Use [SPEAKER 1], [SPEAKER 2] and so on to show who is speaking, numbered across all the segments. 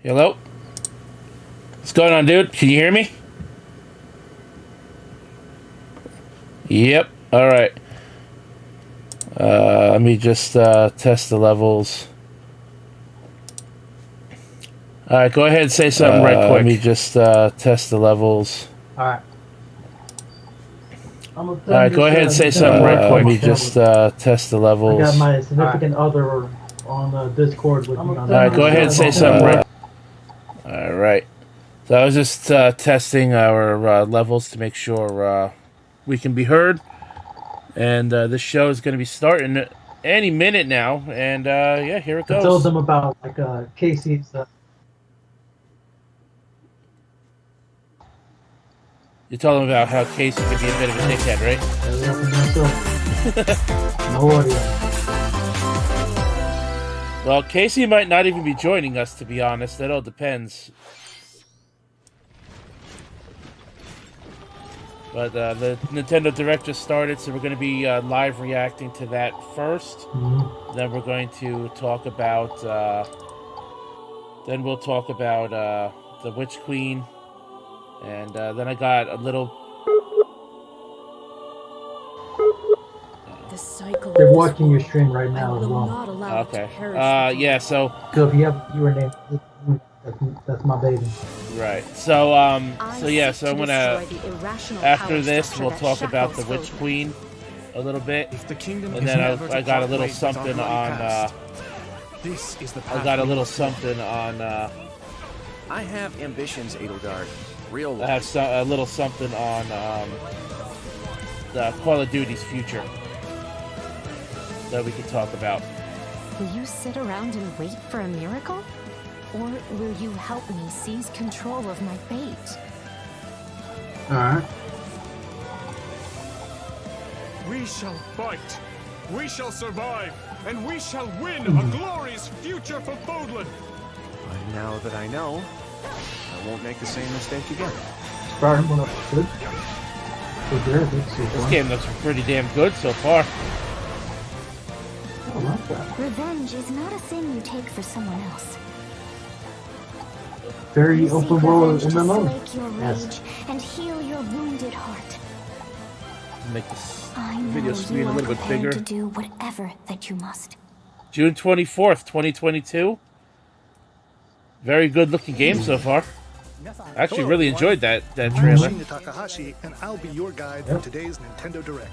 [SPEAKER 1] Hello? What's going on, dude? Can you hear me? Yep. Alright. Let me just test the levels. Alright, go ahead and say something right quick. Let me just test the levels.
[SPEAKER 2] Alright.
[SPEAKER 1] Alright, go ahead and say something right quick. Let me just test the levels.
[SPEAKER 2] I got my significant other on Discord with me.
[SPEAKER 1] Alright, go ahead and say something right. Alright. So I was just testing our levels to make sure we can be heard. And this show is going to be starting any minute now. And yeah, here it goes.
[SPEAKER 2] I told them about like Casey's.
[SPEAKER 1] You told them about how Casey could be a bit of a dickhead, right?
[SPEAKER 2] No audio.
[SPEAKER 1] Well, Casey might not even be joining us, to be honest. That all depends. But the Nintendo Direct just started, so we're going to be live reacting to that first.
[SPEAKER 2] Mm-hmm.
[SPEAKER 1] Then we're going to talk about... then we'll talk about the Witch Queen. And then I got a little...
[SPEAKER 3] The cycle
[SPEAKER 2] They're watching your stream right now as well.
[SPEAKER 1] Okay. Yeah, so...
[SPEAKER 2] So if you have your name, that's my baby.
[SPEAKER 1] Right. So, yeah, so I'm gonna... After this, we'll talk about the Witch Queen a little bit. And then I got a little something on... I got a little something on...
[SPEAKER 4] I have ambitions, Edelgard. Real
[SPEAKER 1] I have a little something on the Call of Duty's future that we can talk about.
[SPEAKER 3] Will you sit around and wait for a miracle? Or will you help me seize control of my fate?
[SPEAKER 2] Alright.
[SPEAKER 5] We shall fight, we shall survive, and we shall win a glorious future for Bodland.
[SPEAKER 4] But now that I know, I won't make the same mistake again.
[SPEAKER 2] Starting one up good.
[SPEAKER 1] This game looks pretty damn good so far.
[SPEAKER 2] I like that.
[SPEAKER 3] Revenge is not a thing you take for someone else.
[SPEAKER 2] Very open world MMO.
[SPEAKER 3] Slake your rage and heal your wounded heart.
[SPEAKER 1] Make this
[SPEAKER 3] I know
[SPEAKER 1] video screen a little bit bigger.
[SPEAKER 3] to do whatever that you must.
[SPEAKER 1] June 24th, 2022. Very good looking game so far. I actually really enjoyed that trailer.
[SPEAKER 6] I'm Takahashi, and I'll be your guide for today's Nintendo Direct.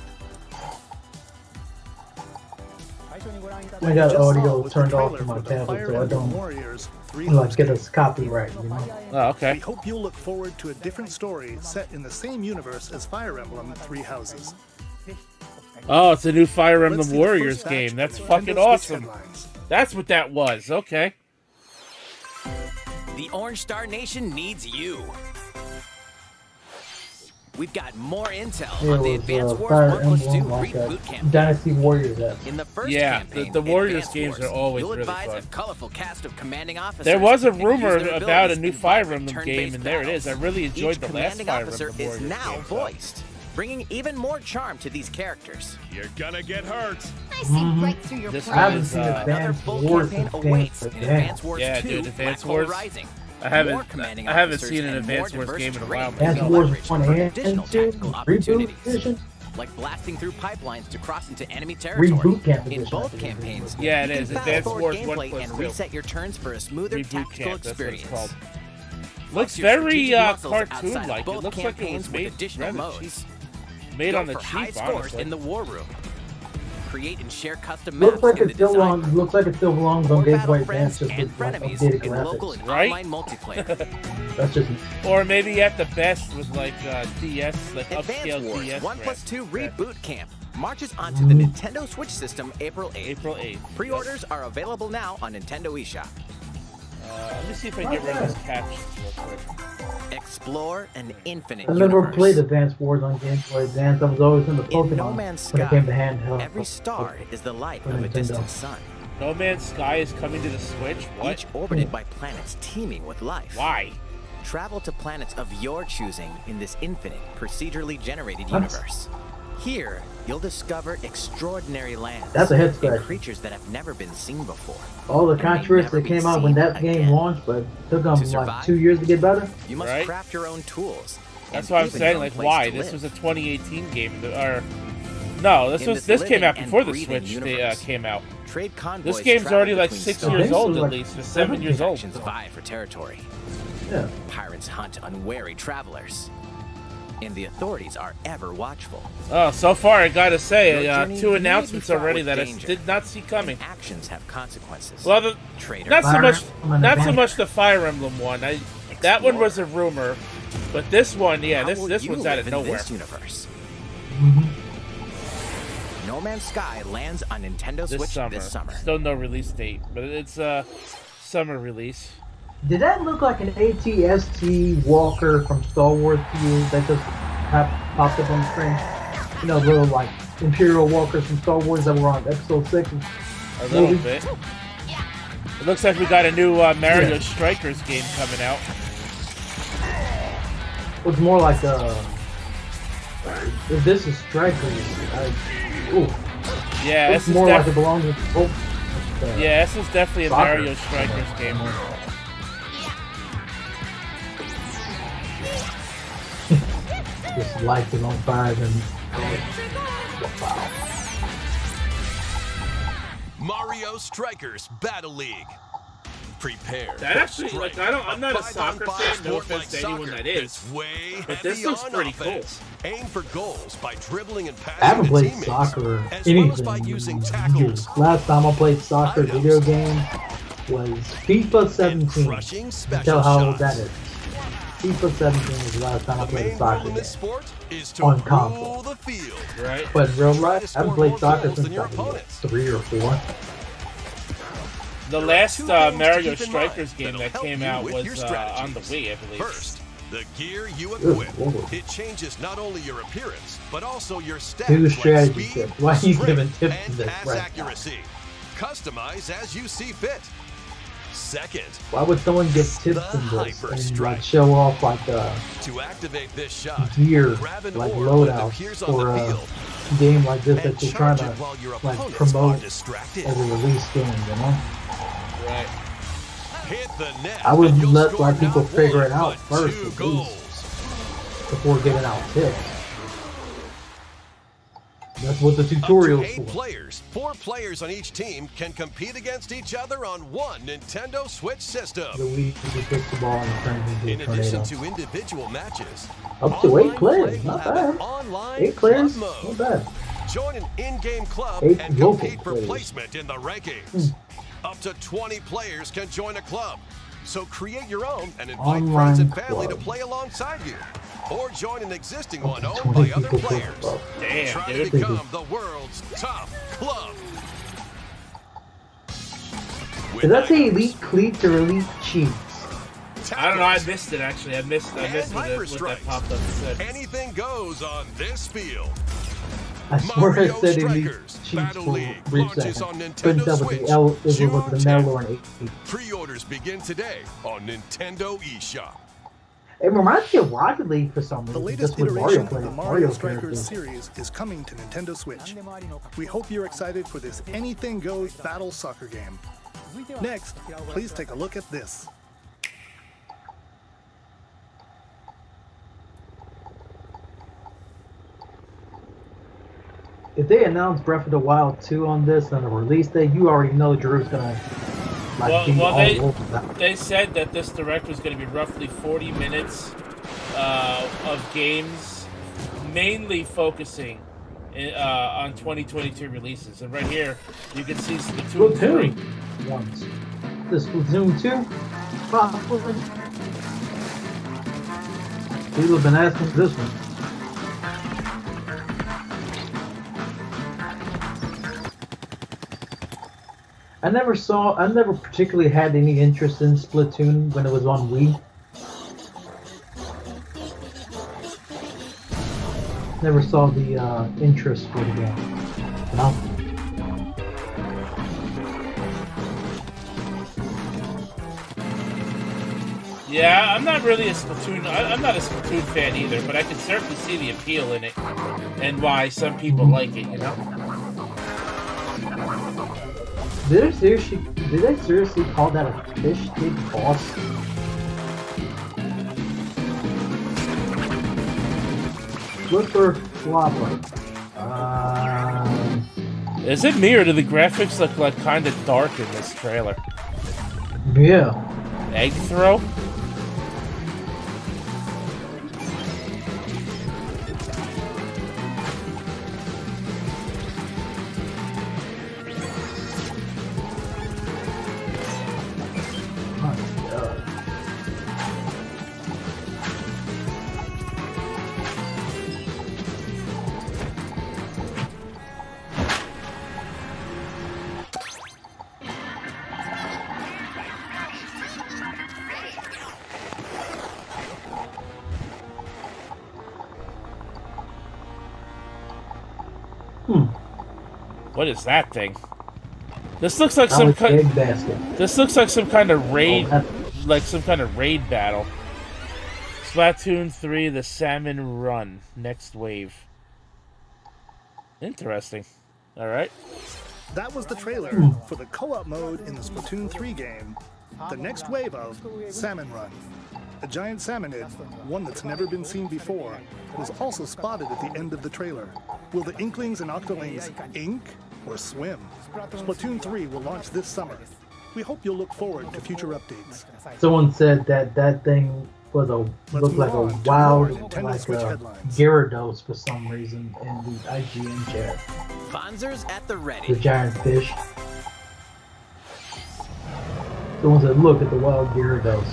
[SPEAKER 2] I got audio turned off from my tablet, so I don't like get us copyright. You know?
[SPEAKER 1] Oh, okay.
[SPEAKER 6] We hope you'll look forward to a different story set in the same universe as Fire Emblem Three Houses.
[SPEAKER 1] Oh, it's a new Fire Emblem
[SPEAKER 6] Let's see the
[SPEAKER 1] Warriors
[SPEAKER 6] first
[SPEAKER 1] game.
[SPEAKER 6] batch
[SPEAKER 1] That's
[SPEAKER 6] of
[SPEAKER 1] fucking
[SPEAKER 6] Nintendo
[SPEAKER 1] awesome.
[SPEAKER 6] headlines.
[SPEAKER 1] That's what that was. Okay.
[SPEAKER 7] The Orange Star Nation needs you. We've got more intel
[SPEAKER 2] Here
[SPEAKER 7] on the
[SPEAKER 2] was
[SPEAKER 7] Advanced Wars
[SPEAKER 2] Fire
[SPEAKER 7] 1 plus 2
[SPEAKER 2] Emblem like
[SPEAKER 7] reboot
[SPEAKER 2] that
[SPEAKER 7] campaign.
[SPEAKER 2] Dynasty Warriors app.
[SPEAKER 7] In the first
[SPEAKER 1] Yeah,
[SPEAKER 7] campaign,
[SPEAKER 1] the Warriors
[SPEAKER 7] Advanced
[SPEAKER 1] games
[SPEAKER 7] Wars,
[SPEAKER 1] are always
[SPEAKER 7] you'll
[SPEAKER 1] really
[SPEAKER 7] advise
[SPEAKER 1] fun.
[SPEAKER 7] a colorful cast of commanding officers.
[SPEAKER 1] There was a
[SPEAKER 7] who use
[SPEAKER 1] rumor
[SPEAKER 7] their
[SPEAKER 1] about a
[SPEAKER 7] abilities
[SPEAKER 1] new
[SPEAKER 7] in
[SPEAKER 1] Fire
[SPEAKER 7] vibrant
[SPEAKER 1] Emblem game,
[SPEAKER 7] turn-based
[SPEAKER 1] and there it is. I
[SPEAKER 7] battles.
[SPEAKER 1] really enjoyed
[SPEAKER 7] Each
[SPEAKER 1] the last
[SPEAKER 7] commanding
[SPEAKER 1] Fire
[SPEAKER 7] officer
[SPEAKER 1] Emblem
[SPEAKER 7] is
[SPEAKER 1] Warriors
[SPEAKER 7] now
[SPEAKER 1] game, so.
[SPEAKER 7] voiced, bringing even more charm to these characters.
[SPEAKER 5] You're gonna get hurt.
[SPEAKER 3] I see right through your
[SPEAKER 1] This
[SPEAKER 2] I haven't
[SPEAKER 1] is,
[SPEAKER 2] seen
[SPEAKER 7] Another
[SPEAKER 2] Advanced
[SPEAKER 7] full
[SPEAKER 2] Wars
[SPEAKER 7] campaign
[SPEAKER 2] since
[SPEAKER 7] awaits in
[SPEAKER 2] Advanced
[SPEAKER 7] Advanced Wars
[SPEAKER 1] Yeah,
[SPEAKER 7] 2,
[SPEAKER 1] dude, Advanced
[SPEAKER 7] Black Hole
[SPEAKER 1] Wars.
[SPEAKER 7] Rising.
[SPEAKER 1] I
[SPEAKER 7] More commanding
[SPEAKER 1] haven't
[SPEAKER 7] officers
[SPEAKER 1] seen an
[SPEAKER 7] and more
[SPEAKER 1] Advanced Wars
[SPEAKER 7] diverse
[SPEAKER 1] game in a
[SPEAKER 7] terrain
[SPEAKER 1] while.
[SPEAKER 2] Advanced
[SPEAKER 7] to
[SPEAKER 2] Wars
[SPEAKER 7] leverage
[SPEAKER 2] 1
[SPEAKER 7] for
[SPEAKER 2] and
[SPEAKER 7] additional
[SPEAKER 2] 2
[SPEAKER 7] tactical
[SPEAKER 2] reboot
[SPEAKER 7] opportunities,
[SPEAKER 2] edition.
[SPEAKER 7] like blasting through pipelines to cross into enemy territory.
[SPEAKER 2] Reboot camp
[SPEAKER 7] In
[SPEAKER 2] edition.
[SPEAKER 7] both campaigns,
[SPEAKER 1] Yeah, it
[SPEAKER 7] you
[SPEAKER 1] is.
[SPEAKER 7] can
[SPEAKER 1] Advanced
[SPEAKER 7] fast-forward
[SPEAKER 1] Wars 1
[SPEAKER 7] gameplay
[SPEAKER 1] plus
[SPEAKER 7] and
[SPEAKER 1] 2.
[SPEAKER 7] reset your turns for a smoother
[SPEAKER 1] Reboot
[SPEAKER 7] tactical
[SPEAKER 1] camp, that's what it's
[SPEAKER 7] experience.
[SPEAKER 1] called.
[SPEAKER 7] Flex
[SPEAKER 1] Looks
[SPEAKER 7] your
[SPEAKER 1] very
[SPEAKER 7] strategic muscles outside
[SPEAKER 1] cartoon-like. It
[SPEAKER 7] both
[SPEAKER 1] looks like it
[SPEAKER 7] campaigns
[SPEAKER 1] was
[SPEAKER 7] with
[SPEAKER 1] made
[SPEAKER 7] additional
[SPEAKER 1] rather
[SPEAKER 7] modes.
[SPEAKER 1] cheap. Made
[SPEAKER 7] Go
[SPEAKER 1] on the
[SPEAKER 7] for high
[SPEAKER 1] cheap,
[SPEAKER 7] scores
[SPEAKER 1] honestly.
[SPEAKER 7] in the war room. Create and share custom maps
[SPEAKER 2] Looks like
[SPEAKER 7] in
[SPEAKER 2] it
[SPEAKER 7] the
[SPEAKER 2] still
[SPEAKER 7] design
[SPEAKER 2] belongs. Looks like it still belongs on
[SPEAKER 7] More
[SPEAKER 2] Game Boy
[SPEAKER 7] battle
[SPEAKER 2] Advance,
[SPEAKER 7] friends
[SPEAKER 2] just
[SPEAKER 7] and
[SPEAKER 2] with like
[SPEAKER 7] frenemies
[SPEAKER 2] updated
[SPEAKER 7] in local and
[SPEAKER 2] graphics.
[SPEAKER 1] Right?
[SPEAKER 7] online multiplayer.
[SPEAKER 2] That's just
[SPEAKER 1] Or maybe at the best with like DS, like
[SPEAKER 7] Advanced
[SPEAKER 1] upscale
[SPEAKER 7] Wars
[SPEAKER 1] DS.
[SPEAKER 7] 1 plus 2
[SPEAKER 1] graphics.
[SPEAKER 7] Reboot Camp marches onto the Nintendo Switch system April 8th.
[SPEAKER 1] April 8th.
[SPEAKER 7] Pre-orders are available now on Nintendo eShop.
[SPEAKER 1] Let me see if I can get rid of this captions real quick.
[SPEAKER 7] Explore an infinite
[SPEAKER 2] I never
[SPEAKER 7] universe.
[SPEAKER 2] played Advanced Wars on Game Boy Advance. I was always in the
[SPEAKER 7] In
[SPEAKER 2] Pokemon
[SPEAKER 7] No Man's
[SPEAKER 2] when it came to
[SPEAKER 7] Sky,
[SPEAKER 2] handheld.
[SPEAKER 7] every star is the light
[SPEAKER 2] for
[SPEAKER 7] of a
[SPEAKER 2] Nintendo.
[SPEAKER 7] distant sun,
[SPEAKER 1] No Man's Sky is coming to the Switch? What?
[SPEAKER 7] each orbited by planets teeming with life.
[SPEAKER 1] Why?
[SPEAKER 7] Travel to planets of your choosing in this infinite, procedurally generated
[SPEAKER 2] What?
[SPEAKER 7] universe. Here, you'll discover extraordinary lands.
[SPEAKER 2] That's a head
[SPEAKER 7] and
[SPEAKER 2] scratch.
[SPEAKER 7] creatures that have never been seen before.
[SPEAKER 2] All the
[SPEAKER 7] And may
[SPEAKER 2] controversy
[SPEAKER 7] never
[SPEAKER 2] that
[SPEAKER 7] be
[SPEAKER 2] came out when
[SPEAKER 7] seen
[SPEAKER 2] that game
[SPEAKER 7] again.
[SPEAKER 2] launched, but it took them
[SPEAKER 7] To
[SPEAKER 2] like
[SPEAKER 7] survive,
[SPEAKER 2] 2 years to get better.
[SPEAKER 7] You must
[SPEAKER 1] Right.
[SPEAKER 7] craft your own tools.
[SPEAKER 1] That's
[SPEAKER 7] and
[SPEAKER 1] what I'm
[SPEAKER 7] even
[SPEAKER 1] saying.
[SPEAKER 7] your own
[SPEAKER 1] Like,
[SPEAKER 7] place
[SPEAKER 1] why?
[SPEAKER 7] to
[SPEAKER 1] This
[SPEAKER 7] live.
[SPEAKER 1] was a 2018 game, or no?
[SPEAKER 7] In
[SPEAKER 1] This
[SPEAKER 7] this
[SPEAKER 1] came out
[SPEAKER 7] living
[SPEAKER 1] before
[SPEAKER 7] and
[SPEAKER 1] the
[SPEAKER 7] breathing
[SPEAKER 1] Switch
[SPEAKER 7] universe,
[SPEAKER 1] came out.
[SPEAKER 7] Trade convoys
[SPEAKER 1] This game's
[SPEAKER 7] travel
[SPEAKER 1] already like
[SPEAKER 7] between
[SPEAKER 1] 6
[SPEAKER 7] stars.
[SPEAKER 1] years
[SPEAKER 2] think
[SPEAKER 1] old
[SPEAKER 2] so,
[SPEAKER 1] at
[SPEAKER 2] like
[SPEAKER 1] least, or 7 years old.
[SPEAKER 7] Factions vie for territory.
[SPEAKER 2] Yeah.
[SPEAKER 7] Pirates hunt unwary travelers. And the authorities are ever watchful.
[SPEAKER 1] Oh, so far I gotta say,
[SPEAKER 7] Your journey
[SPEAKER 1] 2
[SPEAKER 7] may
[SPEAKER 1] announcements
[SPEAKER 7] be fraught
[SPEAKER 1] already
[SPEAKER 7] with
[SPEAKER 1] that I
[SPEAKER 7] danger,
[SPEAKER 1] did not see coming.
[SPEAKER 7] And actions have consequences.
[SPEAKER 1] Well,
[SPEAKER 7] Traitor.
[SPEAKER 1] not so
[SPEAKER 2] Fire
[SPEAKER 1] much,
[SPEAKER 2] Emblem
[SPEAKER 1] not so
[SPEAKER 2] Advance.
[SPEAKER 1] much the Fire Emblem one. That one was a rumor, but this one, yeah,
[SPEAKER 7] How will
[SPEAKER 1] this
[SPEAKER 7] you
[SPEAKER 1] one's out
[SPEAKER 7] live
[SPEAKER 1] of
[SPEAKER 7] in
[SPEAKER 1] nowhere.
[SPEAKER 7] This universe.
[SPEAKER 2] Mm-hmm.
[SPEAKER 7] No Man's Sky lands on Nintendo
[SPEAKER 1] This
[SPEAKER 7] Switch
[SPEAKER 1] summer.
[SPEAKER 7] this summer.
[SPEAKER 1] Still no release date, but it's a summer release.
[SPEAKER 2] Did that look like an AT-ST walker from Star Wars to you that just popped up on the screen? You know, little like Imperial walkers from Star Wars that were on Episode 6.
[SPEAKER 1] A little
[SPEAKER 2] Movie.
[SPEAKER 1] bit. It looks like we got a new Mario
[SPEAKER 2] Yeah.
[SPEAKER 1] Strikers game coming out.
[SPEAKER 2] It's more like if this is Strikers,
[SPEAKER 1] Yeah,
[SPEAKER 2] it's
[SPEAKER 1] this is
[SPEAKER 2] more like it belongs with
[SPEAKER 1] yeah, this is definitely a
[SPEAKER 2] soccer.
[SPEAKER 1] Mario Strikers game.
[SPEAKER 2] Just lights it on fire and
[SPEAKER 8] Mario Strikers Battle League. Prepare.
[SPEAKER 1] That actually, like, I'm not a soccer fan. No offense to anyone that is.
[SPEAKER 8] It's way
[SPEAKER 1] But this
[SPEAKER 8] heavy
[SPEAKER 1] looks
[SPEAKER 8] on
[SPEAKER 1] pretty
[SPEAKER 8] offense. Aim for goals by dribbling and
[SPEAKER 2] I
[SPEAKER 8] passing
[SPEAKER 2] haven't
[SPEAKER 8] to
[SPEAKER 2] played
[SPEAKER 8] teammates,
[SPEAKER 2] soccer
[SPEAKER 8] as
[SPEAKER 2] anything
[SPEAKER 8] well as by using
[SPEAKER 2] in
[SPEAKER 8] tackles.
[SPEAKER 2] years. Last time I played soccer
[SPEAKER 8] Items.
[SPEAKER 2] video game was FIFA
[SPEAKER 8] And
[SPEAKER 2] 17.
[SPEAKER 8] crushing
[SPEAKER 2] You
[SPEAKER 8] special
[SPEAKER 2] tell how old
[SPEAKER 8] shots.
[SPEAKER 2] that is. FIFA 17 was the last time I
[SPEAKER 8] The
[SPEAKER 2] played a
[SPEAKER 8] main
[SPEAKER 2] soccer
[SPEAKER 8] rule in
[SPEAKER 2] game.
[SPEAKER 8] this sport is to
[SPEAKER 2] On
[SPEAKER 8] rule
[SPEAKER 2] console.
[SPEAKER 8] the field.
[SPEAKER 1] Right?
[SPEAKER 2] But in real
[SPEAKER 8] Try
[SPEAKER 2] life,
[SPEAKER 8] to
[SPEAKER 2] I
[SPEAKER 8] score
[SPEAKER 2] haven't played
[SPEAKER 8] more
[SPEAKER 2] soccer
[SPEAKER 8] goals
[SPEAKER 2] since
[SPEAKER 8] than your
[SPEAKER 2] I was
[SPEAKER 8] opponents.
[SPEAKER 2] 3 or 4.
[SPEAKER 1] The
[SPEAKER 8] There are
[SPEAKER 1] last
[SPEAKER 8] two things to
[SPEAKER 1] Mario
[SPEAKER 8] keep in
[SPEAKER 1] Strikers
[SPEAKER 8] mind
[SPEAKER 1] game
[SPEAKER 8] that'll
[SPEAKER 1] that
[SPEAKER 8] help
[SPEAKER 1] came
[SPEAKER 8] you
[SPEAKER 1] out
[SPEAKER 8] with
[SPEAKER 1] was
[SPEAKER 8] your
[SPEAKER 1] on the
[SPEAKER 8] strategies.
[SPEAKER 1] Wii, I believe.
[SPEAKER 8] First, the gear you
[SPEAKER 2] Ugh,
[SPEAKER 8] equip.
[SPEAKER 2] whoa.
[SPEAKER 8] It changes not only your appearance, but also your stats
[SPEAKER 2] Here's a
[SPEAKER 8] like
[SPEAKER 2] strategy
[SPEAKER 8] speed,
[SPEAKER 2] tip. Why are you
[SPEAKER 8] strength,
[SPEAKER 2] giving tips to
[SPEAKER 8] and
[SPEAKER 2] this
[SPEAKER 8] pass
[SPEAKER 2] right now?
[SPEAKER 8] accuracy. Customize as you see fit. Second,
[SPEAKER 2] Why would someone give tips
[SPEAKER 8] The
[SPEAKER 2] in this
[SPEAKER 8] Hyper
[SPEAKER 2] and
[SPEAKER 8] Strike.
[SPEAKER 2] like show off like
[SPEAKER 8] to activate this shot,
[SPEAKER 2] gear,
[SPEAKER 8] grab an
[SPEAKER 2] like
[SPEAKER 8] orb when it
[SPEAKER 2] loadouts
[SPEAKER 8] appears on
[SPEAKER 2] for
[SPEAKER 8] the
[SPEAKER 2] a
[SPEAKER 8] field
[SPEAKER 2] game like this
[SPEAKER 8] and
[SPEAKER 2] that you're trying
[SPEAKER 8] charge
[SPEAKER 2] to
[SPEAKER 8] it while your
[SPEAKER 2] like
[SPEAKER 8] opponents
[SPEAKER 2] promote
[SPEAKER 8] are distracted.
[SPEAKER 2] as a release game, you know?
[SPEAKER 1] Right.
[SPEAKER 8] Hit the net.
[SPEAKER 2] I would
[SPEAKER 8] and you'll
[SPEAKER 2] let
[SPEAKER 8] score
[SPEAKER 2] like people
[SPEAKER 8] not
[SPEAKER 2] figure
[SPEAKER 8] one,
[SPEAKER 2] it out
[SPEAKER 8] but
[SPEAKER 2] first
[SPEAKER 8] 2
[SPEAKER 2] at least
[SPEAKER 8] goals.
[SPEAKER 2] before giving out tips. That's what the
[SPEAKER 8] Up to
[SPEAKER 2] tutorial's
[SPEAKER 8] 8
[SPEAKER 2] for.
[SPEAKER 8] players, 4 players on each team can compete against each other on one Nintendo Switch system.
[SPEAKER 2] The Wii just puts the ball and turns into
[SPEAKER 8] In
[SPEAKER 2] a
[SPEAKER 8] addition
[SPEAKER 2] tornado.
[SPEAKER 8] to individual matches,
[SPEAKER 2] Up to 8
[SPEAKER 8] online
[SPEAKER 2] players,
[SPEAKER 8] play will
[SPEAKER 2] not
[SPEAKER 8] have an
[SPEAKER 2] bad.
[SPEAKER 8] online
[SPEAKER 2] 8 players,
[SPEAKER 8] club
[SPEAKER 2] not
[SPEAKER 8] mode.
[SPEAKER 2] bad.
[SPEAKER 8] Join an in-game club
[SPEAKER 2] 8
[SPEAKER 8] and
[SPEAKER 2] local
[SPEAKER 8] compete for
[SPEAKER 2] players.
[SPEAKER 8] placement in the rankings. Up to 20 players can join a club. So create your own and invite
[SPEAKER 2] Online
[SPEAKER 8] friends and family
[SPEAKER 2] club.
[SPEAKER 8] to play alongside you. Or join an existing
[SPEAKER 2] Up
[SPEAKER 8] one
[SPEAKER 2] to
[SPEAKER 8] owned
[SPEAKER 2] 20
[SPEAKER 8] by other
[SPEAKER 2] people per
[SPEAKER 8] players.
[SPEAKER 2] club.
[SPEAKER 1] Damn,
[SPEAKER 8] Try
[SPEAKER 1] dude.
[SPEAKER 8] to become the world's top club.
[SPEAKER 2] Did that say elite cleats or elite cheats?
[SPEAKER 1] I don't know. I missed it actually. I missed what that
[SPEAKER 8] Hyperstrikes.
[SPEAKER 1] popped up and said.
[SPEAKER 8] Anything goes on this field.
[SPEAKER 2] I swear it
[SPEAKER 8] Mario
[SPEAKER 2] said elite
[SPEAKER 8] Strikers
[SPEAKER 2] cheats
[SPEAKER 8] Battle
[SPEAKER 2] for
[SPEAKER 8] League
[SPEAKER 2] a brief
[SPEAKER 8] launches
[SPEAKER 2] second.
[SPEAKER 8] on
[SPEAKER 2] Couldn't
[SPEAKER 8] Nintendo
[SPEAKER 2] tell
[SPEAKER 8] Switch
[SPEAKER 2] if it was
[SPEAKER 8] June
[SPEAKER 2] an L
[SPEAKER 8] 10th.
[SPEAKER 2] or an 8.
[SPEAKER 8] Pre-orders begin today on Nintendo eShop.
[SPEAKER 2] It reminds me of Rocket League for some
[SPEAKER 6] The
[SPEAKER 2] reason.
[SPEAKER 6] latest
[SPEAKER 2] just with
[SPEAKER 6] iteration of
[SPEAKER 2] playing
[SPEAKER 6] the Mario Strikers
[SPEAKER 2] characters.
[SPEAKER 6] series is coming to Nintendo Switch. We hope you're excited for this anything goes battle soccer game. Next, please take a look at this.
[SPEAKER 2] If they announce Breath of the Wild 2 on this on the release date, you already know Drew's gonna like be all over that.
[SPEAKER 1] They said that this direct was going to be roughly 40 minutes of games, mainly focusing on 2022 releases. And right here, you can see Splatoon 3.
[SPEAKER 2] Splatoon once. The Splatoon 2? Probably. People have been asking for this one. I never particularly had any interest in Splatoon when it was on Wii. Never saw the interest for the game. No.
[SPEAKER 1] Yeah, I'm not really a Splatoon. I'm not a Splatoon fan either, but I can certainly see the appeal in it and why some people like it. You know.
[SPEAKER 2] Did they seriously call that a fish stick boss? Look for Flopper.
[SPEAKER 1] Is it me or do the graphics look like kind of dark in this trailer?
[SPEAKER 2] Yeah.
[SPEAKER 1] Egg throw? What is that thing? This looks like some kind. This looks like some kind of raid, raid battle. Splatoon 3: The Salmon Run Next Wave. Interesting. All right.
[SPEAKER 6] That was the trailer for the co-op mode in the Splatoon 3 game, the next wave of Salmon Run. A giant salmonid, one that's never been seen before, was also spotted at the end of the trailer. Will the Inklings and Octolings ink or swim? Splatoon 3 will launch this summer. We hope you'll look forward to future updates.
[SPEAKER 2] Someone said that thing was looked like a wild, like a Gyarados for some reason in the IGN chat.
[SPEAKER 7] Bonzers at the ready.
[SPEAKER 2] The giant fish. Someone said, "Look at the wild Gyarados."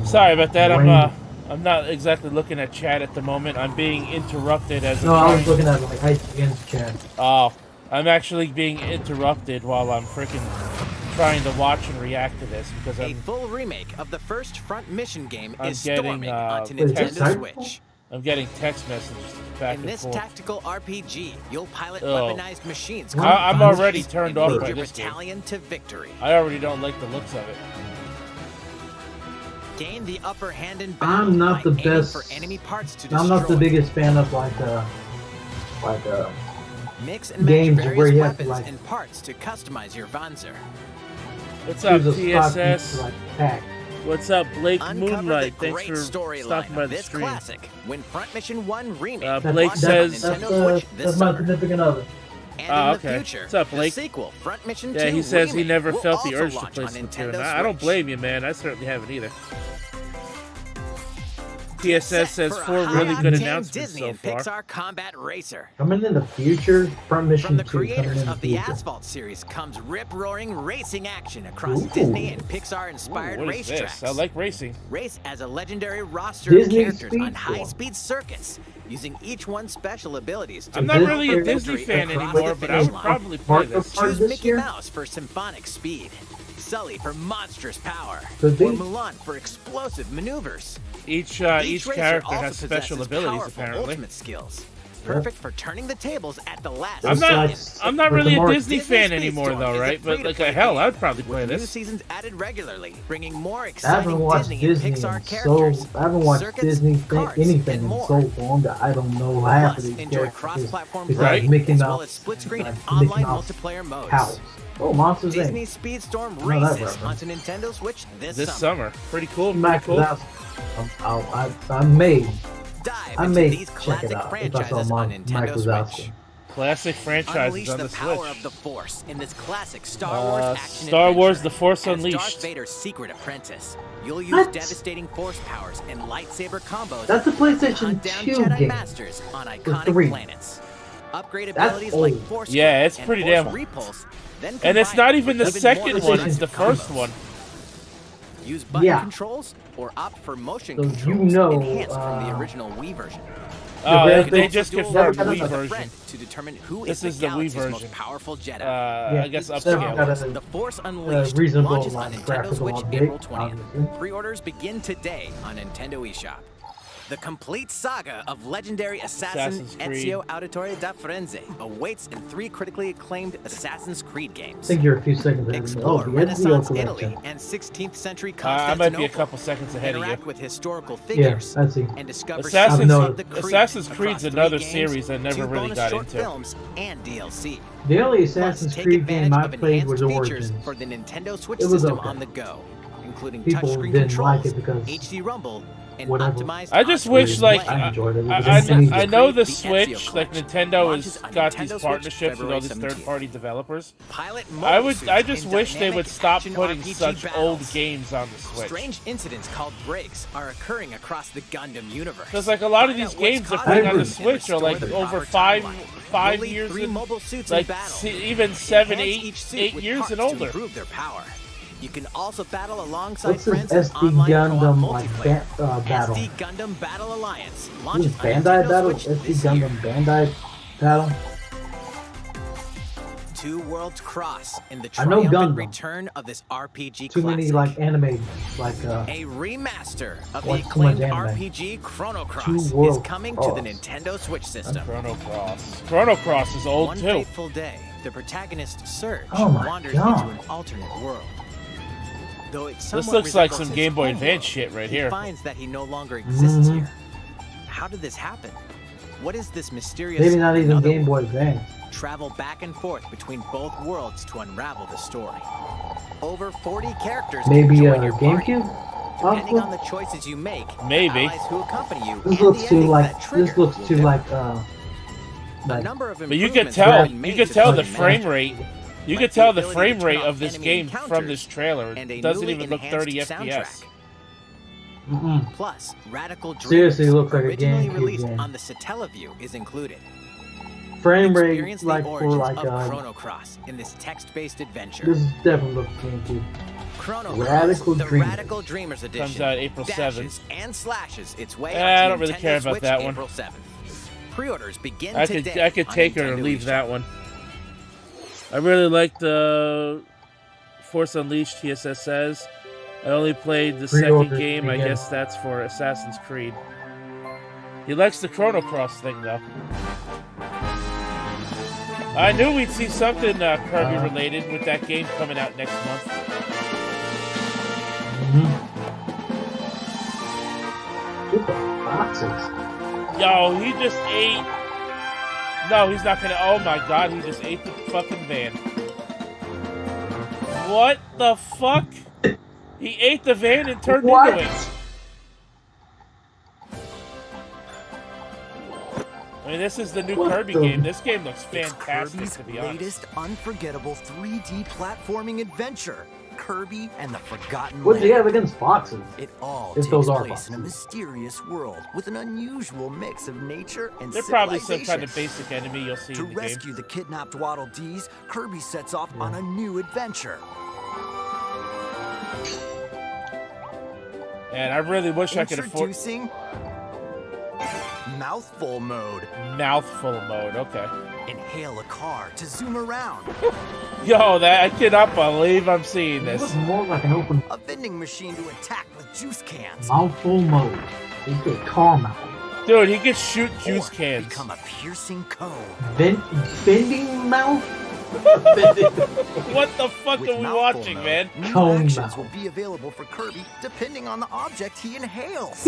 [SPEAKER 1] Sorry about that. I'm not exactly looking at chat at the moment. I'm being interrupted as
[SPEAKER 2] I was looking at like IGN's chat.
[SPEAKER 1] Oh, I'm actually being interrupted while I'm freaking trying to watch and react to this because
[SPEAKER 7] a full remake of the first Front Mission game is
[SPEAKER 1] getting,
[SPEAKER 7] storming onto Nintendo Switch.
[SPEAKER 1] I'm getting text messages back
[SPEAKER 7] and forth. In this tactical RPG, you'll pilot weaponized machines.
[SPEAKER 1] I'm already turned off by this
[SPEAKER 7] battalion to victory.
[SPEAKER 1] I already don't like the looks of it.
[SPEAKER 7] Gain the upper hand in battle.
[SPEAKER 2] I'm not the best.
[SPEAKER 7] For enemy parts to
[SPEAKER 2] I'm not the biggest fan of like
[SPEAKER 7] mix and
[SPEAKER 2] games
[SPEAKER 7] match
[SPEAKER 2] where you
[SPEAKER 7] weapons
[SPEAKER 2] have to like
[SPEAKER 7] and parts to customize your Vanzer.
[SPEAKER 1] What's up, TSS? What's up, Blake Moonlight? Thanks for stopping by the stream.
[SPEAKER 7] Classic, when Front Mission 1 remake.
[SPEAKER 1] Blake says
[SPEAKER 2] that's my significant other.
[SPEAKER 7] And in the future,
[SPEAKER 1] what's up, Blake?
[SPEAKER 7] The sequel, Front Mission 2
[SPEAKER 1] yeah, he says he never
[SPEAKER 7] will
[SPEAKER 1] felt the urge to
[SPEAKER 7] launch
[SPEAKER 1] play
[SPEAKER 7] on
[SPEAKER 1] Splatoon.
[SPEAKER 7] Nintendo
[SPEAKER 1] I don't
[SPEAKER 7] Switch.
[SPEAKER 1] blame you, man. I certainly haven't either. TSS says 4 really good announcements
[SPEAKER 7] Disney
[SPEAKER 1] so
[SPEAKER 7] and
[SPEAKER 1] far.
[SPEAKER 7] Pixar Combat Racer.
[SPEAKER 2] Coming in the future, Front Mission
[SPEAKER 7] From the
[SPEAKER 2] 2 coming
[SPEAKER 7] creators
[SPEAKER 2] in
[SPEAKER 7] of
[SPEAKER 2] the
[SPEAKER 7] the
[SPEAKER 2] future.
[SPEAKER 7] Asphalt series comes rip-roaring racing action across Disney and Pixar-inspired
[SPEAKER 1] What is
[SPEAKER 7] racetracks.
[SPEAKER 1] this? I like racing.
[SPEAKER 7] Race as a legendary roster
[SPEAKER 2] Disney
[SPEAKER 7] of characters on
[SPEAKER 2] Speedstorm.
[SPEAKER 7] high-speed circuits, using each one's special abilities. To
[SPEAKER 1] I'm not really a
[SPEAKER 7] victory
[SPEAKER 1] Disney fan
[SPEAKER 7] across
[SPEAKER 1] anymore,
[SPEAKER 7] the
[SPEAKER 1] but I
[SPEAKER 7] finish
[SPEAKER 1] would
[SPEAKER 7] line.
[SPEAKER 1] probably play this.
[SPEAKER 7] Choose
[SPEAKER 2] this
[SPEAKER 7] Mickey
[SPEAKER 2] year?
[SPEAKER 7] Mouse for symphonic speed, Sully for monstrous power,
[SPEAKER 2] Could
[SPEAKER 7] or
[SPEAKER 2] be.
[SPEAKER 7] Mulan for explosive maneuvers.
[SPEAKER 1] Each
[SPEAKER 7] racer
[SPEAKER 1] character
[SPEAKER 7] also
[SPEAKER 1] has special
[SPEAKER 7] possesses
[SPEAKER 1] abilities,
[SPEAKER 7] powerful
[SPEAKER 1] apparently.
[SPEAKER 7] ultimate skills. Perfect for turning the tables at the last
[SPEAKER 1] I'm
[SPEAKER 7] second.
[SPEAKER 1] not really a
[SPEAKER 2] Mark.
[SPEAKER 1] Disney fan anymore,
[SPEAKER 7] Speedstorm
[SPEAKER 1] though,
[SPEAKER 7] is a
[SPEAKER 1] right? But like
[SPEAKER 7] free-to-play
[SPEAKER 1] hell, I'd
[SPEAKER 7] game
[SPEAKER 1] probably play
[SPEAKER 7] with new
[SPEAKER 1] this.
[SPEAKER 7] seasons added regularly, bringing more
[SPEAKER 2] I
[SPEAKER 7] exciting
[SPEAKER 2] haven't watched
[SPEAKER 7] Disney
[SPEAKER 2] Disney
[SPEAKER 7] and
[SPEAKER 2] in
[SPEAKER 7] Pixar
[SPEAKER 2] so
[SPEAKER 7] characters.
[SPEAKER 2] I haven't watched
[SPEAKER 7] circuits,
[SPEAKER 2] Disney
[SPEAKER 7] karts,
[SPEAKER 2] anything
[SPEAKER 7] and
[SPEAKER 2] in
[SPEAKER 7] more.
[SPEAKER 2] so long that I don't know half of
[SPEAKER 7] Plus,
[SPEAKER 2] these
[SPEAKER 7] enjoy
[SPEAKER 2] characters.
[SPEAKER 7] cross-platform
[SPEAKER 2] Besides
[SPEAKER 7] play,
[SPEAKER 2] Mickey
[SPEAKER 7] as
[SPEAKER 2] Mouse,
[SPEAKER 7] well as split-screen and
[SPEAKER 2] like Mickey
[SPEAKER 7] online
[SPEAKER 2] Mouse
[SPEAKER 7] multiplayer modes.
[SPEAKER 2] House. Oh, Monsters
[SPEAKER 7] Disney
[SPEAKER 2] Inc.
[SPEAKER 7] Speedstorm
[SPEAKER 2] I know that
[SPEAKER 7] races
[SPEAKER 2] reference.
[SPEAKER 7] onto Nintendo Switch this
[SPEAKER 1] This
[SPEAKER 7] summer.
[SPEAKER 1] summer. Pretty cool. Pretty
[SPEAKER 2] Max
[SPEAKER 1] cool.
[SPEAKER 2] Wazowski. I may
[SPEAKER 7] Dive
[SPEAKER 2] I
[SPEAKER 7] into
[SPEAKER 2] may
[SPEAKER 7] these
[SPEAKER 2] check it
[SPEAKER 7] classic
[SPEAKER 2] out if I saw
[SPEAKER 7] franchises on
[SPEAKER 2] Mike
[SPEAKER 7] Nintendo
[SPEAKER 2] Wazowski.
[SPEAKER 7] Switch.
[SPEAKER 1] Classic franchises
[SPEAKER 7] Unleash
[SPEAKER 1] on
[SPEAKER 7] the
[SPEAKER 1] the
[SPEAKER 7] power
[SPEAKER 1] Switch.
[SPEAKER 7] of the Force in this classic Star Wars action
[SPEAKER 1] Star Wars:
[SPEAKER 7] adventure.
[SPEAKER 1] The Force
[SPEAKER 7] As
[SPEAKER 1] Unleashed.
[SPEAKER 7] Darth Vader's secret apprentice. You'll use
[SPEAKER 2] What?
[SPEAKER 7] devastating force powers and lightsaber combos
[SPEAKER 2] That's a
[SPEAKER 7] to
[SPEAKER 2] PlayStation
[SPEAKER 7] hunt down
[SPEAKER 2] 2
[SPEAKER 7] Jedi
[SPEAKER 2] game.
[SPEAKER 7] masters on
[SPEAKER 2] The
[SPEAKER 7] iconic
[SPEAKER 2] 3.
[SPEAKER 7] planets. Upgrade
[SPEAKER 2] That's
[SPEAKER 7] abilities like
[SPEAKER 2] old.
[SPEAKER 7] Force
[SPEAKER 1] Yeah,
[SPEAKER 7] Grip
[SPEAKER 1] it's
[SPEAKER 7] and
[SPEAKER 1] pretty
[SPEAKER 7] Force
[SPEAKER 1] damn old.
[SPEAKER 7] Repulse, then
[SPEAKER 1] And it's
[SPEAKER 7] combine
[SPEAKER 1] not
[SPEAKER 7] it
[SPEAKER 1] even
[SPEAKER 7] with
[SPEAKER 1] the second
[SPEAKER 7] more
[SPEAKER 1] one, it's
[SPEAKER 7] efficient
[SPEAKER 1] the first
[SPEAKER 7] combos.
[SPEAKER 1] one.
[SPEAKER 7] Use button
[SPEAKER 2] Yeah.
[SPEAKER 7] controls or opt for motion
[SPEAKER 2] So you
[SPEAKER 7] controls
[SPEAKER 2] know,
[SPEAKER 7] enhanced from the original Wii version.
[SPEAKER 2] graphics-
[SPEAKER 1] They just
[SPEAKER 7] Dual
[SPEAKER 1] confirmed
[SPEAKER 7] weapons
[SPEAKER 1] Wii
[SPEAKER 7] with a
[SPEAKER 1] version.
[SPEAKER 7] friend to determine who
[SPEAKER 1] This
[SPEAKER 7] is
[SPEAKER 1] is the Wii
[SPEAKER 7] galaxy's
[SPEAKER 1] version.
[SPEAKER 7] most powerful Jedi.
[SPEAKER 1] I guess
[SPEAKER 2] Star
[SPEAKER 1] upscale.
[SPEAKER 2] Wars.
[SPEAKER 7] The Force Unleashed
[SPEAKER 2] reasonable
[SPEAKER 7] launches on
[SPEAKER 2] like,
[SPEAKER 7] Nintendo
[SPEAKER 2] graphical
[SPEAKER 7] Switch
[SPEAKER 2] update,
[SPEAKER 7] April 20th.
[SPEAKER 2] obviously.
[SPEAKER 7] Pre-orders begin today on Nintendo eShop. The complete saga of legendary assassin
[SPEAKER 1] Assassin's Creed.
[SPEAKER 7] Ezio Auditore da Firenze awaits in 3 critically acclaimed Assassin's Creed
[SPEAKER 2] I
[SPEAKER 7] games.
[SPEAKER 2] think you're a few seconds ahead of me.
[SPEAKER 7] Explore
[SPEAKER 2] the
[SPEAKER 7] Renaissance
[SPEAKER 2] Ezio
[SPEAKER 7] Italy
[SPEAKER 2] collection.
[SPEAKER 7] and 16th century
[SPEAKER 1] I
[SPEAKER 7] Constantinople.
[SPEAKER 1] might be a couple seconds ahead of you.
[SPEAKER 7] Interact with historical
[SPEAKER 2] Yeah,
[SPEAKER 7] figures
[SPEAKER 2] I see.
[SPEAKER 7] and discover
[SPEAKER 1] Assassin's,
[SPEAKER 7] some of the Creed
[SPEAKER 1] Assassin's
[SPEAKER 7] across
[SPEAKER 1] Creed's
[SPEAKER 7] 3
[SPEAKER 1] another
[SPEAKER 7] games,
[SPEAKER 1] series I never
[SPEAKER 7] 2
[SPEAKER 1] really
[SPEAKER 7] bonus
[SPEAKER 1] got
[SPEAKER 7] short
[SPEAKER 1] into.
[SPEAKER 7] films, and DLC.
[SPEAKER 2] The only
[SPEAKER 7] Plus,
[SPEAKER 2] Assassin's
[SPEAKER 7] take
[SPEAKER 2] Creed game
[SPEAKER 7] advantage
[SPEAKER 2] I
[SPEAKER 7] of
[SPEAKER 2] played was
[SPEAKER 7] enhanced features
[SPEAKER 2] Origins.
[SPEAKER 7] for the Nintendo Switch
[SPEAKER 2] It was
[SPEAKER 7] system
[SPEAKER 2] okay.
[SPEAKER 7] on the go, including
[SPEAKER 2] People
[SPEAKER 7] touchscreen
[SPEAKER 2] didn't
[SPEAKER 7] controls,
[SPEAKER 2] like it because
[SPEAKER 7] HD Rumble, and
[SPEAKER 2] whatever.
[SPEAKER 7] optimized
[SPEAKER 1] I just
[SPEAKER 7] on-screen
[SPEAKER 1] wish, like,
[SPEAKER 7] display.
[SPEAKER 2] I enjoyed it. It was
[SPEAKER 1] I
[SPEAKER 2] amazing.
[SPEAKER 1] know the
[SPEAKER 7] The Ezio
[SPEAKER 1] Switch, like
[SPEAKER 7] Collection
[SPEAKER 1] Nintendo
[SPEAKER 7] launches
[SPEAKER 1] has
[SPEAKER 7] on
[SPEAKER 1] got
[SPEAKER 7] Nintendo
[SPEAKER 1] these
[SPEAKER 7] Switch
[SPEAKER 1] partnerships with all these
[SPEAKER 7] February 17th.
[SPEAKER 1] third-party developers.
[SPEAKER 7] Pilot
[SPEAKER 1] I just
[SPEAKER 7] in
[SPEAKER 1] wish they would
[SPEAKER 7] dynamic
[SPEAKER 1] stop
[SPEAKER 7] action
[SPEAKER 1] putting
[SPEAKER 7] RPG
[SPEAKER 1] such
[SPEAKER 7] battles.
[SPEAKER 1] old games on the Switch.
[SPEAKER 7] Strange incidents called breaks are occurring across the Gundam universe.
[SPEAKER 1] Because like a lot of
[SPEAKER 7] Find
[SPEAKER 1] these
[SPEAKER 7] out what's
[SPEAKER 1] games they're
[SPEAKER 7] causing
[SPEAKER 1] putting on the
[SPEAKER 7] them and
[SPEAKER 1] Switch are
[SPEAKER 7] restore
[SPEAKER 1] like
[SPEAKER 7] the
[SPEAKER 1] over
[SPEAKER 7] proper
[SPEAKER 1] five
[SPEAKER 7] timeline. You'll lead
[SPEAKER 1] years,
[SPEAKER 7] 3
[SPEAKER 1] in,
[SPEAKER 7] mobile suits
[SPEAKER 1] like
[SPEAKER 7] in battle.
[SPEAKER 1] even 7,
[SPEAKER 7] Enhance each suit
[SPEAKER 1] 8
[SPEAKER 7] with
[SPEAKER 1] years
[SPEAKER 7] parts
[SPEAKER 1] and
[SPEAKER 7] to
[SPEAKER 1] older.
[SPEAKER 7] improve their power. You can also battle alongside
[SPEAKER 2] What's this
[SPEAKER 7] friends in
[SPEAKER 2] SD
[SPEAKER 7] online
[SPEAKER 2] Gundam
[SPEAKER 7] co-op
[SPEAKER 2] like
[SPEAKER 7] multiplayer.
[SPEAKER 2] battle?
[SPEAKER 7] SD Gundam Battle Alliance
[SPEAKER 2] This
[SPEAKER 7] launches
[SPEAKER 2] is
[SPEAKER 7] on
[SPEAKER 2] Bandai
[SPEAKER 7] Nintendo
[SPEAKER 2] battle?
[SPEAKER 7] Switch
[SPEAKER 2] SD
[SPEAKER 7] this year.
[SPEAKER 2] Gundam Bandai battle?
[SPEAKER 7] 2 worlds cross in the
[SPEAKER 2] I know
[SPEAKER 7] triumphant
[SPEAKER 2] Gundam.
[SPEAKER 7] return of this RPG
[SPEAKER 2] Too
[SPEAKER 7] classic.
[SPEAKER 2] many like anime, like
[SPEAKER 7] A remaster of the
[SPEAKER 2] Watch too much
[SPEAKER 7] acclaimed
[SPEAKER 2] anime.
[SPEAKER 7] RPG Chrono
[SPEAKER 2] Two
[SPEAKER 7] Cross is
[SPEAKER 2] World
[SPEAKER 7] coming to
[SPEAKER 2] Cross.
[SPEAKER 7] the Nintendo Switch system.
[SPEAKER 1] Chrono Cross. Chrono Cross is old
[SPEAKER 7] One
[SPEAKER 1] too.
[SPEAKER 7] fateful day, the protagonist Surge
[SPEAKER 2] Oh my
[SPEAKER 7] wanders
[SPEAKER 2] God.
[SPEAKER 7] into an alternate world. Though it
[SPEAKER 1] This
[SPEAKER 7] somewhat
[SPEAKER 1] looks like
[SPEAKER 7] resembles
[SPEAKER 1] some
[SPEAKER 7] his
[SPEAKER 1] Game Boy
[SPEAKER 7] home
[SPEAKER 1] Advance
[SPEAKER 7] world,
[SPEAKER 1] shit right
[SPEAKER 7] he
[SPEAKER 1] here.
[SPEAKER 7] finds that he no longer exists
[SPEAKER 2] Mhm.
[SPEAKER 7] here. How did this happen? What is this mysterious
[SPEAKER 2] maybe not even
[SPEAKER 7] another
[SPEAKER 2] Game Boy
[SPEAKER 7] world?
[SPEAKER 2] Advance.
[SPEAKER 7] Travel back and forth between both worlds to unravel the story. Over 40 characters can
[SPEAKER 2] Maybe
[SPEAKER 7] join your party.
[SPEAKER 2] GameCube?
[SPEAKER 7] Depending on
[SPEAKER 2] Possible?
[SPEAKER 7] the choices you make,
[SPEAKER 1] Maybe.
[SPEAKER 7] the allies who accompany you,
[SPEAKER 2] This
[SPEAKER 7] and
[SPEAKER 2] looks
[SPEAKER 7] the
[SPEAKER 2] too
[SPEAKER 7] endings
[SPEAKER 2] like
[SPEAKER 7] that trigger
[SPEAKER 2] this looks
[SPEAKER 7] will
[SPEAKER 2] too
[SPEAKER 7] differ.
[SPEAKER 2] like
[SPEAKER 7] A number of
[SPEAKER 1] But you could
[SPEAKER 7] improvements
[SPEAKER 1] tell,
[SPEAKER 7] have been
[SPEAKER 1] you
[SPEAKER 7] made
[SPEAKER 1] could
[SPEAKER 7] to
[SPEAKER 1] tell
[SPEAKER 7] the
[SPEAKER 1] the
[SPEAKER 7] game.
[SPEAKER 1] frame rate. You
[SPEAKER 7] Like
[SPEAKER 1] could
[SPEAKER 7] the
[SPEAKER 1] tell the
[SPEAKER 7] ability to
[SPEAKER 1] frame
[SPEAKER 7] turn
[SPEAKER 1] rate
[SPEAKER 7] off
[SPEAKER 1] of this
[SPEAKER 7] enemy
[SPEAKER 1] game from
[SPEAKER 7] encounters
[SPEAKER 1] this trailer.
[SPEAKER 7] and
[SPEAKER 1] It
[SPEAKER 7] a
[SPEAKER 1] doesn't
[SPEAKER 7] newly
[SPEAKER 1] even look 30
[SPEAKER 7] enhanced
[SPEAKER 1] FPS.
[SPEAKER 2] Mm-mm.
[SPEAKER 7] Plus, Radical Dreams,
[SPEAKER 2] Seriously, looks like a
[SPEAKER 7] originally
[SPEAKER 2] GameCube
[SPEAKER 7] released
[SPEAKER 2] game.
[SPEAKER 7] on the Satellaview, is included.
[SPEAKER 2] Frame rate
[SPEAKER 7] Experience the
[SPEAKER 2] like for
[SPEAKER 7] origins
[SPEAKER 2] like
[SPEAKER 7] of Chrono Cross in this text-based adventure.
[SPEAKER 2] this is definitely looks GameCube.
[SPEAKER 7] Chrono
[SPEAKER 2] Radical
[SPEAKER 7] Cross, the
[SPEAKER 2] Dreamers.
[SPEAKER 7] Radical Dreamers edition,
[SPEAKER 1] Comes out April
[SPEAKER 7] dashes and slashes its way
[SPEAKER 1] I
[SPEAKER 7] onto
[SPEAKER 1] don't really
[SPEAKER 7] Nintendo
[SPEAKER 1] care about
[SPEAKER 7] Switch
[SPEAKER 1] that one.
[SPEAKER 7] April 7th. Pre-orders begin
[SPEAKER 1] I
[SPEAKER 7] today.
[SPEAKER 1] could
[SPEAKER 7] on
[SPEAKER 1] take her or
[SPEAKER 7] Nintendo
[SPEAKER 1] leave
[SPEAKER 7] eShop.
[SPEAKER 1] that one. I really liked the Force Unleashed. TSS says I only played the second
[SPEAKER 2] Pre-orders
[SPEAKER 1] game. I
[SPEAKER 2] begin.
[SPEAKER 1] guess that's for Assassin's Creed. He likes the Chrono Cross thing though. I knew we'd see something Kirby related with that game coming out next month.
[SPEAKER 2] Get the boxes.
[SPEAKER 1] Yo, he just ate. No, he's not gonna. Oh my god, he just ate the fucking van. What the fuck? He ate the van and turned
[SPEAKER 2] What?
[SPEAKER 1] into it. I mean, this is the new
[SPEAKER 2] What
[SPEAKER 1] Kirby
[SPEAKER 2] the-
[SPEAKER 1] game. This game looks
[SPEAKER 9] It's
[SPEAKER 1] fantastic,
[SPEAKER 9] Kirby's
[SPEAKER 1] to be honest.
[SPEAKER 9] latest unforgettable 3D platforming adventure, Kirby and the Forgotten
[SPEAKER 2] What do you
[SPEAKER 9] Land.
[SPEAKER 2] have against foxes?
[SPEAKER 9] It all
[SPEAKER 2] If
[SPEAKER 9] takes
[SPEAKER 2] those are
[SPEAKER 9] place in a
[SPEAKER 2] foxes.
[SPEAKER 9] mysterious world with an unusual mix of nature and
[SPEAKER 1] They're probably some kind
[SPEAKER 9] civilization.
[SPEAKER 1] of basic enemy you'll see
[SPEAKER 9] To
[SPEAKER 1] in the game.
[SPEAKER 9] rescue the kidnapped Waddle Dees, Kirby sets off on a new adventure.
[SPEAKER 1] And I really wish I could afford
[SPEAKER 9] Introducing Mouthful Mode.
[SPEAKER 1] mouthful mode. Okay.
[SPEAKER 9] Inhale a car to zoom around.
[SPEAKER 1] Yo, that I cannot believe I'm seeing
[SPEAKER 2] It looks
[SPEAKER 1] this.
[SPEAKER 2] more like an open
[SPEAKER 9] A vending machine to attack with juice cans.
[SPEAKER 2] mouthful mode. You get car mouth.
[SPEAKER 1] Dude, he can shoot juice
[SPEAKER 9] Or
[SPEAKER 1] cans.
[SPEAKER 9] Become a piercing cone.
[SPEAKER 2] Bending mouth?
[SPEAKER 1] What the fuck
[SPEAKER 9] With
[SPEAKER 1] are we
[SPEAKER 9] Mouthful
[SPEAKER 1] watching,
[SPEAKER 9] Mode,
[SPEAKER 1] man?
[SPEAKER 9] New
[SPEAKER 2] Cone
[SPEAKER 9] actions
[SPEAKER 2] mouth.
[SPEAKER 9] will be available for Kirby depending on the object he inhales.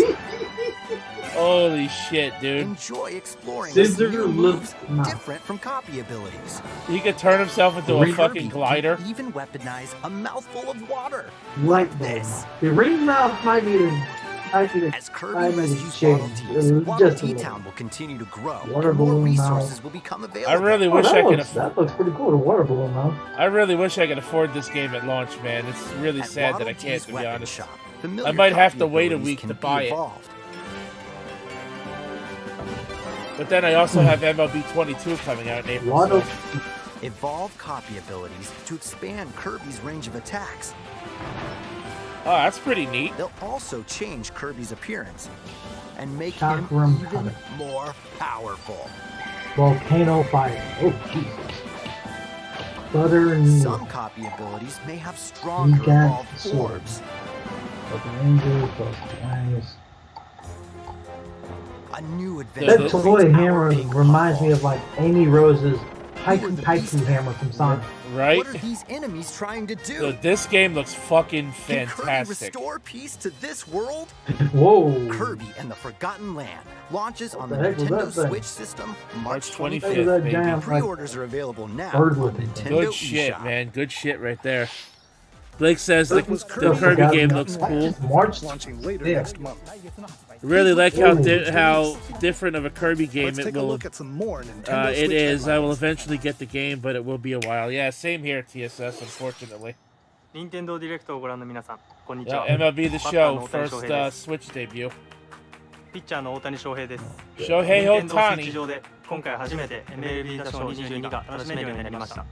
[SPEAKER 1] Holy shit, dude.
[SPEAKER 9] Enjoy exploring
[SPEAKER 2] Scissor
[SPEAKER 9] with new
[SPEAKER 2] lip
[SPEAKER 9] moves
[SPEAKER 2] mouth.
[SPEAKER 9] different from copy abilities.
[SPEAKER 1] He could turn himself into a
[SPEAKER 2] Kirby
[SPEAKER 1] fucking glider.
[SPEAKER 9] can even weaponize a mouthful of water.
[SPEAKER 2] Light bulb
[SPEAKER 9] This.
[SPEAKER 2] mouth. The ring mouth might be the.
[SPEAKER 9] As
[SPEAKER 2] I
[SPEAKER 9] Kirby
[SPEAKER 2] need to
[SPEAKER 9] rescues
[SPEAKER 2] change.
[SPEAKER 9] Waddle Dees,
[SPEAKER 2] Just
[SPEAKER 9] Waddle
[SPEAKER 2] a
[SPEAKER 9] Dee
[SPEAKER 2] little.
[SPEAKER 9] Town will continue to grow.
[SPEAKER 2] Water
[SPEAKER 9] and more
[SPEAKER 2] balloon
[SPEAKER 9] resources
[SPEAKER 2] mouth.
[SPEAKER 9] will become
[SPEAKER 1] I
[SPEAKER 9] available.
[SPEAKER 1] really
[SPEAKER 2] Oh,
[SPEAKER 1] wish I could.
[SPEAKER 2] that looks pretty cool. The water balloon mouth.
[SPEAKER 1] I really wish I could afford this game at launch, man. It's really
[SPEAKER 9] At
[SPEAKER 1] sad that
[SPEAKER 9] Waddle
[SPEAKER 1] I can't,
[SPEAKER 9] Dee's
[SPEAKER 1] to be
[SPEAKER 9] weapon
[SPEAKER 1] honest.
[SPEAKER 9] shop, familiar
[SPEAKER 1] I might have
[SPEAKER 9] copy
[SPEAKER 1] to wait a
[SPEAKER 9] abilities
[SPEAKER 1] week
[SPEAKER 9] can
[SPEAKER 1] to
[SPEAKER 9] be
[SPEAKER 1] buy it.
[SPEAKER 9] evolved.
[SPEAKER 1] But then I also have MLB 22 coming out in April.
[SPEAKER 2] Waddle.
[SPEAKER 1] So.
[SPEAKER 9] Evolve copy abilities to expand Kirby's range of attacks.
[SPEAKER 1] Oh, that's pretty neat.
[SPEAKER 9] They'll also change Kirby's appearance and make
[SPEAKER 2] Chakram
[SPEAKER 9] him even
[SPEAKER 2] Comet.
[SPEAKER 9] more powerful.
[SPEAKER 2] Volcano fire. Oh, Jesus. Butter and
[SPEAKER 9] Some copy abilities may have stronger
[SPEAKER 2] got
[SPEAKER 9] evolved
[SPEAKER 2] sword.
[SPEAKER 9] orbs.
[SPEAKER 2] Open Ranger plus eyes.
[SPEAKER 9] A new adventure.
[SPEAKER 2] That toy hammer reminds me of like Amy Rose's Haiku hammer from Sonic.
[SPEAKER 1] Right?
[SPEAKER 9] What are these enemies trying to do?
[SPEAKER 1] So this game looks fucking
[SPEAKER 9] Can Kirby
[SPEAKER 1] fantastic.
[SPEAKER 9] restore peace to this world?
[SPEAKER 2] Whoa.
[SPEAKER 9] Kirby and the Forgotten Land launches on the
[SPEAKER 2] What the heck was
[SPEAKER 9] Nintendo
[SPEAKER 2] that thing?
[SPEAKER 9] Switch system
[SPEAKER 1] March
[SPEAKER 9] March
[SPEAKER 1] 25th,
[SPEAKER 9] 25th.
[SPEAKER 2] That
[SPEAKER 1] baby.
[SPEAKER 2] giant,
[SPEAKER 9] Pre-orders are available now
[SPEAKER 2] bird
[SPEAKER 9] on
[SPEAKER 2] looking
[SPEAKER 9] Nintendo
[SPEAKER 2] thing.
[SPEAKER 1] Good shit,
[SPEAKER 9] eShop.
[SPEAKER 1] man. Good shit right there. Blake says the,
[SPEAKER 6] That was
[SPEAKER 1] the
[SPEAKER 6] Kirby.
[SPEAKER 1] Kirby game looks cool.
[SPEAKER 2] March.
[SPEAKER 6] Launching later
[SPEAKER 2] Yeah.
[SPEAKER 6] next month.
[SPEAKER 1] Really like how
[SPEAKER 2] Ooh.
[SPEAKER 1] how different of a Kirby game
[SPEAKER 6] Let's
[SPEAKER 1] it
[SPEAKER 6] take a
[SPEAKER 1] will.
[SPEAKER 6] look at some more Nintendo
[SPEAKER 1] It
[SPEAKER 6] Switch
[SPEAKER 1] is. I will
[SPEAKER 6] headlines.
[SPEAKER 1] eventually get the game, but it will be a while. Yeah, same here, TSS. Unfortunately.
[SPEAKER 10] 任天堂ディレクトをご覧の皆さん、こんにち
[SPEAKER 1] Yeah,
[SPEAKER 10] は。
[SPEAKER 1] MLB The
[SPEAKER 10] バッターの
[SPEAKER 1] Show
[SPEAKER 10] 大谷翔
[SPEAKER 1] first
[SPEAKER 10] 平です
[SPEAKER 1] Switch debut.
[SPEAKER 10] ピッチャーの大谷翔平です。
[SPEAKER 1] Shohei
[SPEAKER 10] 任天堂スイッチ
[SPEAKER 1] Ohtani.
[SPEAKER 10] 上で今回初めて MLB 打賞22が楽しめるようになりました。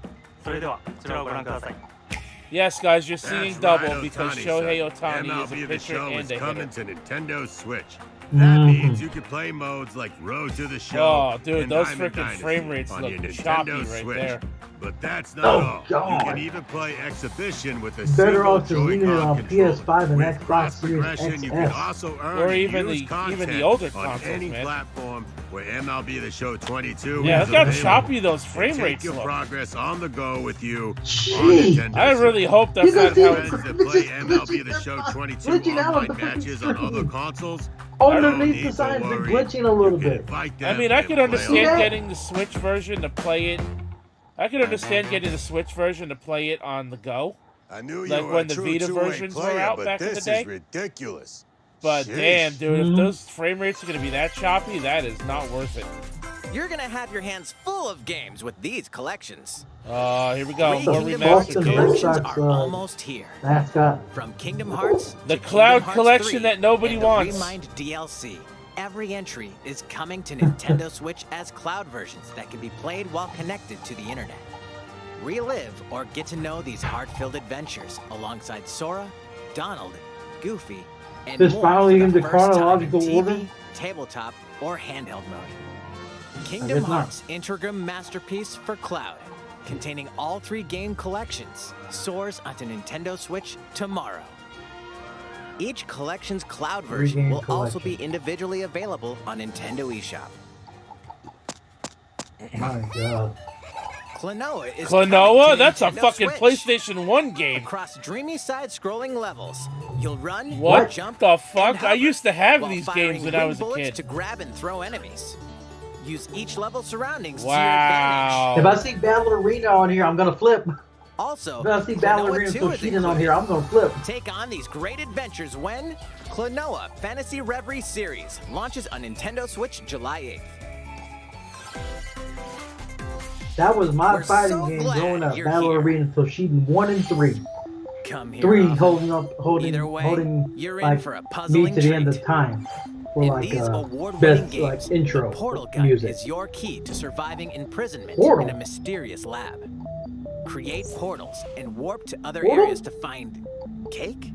[SPEAKER 10] それではこちらをご覧ください。
[SPEAKER 1] Yes, guys, you're seeing
[SPEAKER 8] That's
[SPEAKER 1] double
[SPEAKER 8] right,
[SPEAKER 1] because
[SPEAKER 8] Ohtani,
[SPEAKER 1] Shohei
[SPEAKER 8] son.
[SPEAKER 1] Ohtani is a
[SPEAKER 8] MLB The
[SPEAKER 1] pitcher
[SPEAKER 8] Show
[SPEAKER 1] and
[SPEAKER 8] is
[SPEAKER 1] a
[SPEAKER 8] coming
[SPEAKER 1] hitter.
[SPEAKER 8] to Nintendo Switch. That
[SPEAKER 2] Mhm.
[SPEAKER 8] means you can play modes like Road to the Show.
[SPEAKER 1] Oh, dude,
[SPEAKER 8] and
[SPEAKER 1] those
[SPEAKER 8] Diamond
[SPEAKER 1] freaking
[SPEAKER 8] Dynasty
[SPEAKER 1] frame rates
[SPEAKER 8] on
[SPEAKER 1] look
[SPEAKER 8] your
[SPEAKER 1] choppy
[SPEAKER 8] Nintendo
[SPEAKER 1] right
[SPEAKER 8] Switch.
[SPEAKER 1] there.
[SPEAKER 8] But that's not
[SPEAKER 2] Oh,
[SPEAKER 8] all. You
[SPEAKER 2] God.
[SPEAKER 8] can even play Exhibition with a
[SPEAKER 2] Better
[SPEAKER 8] single
[SPEAKER 2] off just leaving it
[SPEAKER 8] Joy-Con
[SPEAKER 2] on
[SPEAKER 8] controller.
[SPEAKER 2] PS5 and
[SPEAKER 8] With
[SPEAKER 2] Xbox Series
[SPEAKER 8] cross-progression, you can
[SPEAKER 2] XS.
[SPEAKER 8] also earn
[SPEAKER 1] Or
[SPEAKER 8] and
[SPEAKER 1] even
[SPEAKER 8] use
[SPEAKER 1] the
[SPEAKER 8] content
[SPEAKER 1] older
[SPEAKER 8] on
[SPEAKER 1] consoles,
[SPEAKER 8] any
[SPEAKER 1] man.
[SPEAKER 8] platform where MLB The Show 22
[SPEAKER 1] Yeah,
[SPEAKER 8] is
[SPEAKER 1] look how
[SPEAKER 8] available.
[SPEAKER 1] choppy those frame
[SPEAKER 8] Take
[SPEAKER 1] rates
[SPEAKER 8] your
[SPEAKER 1] look.
[SPEAKER 8] progress on the go with you on
[SPEAKER 2] Jeez.
[SPEAKER 8] Nintendo
[SPEAKER 1] I really
[SPEAKER 8] Switch.
[SPEAKER 1] hope that's
[SPEAKER 2] You
[SPEAKER 1] not
[SPEAKER 2] guys
[SPEAKER 1] how.
[SPEAKER 2] did-
[SPEAKER 8] Friends that play MLB The Show 22
[SPEAKER 2] glitching out
[SPEAKER 8] online
[SPEAKER 2] on the fucking
[SPEAKER 8] matches on other
[SPEAKER 2] screen.
[SPEAKER 8] consoles,
[SPEAKER 2] Underneath
[SPEAKER 8] need
[SPEAKER 2] the
[SPEAKER 8] to
[SPEAKER 2] signs, they're
[SPEAKER 8] worry.
[SPEAKER 2] glitching a little
[SPEAKER 8] you can
[SPEAKER 2] bit.
[SPEAKER 8] invite
[SPEAKER 1] I
[SPEAKER 8] them
[SPEAKER 1] mean, I
[SPEAKER 8] and
[SPEAKER 1] could
[SPEAKER 8] play
[SPEAKER 1] understand
[SPEAKER 8] along.
[SPEAKER 1] getting the Switch version to play it. I could understand getting the Switch version to play it on the go.
[SPEAKER 8] I knew you
[SPEAKER 1] like
[SPEAKER 8] were
[SPEAKER 1] when
[SPEAKER 8] a
[SPEAKER 1] the
[SPEAKER 8] true
[SPEAKER 1] Vita
[SPEAKER 8] two-way
[SPEAKER 1] versions were
[SPEAKER 8] player,
[SPEAKER 1] out
[SPEAKER 8] but
[SPEAKER 1] back in the
[SPEAKER 8] this
[SPEAKER 1] day.
[SPEAKER 8] is ridiculous.
[SPEAKER 1] But
[SPEAKER 8] Sheesh.
[SPEAKER 1] damn, dude,
[SPEAKER 2] Mhm.
[SPEAKER 1] if those frame rates are gonna be that choppy, that is not worth it.
[SPEAKER 7] You're gonna have your hands full of games with these collections.
[SPEAKER 1] Here we go.
[SPEAKER 7] Three
[SPEAKER 1] More
[SPEAKER 7] Kingdom
[SPEAKER 1] remastered
[SPEAKER 7] Hearts
[SPEAKER 2] Boston Red
[SPEAKER 1] games.
[SPEAKER 7] collections
[SPEAKER 2] Sox,
[SPEAKER 7] are almost here.
[SPEAKER 2] Mascot.
[SPEAKER 7] From Kingdom Hearts
[SPEAKER 1] The
[SPEAKER 7] to
[SPEAKER 1] Cloud
[SPEAKER 7] Kingdom Hearts
[SPEAKER 1] Collection
[SPEAKER 7] 3
[SPEAKER 1] that nobody
[SPEAKER 7] and the
[SPEAKER 1] wants.
[SPEAKER 7] Remind DLC. Every entry is coming to Nintendo Switch as cloud versions that can be played while connected to the internet. Relive or get to know these heart-filled adventures alongside Sora, Donald, Goofy, and
[SPEAKER 2] This
[SPEAKER 7] more
[SPEAKER 2] finally
[SPEAKER 7] for
[SPEAKER 2] in the
[SPEAKER 7] first time in
[SPEAKER 2] chronological
[SPEAKER 7] TV,
[SPEAKER 2] order?
[SPEAKER 7] tabletop, or handheld mode.
[SPEAKER 2] I
[SPEAKER 7] Kingdom
[SPEAKER 2] guess not.
[SPEAKER 7] Hearts Integrum Masterpiece for Cloud, containing all 3 game collections, soars onto Nintendo Switch tomorrow. Each collection's cloud version
[SPEAKER 2] game
[SPEAKER 7] will also
[SPEAKER 2] collection.
[SPEAKER 7] be individually available on Nintendo eShop.
[SPEAKER 2] My God.
[SPEAKER 7] Klonoa is
[SPEAKER 1] Klonoa?
[SPEAKER 7] coming to
[SPEAKER 1] That's a
[SPEAKER 7] Nintendo
[SPEAKER 1] fucking
[SPEAKER 7] Switch.
[SPEAKER 1] PlayStation 1 game.
[SPEAKER 7] Across dreamy side-scrolling levels, you'll run,
[SPEAKER 1] What
[SPEAKER 7] jump,
[SPEAKER 1] the
[SPEAKER 7] and
[SPEAKER 1] fuck? I
[SPEAKER 7] hover
[SPEAKER 1] used to have
[SPEAKER 7] while
[SPEAKER 1] these
[SPEAKER 7] firing
[SPEAKER 1] games when I
[SPEAKER 7] wing
[SPEAKER 1] was a
[SPEAKER 7] bullets
[SPEAKER 1] kid.
[SPEAKER 7] to grab and throw enemies. Use each level's surroundings to your
[SPEAKER 1] Wow.
[SPEAKER 7] advantage.
[SPEAKER 2] If I see Battle Arena on here, I'm gonna flip.
[SPEAKER 7] Also,
[SPEAKER 2] If I see Battle
[SPEAKER 7] Klonoa
[SPEAKER 2] Arena
[SPEAKER 7] 2 is
[SPEAKER 2] Toshiden on
[SPEAKER 7] included.
[SPEAKER 2] here, I'm gonna flip.
[SPEAKER 7] Take on these great adventures when Klonoa Fantasy Reverie Series launches on Nintendo Switch July 8th.
[SPEAKER 2] That was my
[SPEAKER 7] We're
[SPEAKER 2] fighting
[SPEAKER 7] so
[SPEAKER 2] game
[SPEAKER 7] glad
[SPEAKER 2] growing up.
[SPEAKER 7] you're
[SPEAKER 2] Battle
[SPEAKER 7] here.
[SPEAKER 2] Arena Toshiden 1 and 3.
[SPEAKER 7] Come here.
[SPEAKER 2] 3
[SPEAKER 7] often.
[SPEAKER 2] holding
[SPEAKER 7] Either way,
[SPEAKER 2] holding
[SPEAKER 7] you're in
[SPEAKER 2] like
[SPEAKER 7] for a
[SPEAKER 2] me
[SPEAKER 7] puzzling
[SPEAKER 2] to the end
[SPEAKER 7] treat.
[SPEAKER 2] of time. For
[SPEAKER 7] In
[SPEAKER 2] like
[SPEAKER 7] these award-winning
[SPEAKER 2] best
[SPEAKER 7] games,
[SPEAKER 2] like intro
[SPEAKER 7] the Portal Gun
[SPEAKER 2] music.
[SPEAKER 7] is your key to surviving imprisonment
[SPEAKER 2] Portal?
[SPEAKER 7] in a mysterious lab. Create portals and warp to other
[SPEAKER 2] Portal?
[SPEAKER 7] areas to find cake?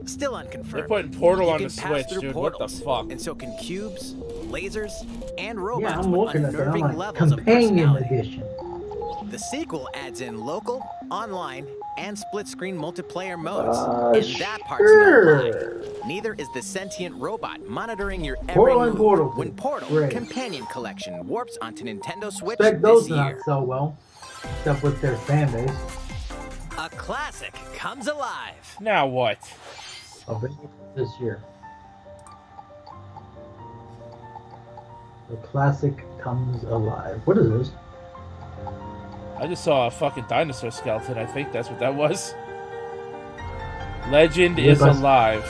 [SPEAKER 7] Still unconfirmed.
[SPEAKER 1] They're putting Portal
[SPEAKER 7] You
[SPEAKER 1] on
[SPEAKER 7] can
[SPEAKER 1] the
[SPEAKER 7] pass
[SPEAKER 1] Switch,
[SPEAKER 7] through
[SPEAKER 1] dude. What the
[SPEAKER 7] portals,
[SPEAKER 1] fuck?
[SPEAKER 7] And so can cubes, lasers, and
[SPEAKER 2] Yeah,
[SPEAKER 7] robots
[SPEAKER 2] I'm
[SPEAKER 7] with
[SPEAKER 2] looking at that. I'm
[SPEAKER 7] unnerving
[SPEAKER 2] like,
[SPEAKER 7] levels of
[SPEAKER 2] companion
[SPEAKER 7] personality.
[SPEAKER 2] edition.
[SPEAKER 7] The sequel adds in local, online, and split-screen multiplayer modes. and that part's
[SPEAKER 2] sure.
[SPEAKER 7] no lie. Neither is the sentient robot monitoring your every
[SPEAKER 2] Portal and
[SPEAKER 7] move
[SPEAKER 2] Portal
[SPEAKER 7] when
[SPEAKER 2] two.
[SPEAKER 7] Portal
[SPEAKER 2] Great.
[SPEAKER 7] Companion Collection warps onto Nintendo Switch
[SPEAKER 2] Expect those
[SPEAKER 7] this
[SPEAKER 2] to not
[SPEAKER 7] year.
[SPEAKER 2] sell well, except with their fan base.
[SPEAKER 7] A classic comes alive.
[SPEAKER 1] Now what?
[SPEAKER 2] Available this year. The classic comes alive. What is this?
[SPEAKER 1] I just saw a fucking dinosaur skeleton. I think that's what that was. Legend
[SPEAKER 2] Yeah,
[SPEAKER 1] is
[SPEAKER 2] but-
[SPEAKER 1] alive.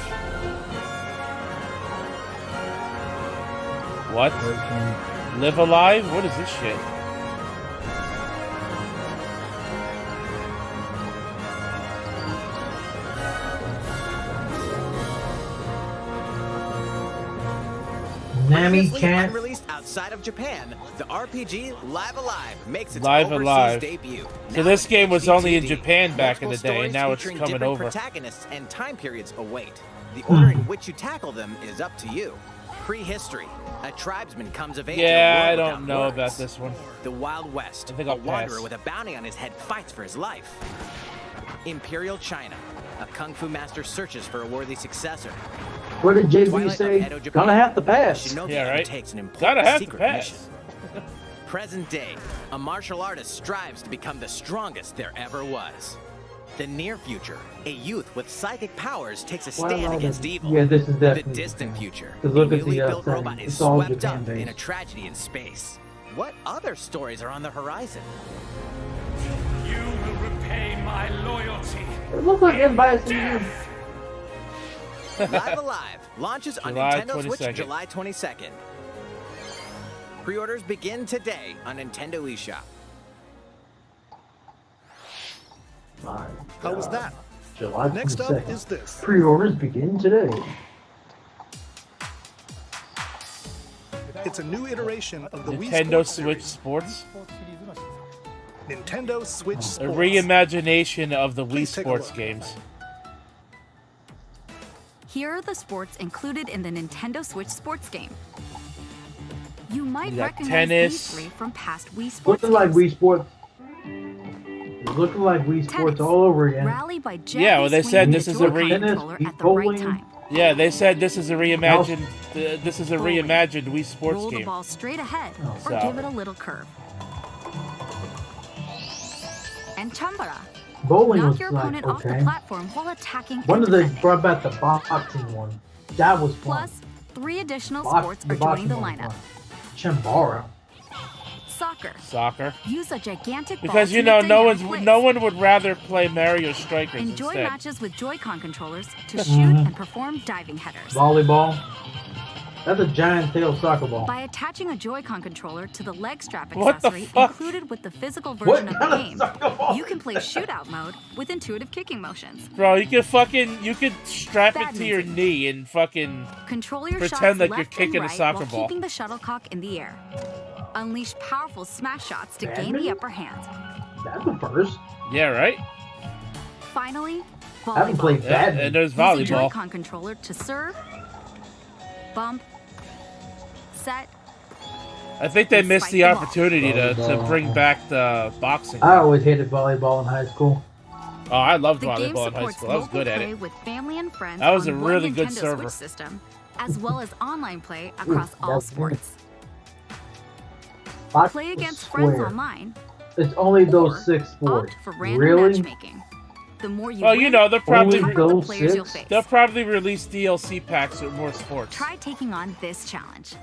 [SPEAKER 1] What? Live alive? What is this shit?
[SPEAKER 2] Nami
[SPEAKER 7] Previously
[SPEAKER 2] can't.
[SPEAKER 7] unreleased outside of Japan, the RPG Live Alive makes its
[SPEAKER 1] Live
[SPEAKER 7] overseas
[SPEAKER 1] Alive.
[SPEAKER 7] debut.
[SPEAKER 1] So
[SPEAKER 7] Now
[SPEAKER 1] this
[SPEAKER 7] in
[SPEAKER 1] game was only in
[SPEAKER 7] 2D.
[SPEAKER 1] Japan back in the
[SPEAKER 7] Multiple
[SPEAKER 1] day, and
[SPEAKER 7] stories
[SPEAKER 1] now it's
[SPEAKER 7] featuring
[SPEAKER 1] coming
[SPEAKER 7] different
[SPEAKER 1] over.
[SPEAKER 7] protagonists and time periods await. The order in which you tackle them is up to you. Prehistory. A tribesman comes of age in a
[SPEAKER 1] Yeah, I
[SPEAKER 7] world
[SPEAKER 1] don't
[SPEAKER 7] without
[SPEAKER 1] know
[SPEAKER 7] words.
[SPEAKER 1] about this one.
[SPEAKER 7] The Wild West.
[SPEAKER 1] I think
[SPEAKER 7] A
[SPEAKER 1] I'll pass.
[SPEAKER 7] wanderer with a bounty on his head fights for his life. Imperial China. A kung fu master searches for a worthy successor.
[SPEAKER 2] What did JB
[SPEAKER 7] Twilight
[SPEAKER 2] say?
[SPEAKER 7] of Edo Japan.
[SPEAKER 2] Gonna have to pass.
[SPEAKER 7] Shinobi
[SPEAKER 1] Yeah, right.
[SPEAKER 7] undertakes an important
[SPEAKER 1] Gotta have to
[SPEAKER 7] secret
[SPEAKER 1] pass.
[SPEAKER 7] mission. Present day, a martial artist strives to become the strongest there ever was. The near future, a youth with psychic powers takes a stand against evil.
[SPEAKER 2] Yeah, this is
[SPEAKER 7] The
[SPEAKER 2] definitely
[SPEAKER 7] distant future, a
[SPEAKER 2] 'Cause look at
[SPEAKER 7] newly
[SPEAKER 2] the
[SPEAKER 7] built
[SPEAKER 2] thing.
[SPEAKER 7] robot is
[SPEAKER 2] It's all
[SPEAKER 7] swept up
[SPEAKER 2] Japan-based.
[SPEAKER 7] in a tragedy in space. What other stories are on the horizon?
[SPEAKER 5] You will repay my loyalty.
[SPEAKER 2] It looks like unbiased in
[SPEAKER 7] Live Alive launches on
[SPEAKER 1] July
[SPEAKER 7] Nintendo Switch
[SPEAKER 1] 22nd.
[SPEAKER 7] July 22nd. Pre-orders begin today on Nintendo eShop.
[SPEAKER 6] How was that?
[SPEAKER 2] July
[SPEAKER 6] Next up
[SPEAKER 2] 22nd.
[SPEAKER 6] is this.
[SPEAKER 2] Pre-orders begin today.
[SPEAKER 6] It's a new iteration of the Wii
[SPEAKER 1] Nintendo
[SPEAKER 6] Sports
[SPEAKER 1] Switch
[SPEAKER 6] series.
[SPEAKER 1] Sports.
[SPEAKER 6] Nintendo Switch
[SPEAKER 1] A
[SPEAKER 6] Sports.
[SPEAKER 1] reimagination of the Wii
[SPEAKER 6] Please take a
[SPEAKER 1] Sports
[SPEAKER 6] look.
[SPEAKER 1] games.
[SPEAKER 11] Here are the sports included in the Nintendo Switch sports game. You might
[SPEAKER 1] You got
[SPEAKER 11] recognize
[SPEAKER 1] tennis.
[SPEAKER 11] these three from past Wii Sports
[SPEAKER 2] Looking like
[SPEAKER 11] games.
[SPEAKER 2] Wii Sports. It's looking like Wii Sports
[SPEAKER 11] Tennis.
[SPEAKER 2] all over again.
[SPEAKER 11] Rally by gently
[SPEAKER 1] Yeah, well, they said
[SPEAKER 11] swinging
[SPEAKER 1] this
[SPEAKER 11] the
[SPEAKER 1] is a
[SPEAKER 11] Joy-Con controller
[SPEAKER 2] Tennis,
[SPEAKER 11] at the right
[SPEAKER 2] bowling.
[SPEAKER 11] time.
[SPEAKER 1] Yeah, they said this is a reimagined. This is a
[SPEAKER 11] Bowling.
[SPEAKER 1] reimagined Wii Sports
[SPEAKER 11] Roll the
[SPEAKER 1] game.
[SPEAKER 11] ball straight ahead or
[SPEAKER 1] So-
[SPEAKER 11] give it a little curve. And Chambara.
[SPEAKER 2] Bowling
[SPEAKER 11] Knock
[SPEAKER 2] was
[SPEAKER 11] your
[SPEAKER 2] like,
[SPEAKER 11] opponent off the
[SPEAKER 2] okay.
[SPEAKER 11] platform while attacking
[SPEAKER 2] When
[SPEAKER 11] and
[SPEAKER 2] did they
[SPEAKER 11] defending.
[SPEAKER 2] brought back the boxing one? That was fun.
[SPEAKER 11] Plus, 3 additional
[SPEAKER 2] Box-
[SPEAKER 11] sports
[SPEAKER 2] the
[SPEAKER 11] are joining
[SPEAKER 2] boxing
[SPEAKER 11] the
[SPEAKER 2] one was
[SPEAKER 11] lineup.
[SPEAKER 2] fun. Chambara.
[SPEAKER 11] Soccer.
[SPEAKER 1] Soccer.
[SPEAKER 11] Use a gigantic ball
[SPEAKER 1] Because
[SPEAKER 11] to
[SPEAKER 1] you
[SPEAKER 11] make
[SPEAKER 1] know,
[SPEAKER 11] dynamic plays.
[SPEAKER 1] no one would rather play Mario Strikers
[SPEAKER 11] Enjoy
[SPEAKER 1] instead.
[SPEAKER 11] matches with Joy-Con controllers to
[SPEAKER 2] Mhm.
[SPEAKER 11] shoot and perform diving headers.
[SPEAKER 2] Volleyball. That's a giant tail soccer ball.
[SPEAKER 11] By attaching a Joy-Con controller to the leg strap
[SPEAKER 1] What the
[SPEAKER 11] accessory
[SPEAKER 1] fuck?
[SPEAKER 11] included with the physical
[SPEAKER 2] What
[SPEAKER 11] version of
[SPEAKER 2] kind
[SPEAKER 11] the
[SPEAKER 2] of
[SPEAKER 11] game,
[SPEAKER 2] soccer ball
[SPEAKER 11] you can play shootout mode with intuitive kicking motions.
[SPEAKER 1] Bro, you could strap it to your
[SPEAKER 11] Badminton.
[SPEAKER 1] knee and fucking
[SPEAKER 11] Control your
[SPEAKER 1] pretend
[SPEAKER 11] shots
[SPEAKER 1] like
[SPEAKER 11] left
[SPEAKER 1] you're kicking
[SPEAKER 11] and
[SPEAKER 1] a
[SPEAKER 11] right
[SPEAKER 1] soccer
[SPEAKER 11] while
[SPEAKER 1] ball.
[SPEAKER 11] keeping the shuttlecock in the air. Unleash powerful smash shots to gain the
[SPEAKER 2] Badminton?
[SPEAKER 11] upper hand.
[SPEAKER 2] That's the first.
[SPEAKER 1] Yeah, right.
[SPEAKER 11] Finally,
[SPEAKER 2] I haven't
[SPEAKER 11] volleyball.
[SPEAKER 2] played
[SPEAKER 1] Yeah,
[SPEAKER 2] badminton.
[SPEAKER 1] and there's
[SPEAKER 11] Use a
[SPEAKER 1] volleyball.
[SPEAKER 11] Joy-Con controller to serve, bump, set.
[SPEAKER 1] I think they missed the
[SPEAKER 11] Spike the ball.
[SPEAKER 1] opportunity to bring back the boxing.
[SPEAKER 2] I always hated volleyball in high school.
[SPEAKER 1] Oh, I loved
[SPEAKER 11] The game
[SPEAKER 1] volleyball in high
[SPEAKER 11] supports
[SPEAKER 1] school. I was
[SPEAKER 11] local
[SPEAKER 1] good at
[SPEAKER 11] play
[SPEAKER 1] it.
[SPEAKER 11] with family and friends
[SPEAKER 1] That was
[SPEAKER 11] on
[SPEAKER 1] a
[SPEAKER 11] one
[SPEAKER 1] really good
[SPEAKER 11] Nintendo
[SPEAKER 1] server.
[SPEAKER 11] Switch system, as well as online play across all
[SPEAKER 2] that's
[SPEAKER 11] sports.
[SPEAKER 2] Box
[SPEAKER 11] Play
[SPEAKER 2] was
[SPEAKER 11] against friends
[SPEAKER 2] square.
[SPEAKER 11] online.
[SPEAKER 2] It's only those
[SPEAKER 11] Or
[SPEAKER 2] 6 sports.
[SPEAKER 11] Opt for random
[SPEAKER 2] Really?
[SPEAKER 11] matchmaking. The more you
[SPEAKER 1] Well,
[SPEAKER 11] win,
[SPEAKER 1] you know, they'll probably
[SPEAKER 11] the
[SPEAKER 2] Only
[SPEAKER 11] tougher the
[SPEAKER 2] those
[SPEAKER 11] players you'll
[SPEAKER 2] 6?
[SPEAKER 11] face.
[SPEAKER 1] they'll probably release DLC packs with more sports.
[SPEAKER 11] Try taking on this challenge.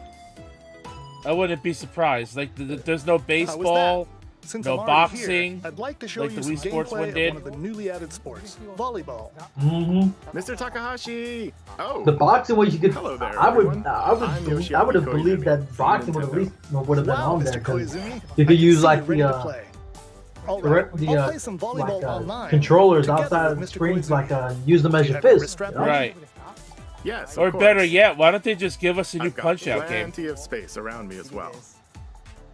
[SPEAKER 1] I wouldn't be surprised. Like, there's no
[SPEAKER 6] How was
[SPEAKER 1] baseball.
[SPEAKER 6] that? Since
[SPEAKER 1] No
[SPEAKER 6] I'm already
[SPEAKER 1] boxing,
[SPEAKER 6] here, I'd like to show
[SPEAKER 1] like
[SPEAKER 6] you
[SPEAKER 1] the
[SPEAKER 6] some
[SPEAKER 1] Wii Sports one
[SPEAKER 6] gameplay
[SPEAKER 1] did.
[SPEAKER 6] of one of the newly added sports, volleyball.
[SPEAKER 2] Mm-hmm.
[SPEAKER 12] Mr. Takahashi! Oh!
[SPEAKER 2] The boxing was you could.
[SPEAKER 12] Hello there,
[SPEAKER 2] I would.
[SPEAKER 12] everyone.
[SPEAKER 2] I would.
[SPEAKER 12] I'm
[SPEAKER 2] I would have
[SPEAKER 12] Yoshiyuki
[SPEAKER 2] believed
[SPEAKER 12] Koizumi
[SPEAKER 2] that
[SPEAKER 12] from
[SPEAKER 2] boxing would at
[SPEAKER 12] Nintendo.
[SPEAKER 2] least would have been
[SPEAKER 6] Wow,
[SPEAKER 2] on there
[SPEAKER 6] Mr.
[SPEAKER 2] because
[SPEAKER 6] Koizumi.
[SPEAKER 2] you
[SPEAKER 6] I
[SPEAKER 2] could
[SPEAKER 6] can
[SPEAKER 2] use
[SPEAKER 6] see
[SPEAKER 2] like
[SPEAKER 6] you're ready
[SPEAKER 2] the
[SPEAKER 6] to play. All
[SPEAKER 2] the,
[SPEAKER 6] right,
[SPEAKER 2] the
[SPEAKER 6] I'll play some volleyball
[SPEAKER 2] like,
[SPEAKER 6] online.
[SPEAKER 2] controllers
[SPEAKER 6] together
[SPEAKER 2] outside
[SPEAKER 6] with
[SPEAKER 2] the
[SPEAKER 6] Mr.
[SPEAKER 2] screens,
[SPEAKER 6] Koizumi.
[SPEAKER 2] like use them as
[SPEAKER 6] You
[SPEAKER 2] your
[SPEAKER 6] have your
[SPEAKER 2] fist.
[SPEAKER 6] wrist strap
[SPEAKER 2] you know?
[SPEAKER 6] on?
[SPEAKER 1] Right.
[SPEAKER 12] Yes, of
[SPEAKER 1] Or
[SPEAKER 12] course.
[SPEAKER 1] better yet, why don't they just give us a new
[SPEAKER 12] I've got
[SPEAKER 1] Punch-Out game?
[SPEAKER 12] plenty of space around me as well.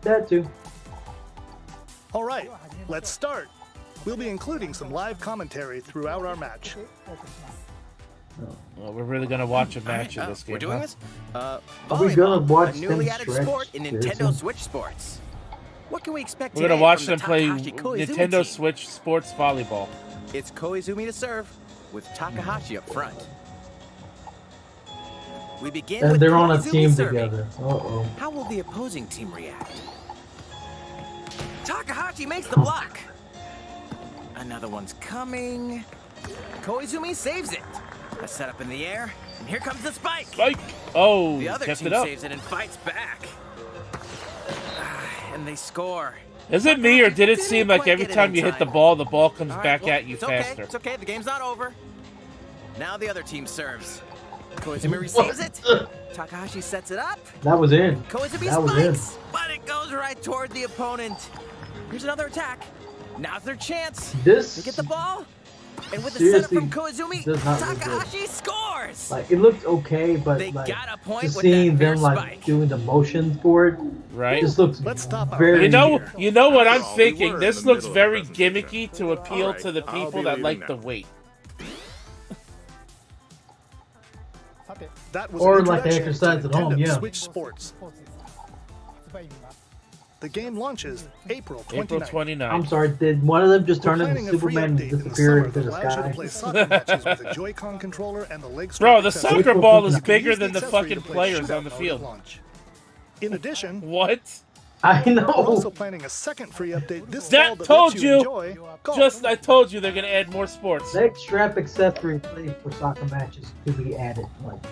[SPEAKER 2] That too.
[SPEAKER 6] All right, let's start. We'll be including some live commentary throughout our match.
[SPEAKER 1] Well, we're really gonna watch a match of this game.
[SPEAKER 7] We're doing
[SPEAKER 1] huh?
[SPEAKER 7] this?
[SPEAKER 2] Are we gonna
[SPEAKER 7] Volleyball,
[SPEAKER 2] watch
[SPEAKER 7] a newly
[SPEAKER 2] them
[SPEAKER 7] added
[SPEAKER 2] stretch?
[SPEAKER 7] sport in Nintendo
[SPEAKER 2] Seriously?
[SPEAKER 7] Switch Sports. What can we expect
[SPEAKER 1] We're
[SPEAKER 7] today
[SPEAKER 1] gonna watch
[SPEAKER 7] from
[SPEAKER 1] them
[SPEAKER 7] the
[SPEAKER 1] play
[SPEAKER 7] Takahashi Koizumi
[SPEAKER 1] Nintendo
[SPEAKER 7] team?
[SPEAKER 1] Switch Sports Volleyball.
[SPEAKER 7] It's Koizumi to serve, with Takahashi up front. We begin
[SPEAKER 2] And
[SPEAKER 7] with
[SPEAKER 2] they're on a
[SPEAKER 7] Koizumi
[SPEAKER 2] team
[SPEAKER 7] serving.
[SPEAKER 2] together. Uh-oh.
[SPEAKER 7] How will the opposing team react? Takahashi makes the block. Another one's coming. Koizumi saves it. A setup in the air, and here comes the spike.
[SPEAKER 1] Spike! Oh,
[SPEAKER 7] The other
[SPEAKER 1] kept
[SPEAKER 7] team
[SPEAKER 1] it up.
[SPEAKER 7] saves it and fights back. And they score.
[SPEAKER 1] Is it me, or did it
[SPEAKER 7] Didn't
[SPEAKER 1] seem like
[SPEAKER 7] quite
[SPEAKER 1] every
[SPEAKER 7] get it
[SPEAKER 1] time
[SPEAKER 7] in
[SPEAKER 1] you hit the
[SPEAKER 7] time.
[SPEAKER 1] ball comes
[SPEAKER 7] All right,
[SPEAKER 1] back
[SPEAKER 7] well,
[SPEAKER 1] at you
[SPEAKER 7] it's okay.
[SPEAKER 1] faster?
[SPEAKER 7] It's okay. The game's not over. Now the other team serves. Koizumi receives it. Takahashi sets it up.
[SPEAKER 2] That was in.
[SPEAKER 7] Koizumi
[SPEAKER 2] That was in.
[SPEAKER 7] spikes, but it goes right toward the opponent. Here's another attack. Now's their chance.
[SPEAKER 2] This
[SPEAKER 7] They get the ball, and with the setup
[SPEAKER 2] seriously
[SPEAKER 7] from Koizumi,
[SPEAKER 2] does not look good.
[SPEAKER 7] Takahashi scores.
[SPEAKER 2] Like it looked okay, but
[SPEAKER 7] They
[SPEAKER 2] like
[SPEAKER 7] got a point
[SPEAKER 2] just
[SPEAKER 7] with
[SPEAKER 2] seeing
[SPEAKER 7] that
[SPEAKER 2] them
[SPEAKER 7] rear
[SPEAKER 2] like
[SPEAKER 7] spike.
[SPEAKER 2] doing the motions for it,
[SPEAKER 1] Right?
[SPEAKER 2] just looks
[SPEAKER 6] Let's stop our
[SPEAKER 2] very.
[SPEAKER 1] You know,
[SPEAKER 6] here.
[SPEAKER 1] you know what I'm
[SPEAKER 12] After all, we
[SPEAKER 1] thinking?
[SPEAKER 12] were
[SPEAKER 1] This
[SPEAKER 12] in the
[SPEAKER 1] looks
[SPEAKER 12] middle of
[SPEAKER 1] very
[SPEAKER 12] the presentation.
[SPEAKER 1] gimmicky to appeal
[SPEAKER 12] Alright,
[SPEAKER 1] to the
[SPEAKER 12] I'll
[SPEAKER 1] people
[SPEAKER 12] be
[SPEAKER 1] that
[SPEAKER 12] leaving
[SPEAKER 1] like
[SPEAKER 12] now.
[SPEAKER 1] the weight.
[SPEAKER 6] That was
[SPEAKER 2] Or
[SPEAKER 6] an
[SPEAKER 2] like they
[SPEAKER 6] introduction to
[SPEAKER 2] exercise at home,
[SPEAKER 6] Nintendo
[SPEAKER 2] yeah.
[SPEAKER 6] Switch Sports. The game launches April 29th.
[SPEAKER 1] April 29th.
[SPEAKER 2] I'm sorry, did one of them just
[SPEAKER 6] We're
[SPEAKER 2] turn into
[SPEAKER 6] planning a free
[SPEAKER 2] Superman and
[SPEAKER 6] update in the
[SPEAKER 2] disappear
[SPEAKER 6] summer
[SPEAKER 2] into
[SPEAKER 6] that
[SPEAKER 2] the
[SPEAKER 6] allows you to play
[SPEAKER 2] sky?
[SPEAKER 6] soccer matches with a Joy-Con controller and the leg
[SPEAKER 1] Bro,
[SPEAKER 6] strap
[SPEAKER 1] the
[SPEAKER 6] accessory.
[SPEAKER 1] soccer ball is
[SPEAKER 6] You can
[SPEAKER 1] bigger
[SPEAKER 6] use
[SPEAKER 1] than the
[SPEAKER 6] accessory
[SPEAKER 1] fucking
[SPEAKER 6] to play
[SPEAKER 1] players
[SPEAKER 6] shootout
[SPEAKER 1] on the
[SPEAKER 6] mode at
[SPEAKER 1] field.
[SPEAKER 6] launch. In addition,
[SPEAKER 1] What?
[SPEAKER 2] I
[SPEAKER 6] we're
[SPEAKER 2] know.
[SPEAKER 6] also planning a second free update this fall
[SPEAKER 1] That
[SPEAKER 6] that
[SPEAKER 1] told
[SPEAKER 6] lets you
[SPEAKER 1] you.
[SPEAKER 6] enjoy golf.
[SPEAKER 1] Just, I told you they're gonna add more sports.
[SPEAKER 2] Leg strap accessory play for soccer matches to be added. Like,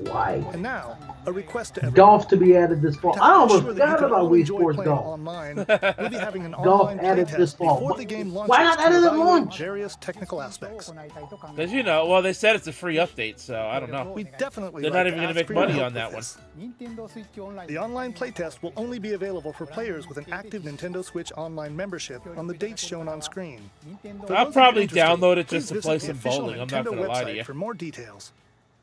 [SPEAKER 2] why?
[SPEAKER 6] And now, a request to everyone.
[SPEAKER 2] Golf to be added this fall.
[SPEAKER 6] To
[SPEAKER 2] I almost
[SPEAKER 6] ensure that you
[SPEAKER 2] forgot
[SPEAKER 6] can
[SPEAKER 2] about
[SPEAKER 6] all
[SPEAKER 2] Wii
[SPEAKER 6] enjoy
[SPEAKER 2] Sports
[SPEAKER 6] playing
[SPEAKER 2] Golf.
[SPEAKER 6] online, we'll be having an
[SPEAKER 2] Golf
[SPEAKER 6] online
[SPEAKER 2] added this
[SPEAKER 6] playtest
[SPEAKER 2] fall.
[SPEAKER 6] before the game launches
[SPEAKER 2] Why not
[SPEAKER 6] to
[SPEAKER 2] add it at
[SPEAKER 6] evaluate
[SPEAKER 2] launch?
[SPEAKER 6] various technical aspects.
[SPEAKER 1] Because, you know, well, they said it's a free update, so I don't know.
[SPEAKER 6] We definitely
[SPEAKER 1] They're
[SPEAKER 6] like
[SPEAKER 1] not even
[SPEAKER 6] to
[SPEAKER 1] going to
[SPEAKER 6] ask
[SPEAKER 1] make
[SPEAKER 6] for your
[SPEAKER 1] money
[SPEAKER 6] help
[SPEAKER 1] on that
[SPEAKER 6] with
[SPEAKER 1] one.
[SPEAKER 6] this. The online playtest will only be available for players with an active Nintendo Switch Online membership on the dates shown on screen. For
[SPEAKER 1] I'll
[SPEAKER 6] those of you
[SPEAKER 1] probably
[SPEAKER 6] interested,
[SPEAKER 1] download it
[SPEAKER 6] please
[SPEAKER 1] just to
[SPEAKER 6] visit
[SPEAKER 1] play
[SPEAKER 6] the
[SPEAKER 1] some
[SPEAKER 6] official
[SPEAKER 1] bowling. I'm not
[SPEAKER 6] Nintendo
[SPEAKER 1] going to lie to
[SPEAKER 6] website
[SPEAKER 1] you.
[SPEAKER 6] for more details.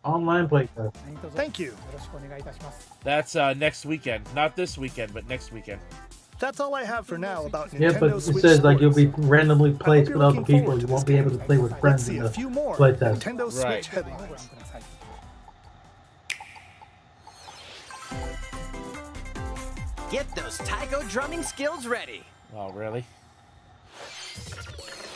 [SPEAKER 2] Online playtest.
[SPEAKER 6] Thank you.
[SPEAKER 1] That's next weekend. Not this weekend, but next weekend.
[SPEAKER 6] That's all I have for now about Nintendo
[SPEAKER 2] Yeah, but it
[SPEAKER 6] Switch
[SPEAKER 2] says like you'll be
[SPEAKER 6] Sports.
[SPEAKER 2] randomly
[SPEAKER 6] I hope
[SPEAKER 2] placed
[SPEAKER 6] you're
[SPEAKER 2] with other
[SPEAKER 6] looking
[SPEAKER 2] people.
[SPEAKER 6] forward
[SPEAKER 2] You
[SPEAKER 6] to
[SPEAKER 2] won't
[SPEAKER 6] this
[SPEAKER 2] be able to
[SPEAKER 6] game.
[SPEAKER 2] play with
[SPEAKER 6] Let's
[SPEAKER 2] friends
[SPEAKER 6] see
[SPEAKER 2] in
[SPEAKER 6] a
[SPEAKER 2] the
[SPEAKER 6] few more
[SPEAKER 2] playtest.
[SPEAKER 6] Nintendo Switch
[SPEAKER 1] Right.
[SPEAKER 6] headlines.
[SPEAKER 7] Get those taiko drumming skills ready.
[SPEAKER 1] Oh, really?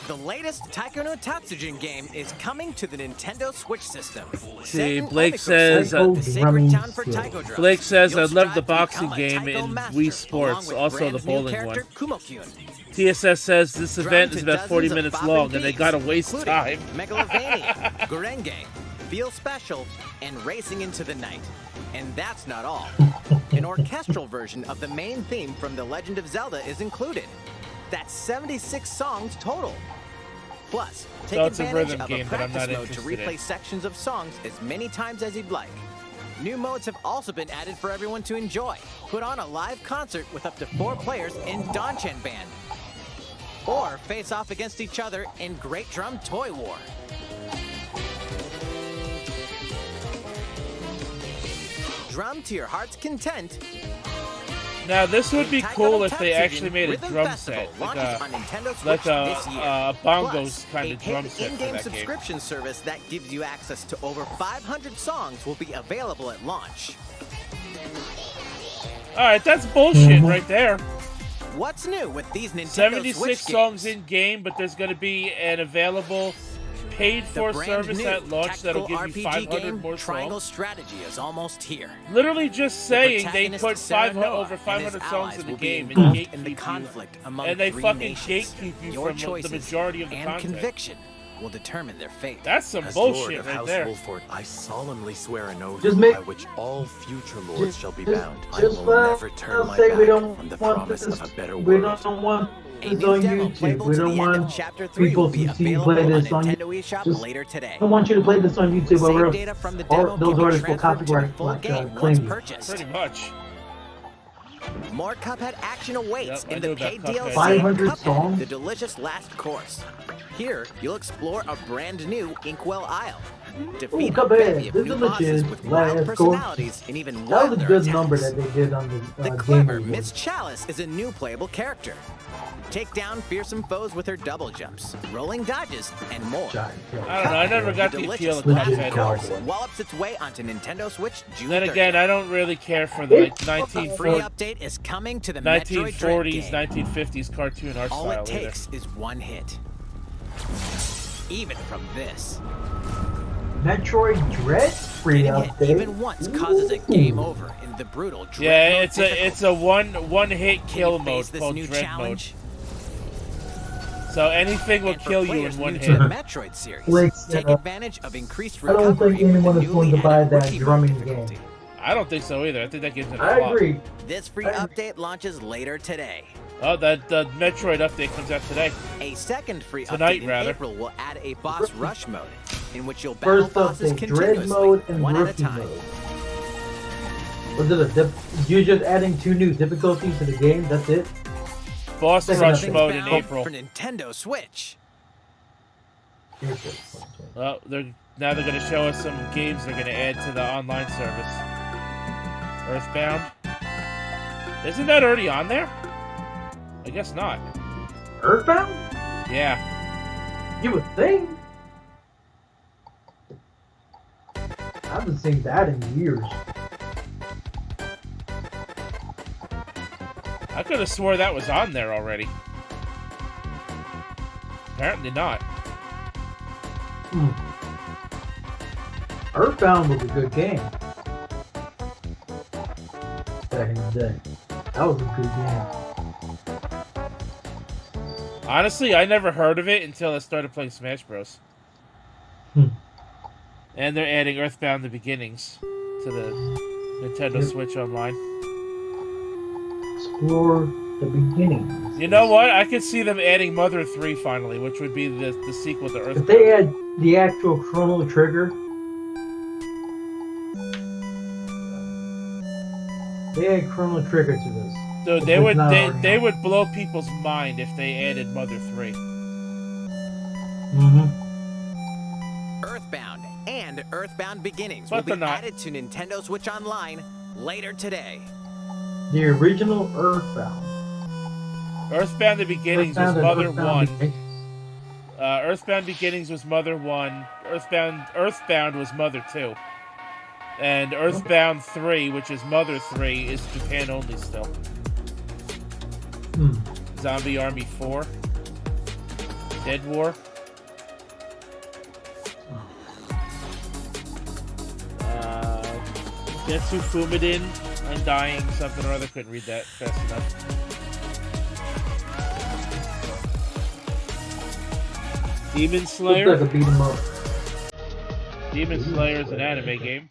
[SPEAKER 7] The latest Taiko no Tatsujin game is coming to the Nintendo Switch system.
[SPEAKER 1] See,
[SPEAKER 7] Set in
[SPEAKER 1] Blake
[SPEAKER 7] Omiko
[SPEAKER 1] says,
[SPEAKER 7] City, the sacred
[SPEAKER 2] drumming
[SPEAKER 7] town for
[SPEAKER 2] skills.
[SPEAKER 7] taiko drums.
[SPEAKER 1] Blake says,
[SPEAKER 7] You'll
[SPEAKER 1] I love the
[SPEAKER 7] strive to
[SPEAKER 1] boxing
[SPEAKER 7] become a
[SPEAKER 1] game
[SPEAKER 7] taiko
[SPEAKER 1] in
[SPEAKER 7] master,
[SPEAKER 1] Wii Sports,
[SPEAKER 7] along with
[SPEAKER 1] also the
[SPEAKER 7] brand new
[SPEAKER 1] bowling
[SPEAKER 7] character,
[SPEAKER 1] one.
[SPEAKER 7] Kumo-kyun.
[SPEAKER 1] TSS says this
[SPEAKER 7] Drum
[SPEAKER 1] event
[SPEAKER 7] to
[SPEAKER 1] is about 40
[SPEAKER 7] dozens of
[SPEAKER 1] minutes
[SPEAKER 7] bopping
[SPEAKER 1] long, and they
[SPEAKER 7] beats,
[SPEAKER 1] gotta waste
[SPEAKER 7] including
[SPEAKER 1] time.
[SPEAKER 7] Megalovania, Gurenge, Feel Special, and Racing into the Night. And that's not all. An orchestral version of the main theme from The Legend of Zelda is included. That's 76 songs total. Plus, take
[SPEAKER 1] So it's a
[SPEAKER 7] advantage
[SPEAKER 1] rhythm
[SPEAKER 7] of
[SPEAKER 1] game
[SPEAKER 7] a
[SPEAKER 1] that I'm
[SPEAKER 7] practice
[SPEAKER 1] not
[SPEAKER 7] mode to
[SPEAKER 1] interested in.
[SPEAKER 7] replay sections of songs as many times as you'd like. New modes have also been added for everyone to enjoy. Put on a live concert with up to 4 players in Donchen Band. Or face off against each other in Great Drum Toy War. Drum to your heart's content.
[SPEAKER 1] Now, this would be
[SPEAKER 7] Taiko
[SPEAKER 1] cool
[SPEAKER 7] no
[SPEAKER 1] if they
[SPEAKER 7] Tatsujin
[SPEAKER 1] actually made a
[SPEAKER 7] Rhythm
[SPEAKER 1] drum
[SPEAKER 7] Festival
[SPEAKER 1] set,
[SPEAKER 7] launches on Nintendo Switch
[SPEAKER 1] like
[SPEAKER 7] this year.
[SPEAKER 1] bongos
[SPEAKER 7] Plus,
[SPEAKER 1] kind of
[SPEAKER 7] a
[SPEAKER 1] drum
[SPEAKER 7] paid
[SPEAKER 1] set for
[SPEAKER 7] in-game
[SPEAKER 1] that game.
[SPEAKER 7] subscription service that gives you access to over 500 songs will be available at launch.
[SPEAKER 1] All right, that's bullshit right there.
[SPEAKER 7] What's new with these Nintendo
[SPEAKER 1] 76
[SPEAKER 7] Switch
[SPEAKER 1] songs
[SPEAKER 7] games?
[SPEAKER 1] in game, but there's going to be an available paid-for
[SPEAKER 7] The brand
[SPEAKER 1] service
[SPEAKER 7] new
[SPEAKER 1] at launch that'll
[SPEAKER 7] tactical
[SPEAKER 1] give you
[SPEAKER 7] RPG
[SPEAKER 1] 500
[SPEAKER 7] game,
[SPEAKER 1] more
[SPEAKER 7] Triangle
[SPEAKER 1] songs.
[SPEAKER 7] Strategy is almost here.
[SPEAKER 1] Literally just saying they
[SPEAKER 7] protagonist
[SPEAKER 1] put
[SPEAKER 7] Sarah Noah
[SPEAKER 1] over
[SPEAKER 7] and
[SPEAKER 1] 500
[SPEAKER 7] his
[SPEAKER 1] songs
[SPEAKER 7] allies
[SPEAKER 1] in the
[SPEAKER 7] will be
[SPEAKER 1] game and
[SPEAKER 7] involved
[SPEAKER 1] gatekeep
[SPEAKER 7] in the
[SPEAKER 1] you.
[SPEAKER 7] conflict among
[SPEAKER 1] And they
[SPEAKER 7] 3
[SPEAKER 1] fucking
[SPEAKER 7] nations.
[SPEAKER 1] gatekeep you
[SPEAKER 7] Your
[SPEAKER 1] from the
[SPEAKER 7] choices
[SPEAKER 1] majority of the
[SPEAKER 7] and
[SPEAKER 1] content.
[SPEAKER 7] conviction will determine their fate.
[SPEAKER 1] That's some
[SPEAKER 13] As Lord
[SPEAKER 1] bullshit
[SPEAKER 13] of
[SPEAKER 1] right
[SPEAKER 13] House
[SPEAKER 1] there.
[SPEAKER 13] Wolford, I solemnly swear an oath
[SPEAKER 2] Just make-
[SPEAKER 13] by which all future lords shall be bound. I
[SPEAKER 2] Just
[SPEAKER 13] will never turn my
[SPEAKER 2] say
[SPEAKER 13] back
[SPEAKER 2] we don't
[SPEAKER 13] on the
[SPEAKER 2] want
[SPEAKER 13] promise
[SPEAKER 2] this.
[SPEAKER 13] of a better
[SPEAKER 2] We
[SPEAKER 13] world.
[SPEAKER 2] don't want
[SPEAKER 7] A
[SPEAKER 2] this
[SPEAKER 7] new
[SPEAKER 2] on
[SPEAKER 7] demo
[SPEAKER 2] YouTube.
[SPEAKER 7] playable
[SPEAKER 2] We
[SPEAKER 7] to
[SPEAKER 2] don't
[SPEAKER 7] the end of
[SPEAKER 2] want
[SPEAKER 7] Chapter 3
[SPEAKER 2] people
[SPEAKER 7] will
[SPEAKER 2] to
[SPEAKER 7] be
[SPEAKER 2] see
[SPEAKER 7] available
[SPEAKER 2] play
[SPEAKER 7] on
[SPEAKER 2] this on
[SPEAKER 7] Nintendo eShop
[SPEAKER 2] Just-
[SPEAKER 7] later today.
[SPEAKER 2] I don't want you to play this on YouTube
[SPEAKER 7] Save
[SPEAKER 2] or
[SPEAKER 7] data from the
[SPEAKER 2] else
[SPEAKER 7] demo
[SPEAKER 2] all
[SPEAKER 7] can
[SPEAKER 2] those
[SPEAKER 7] be
[SPEAKER 2] artists will
[SPEAKER 7] transferred to the
[SPEAKER 2] copyright
[SPEAKER 7] full game once
[SPEAKER 2] claim you.
[SPEAKER 7] purchased.
[SPEAKER 1] Pretty much.
[SPEAKER 7] More Cuphead action awaits
[SPEAKER 1] Yep, I
[SPEAKER 7] in
[SPEAKER 1] knew
[SPEAKER 7] the
[SPEAKER 1] about
[SPEAKER 7] paid
[SPEAKER 1] Cuphead.
[SPEAKER 7] DLC
[SPEAKER 2] 500
[SPEAKER 7] Cuphead,
[SPEAKER 2] songs?
[SPEAKER 7] the delicious last course. Here, you'll explore a brand new Inkwell Isle. Defeat a
[SPEAKER 2] Cuphead,
[SPEAKER 7] bevy of
[SPEAKER 2] the
[SPEAKER 7] new bosses
[SPEAKER 2] delicious
[SPEAKER 7] with wild
[SPEAKER 2] last course.
[SPEAKER 7] personalities and even
[SPEAKER 2] That was a
[SPEAKER 7] wilder
[SPEAKER 2] good
[SPEAKER 7] attacks.
[SPEAKER 2] number that they did on the
[SPEAKER 7] The
[SPEAKER 2] Game
[SPEAKER 7] clever
[SPEAKER 2] Award.
[SPEAKER 7] Miss Chalice is a new playable character. Take down fearsome foes with her double jumps, rolling dodges, and more.
[SPEAKER 1] I don't know. I never got the appeal of
[SPEAKER 7] Last
[SPEAKER 1] Cuphead.
[SPEAKER 7] course wallops its way onto Nintendo Switch June
[SPEAKER 1] Then
[SPEAKER 7] 30th.
[SPEAKER 1] again, I don't really care for the like
[SPEAKER 7] A free
[SPEAKER 1] 1940s,
[SPEAKER 7] update is coming to the Metroid Dread game.
[SPEAKER 1] 1950s cartoon art
[SPEAKER 7] All
[SPEAKER 1] style
[SPEAKER 7] it takes is one hit. Even from this.
[SPEAKER 2] Metroid Dread free
[SPEAKER 7] Getting hit
[SPEAKER 2] update.
[SPEAKER 7] even once causes a game over in the brutal Dread
[SPEAKER 1] Yeah,
[SPEAKER 7] mode
[SPEAKER 1] it's a one hit kill
[SPEAKER 7] Can you
[SPEAKER 1] mode
[SPEAKER 7] face this
[SPEAKER 1] called
[SPEAKER 7] new
[SPEAKER 1] Dread
[SPEAKER 7] challenge?
[SPEAKER 1] mode. So anything will
[SPEAKER 7] And for
[SPEAKER 1] kill you in
[SPEAKER 7] players
[SPEAKER 1] one
[SPEAKER 7] new
[SPEAKER 1] hit.
[SPEAKER 7] to the Metroid series,
[SPEAKER 2] Like,
[SPEAKER 7] take advantage of increased
[SPEAKER 2] I don't
[SPEAKER 7] recovery
[SPEAKER 2] think anyone
[SPEAKER 7] with
[SPEAKER 2] is
[SPEAKER 7] the
[SPEAKER 2] going to
[SPEAKER 7] newly
[SPEAKER 2] buy
[SPEAKER 7] added
[SPEAKER 2] that
[SPEAKER 7] Rookie mode
[SPEAKER 2] drumming
[SPEAKER 7] difficulty.
[SPEAKER 2] game.
[SPEAKER 1] I don't think so either. I think that game's gonna
[SPEAKER 2] I
[SPEAKER 1] flop.
[SPEAKER 2] agree.
[SPEAKER 7] This free update launches later today.
[SPEAKER 1] Oh, the Metroid update comes out today.
[SPEAKER 7] A second free
[SPEAKER 1] Tonight,
[SPEAKER 7] update in
[SPEAKER 1] rather.
[SPEAKER 7] April will add a boss rush mode, in which you'll battle
[SPEAKER 2] First
[SPEAKER 7] bosses
[SPEAKER 2] update, Dread
[SPEAKER 7] continuously,
[SPEAKER 2] mode and
[SPEAKER 7] one at a
[SPEAKER 2] Rookie
[SPEAKER 7] time.
[SPEAKER 2] mode. Was it you're just adding 2 new difficulties to the game? That's it?
[SPEAKER 1] Boss
[SPEAKER 2] Second
[SPEAKER 1] rush
[SPEAKER 2] update.
[SPEAKER 1] mode in
[SPEAKER 7] Bound
[SPEAKER 1] April.
[SPEAKER 7] for Nintendo Switch.
[SPEAKER 1] Well, now they're gonna show us some games they're gonna add to the online service. Earthbound. Isn't that already on there? I guess not.
[SPEAKER 2] Earthbound?
[SPEAKER 1] Yeah.
[SPEAKER 2] You would think. I haven't seen that in years.
[SPEAKER 1] I could have swore that was on there already. Apparently not.
[SPEAKER 2] Earthbound was a good game. Back in the day. That was a good game.
[SPEAKER 1] Honestly, I never heard of it until I started playing Smash Bros. And they're adding Earthbound: The Beginnings to the Nintendo Switch Online.
[SPEAKER 2] Explore the beginning.
[SPEAKER 1] You know what? I could see them adding Mother 3 finally, which would be the sequel to Earthbound.
[SPEAKER 2] If they add the actual Chrono Trigger, they add Chrono Trigger to this.
[SPEAKER 1] So they would blow people's mind if they added Mother 3.
[SPEAKER 7] Earthbound and Earthbound Beginnings will be added to Nintendo Switch Online later today.
[SPEAKER 2] The original Earthbound.
[SPEAKER 1] Earthbound: The Beginnings was Mother 1. Earthbound Beginnings was Mother 1. Earthbound was Mother 2. And Earthbound 3, which is Mother 3, is Japan only still. Zombie Army 4. Dead War. Getsu Fumidin, Undying, something or other. Couldn't read that fast enough. Demon Slayer.
[SPEAKER 2] Looks like a beat 'em up.
[SPEAKER 1] Demon Slayer is an anime game.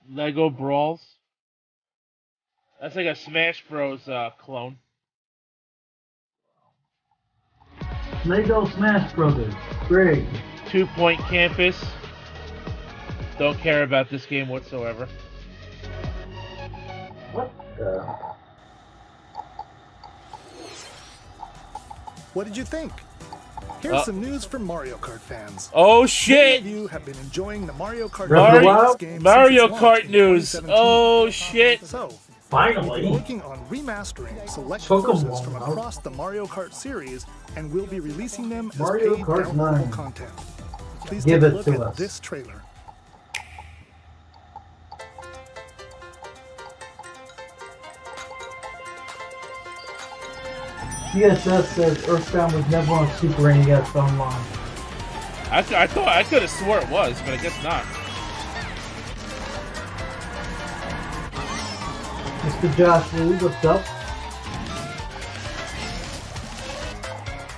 [SPEAKER 1] Lego Brawls. That's like a Smash Bros. Clone.
[SPEAKER 2] Lego Smash Brothers. Great.
[SPEAKER 1] 2 Point Campus. Don't care about this game whatsoever.
[SPEAKER 2] What the?
[SPEAKER 6] What did you think? Here's some news for Mario Kart fans.
[SPEAKER 1] Oh shit!
[SPEAKER 6] Many of you have been enjoying the Mario Kart game
[SPEAKER 1] Mario Kart news. Oh shit!
[SPEAKER 6] So,
[SPEAKER 2] finally,
[SPEAKER 6] we're working on remastering select courses from across the Mario Kart series, and we'll be releasing them as
[SPEAKER 2] Mario
[SPEAKER 6] paid
[SPEAKER 2] Kart
[SPEAKER 6] downloadable
[SPEAKER 2] 9.
[SPEAKER 6] content. Please
[SPEAKER 2] Give
[SPEAKER 6] take a
[SPEAKER 2] it
[SPEAKER 6] look
[SPEAKER 2] to
[SPEAKER 6] at
[SPEAKER 2] us.
[SPEAKER 6] this trailer.
[SPEAKER 2] PSS says Earthbound was never on Super NES Online.
[SPEAKER 1] I thought I could have swore it was, but I guess not.
[SPEAKER 2] Mr. Josh Lee, what's up?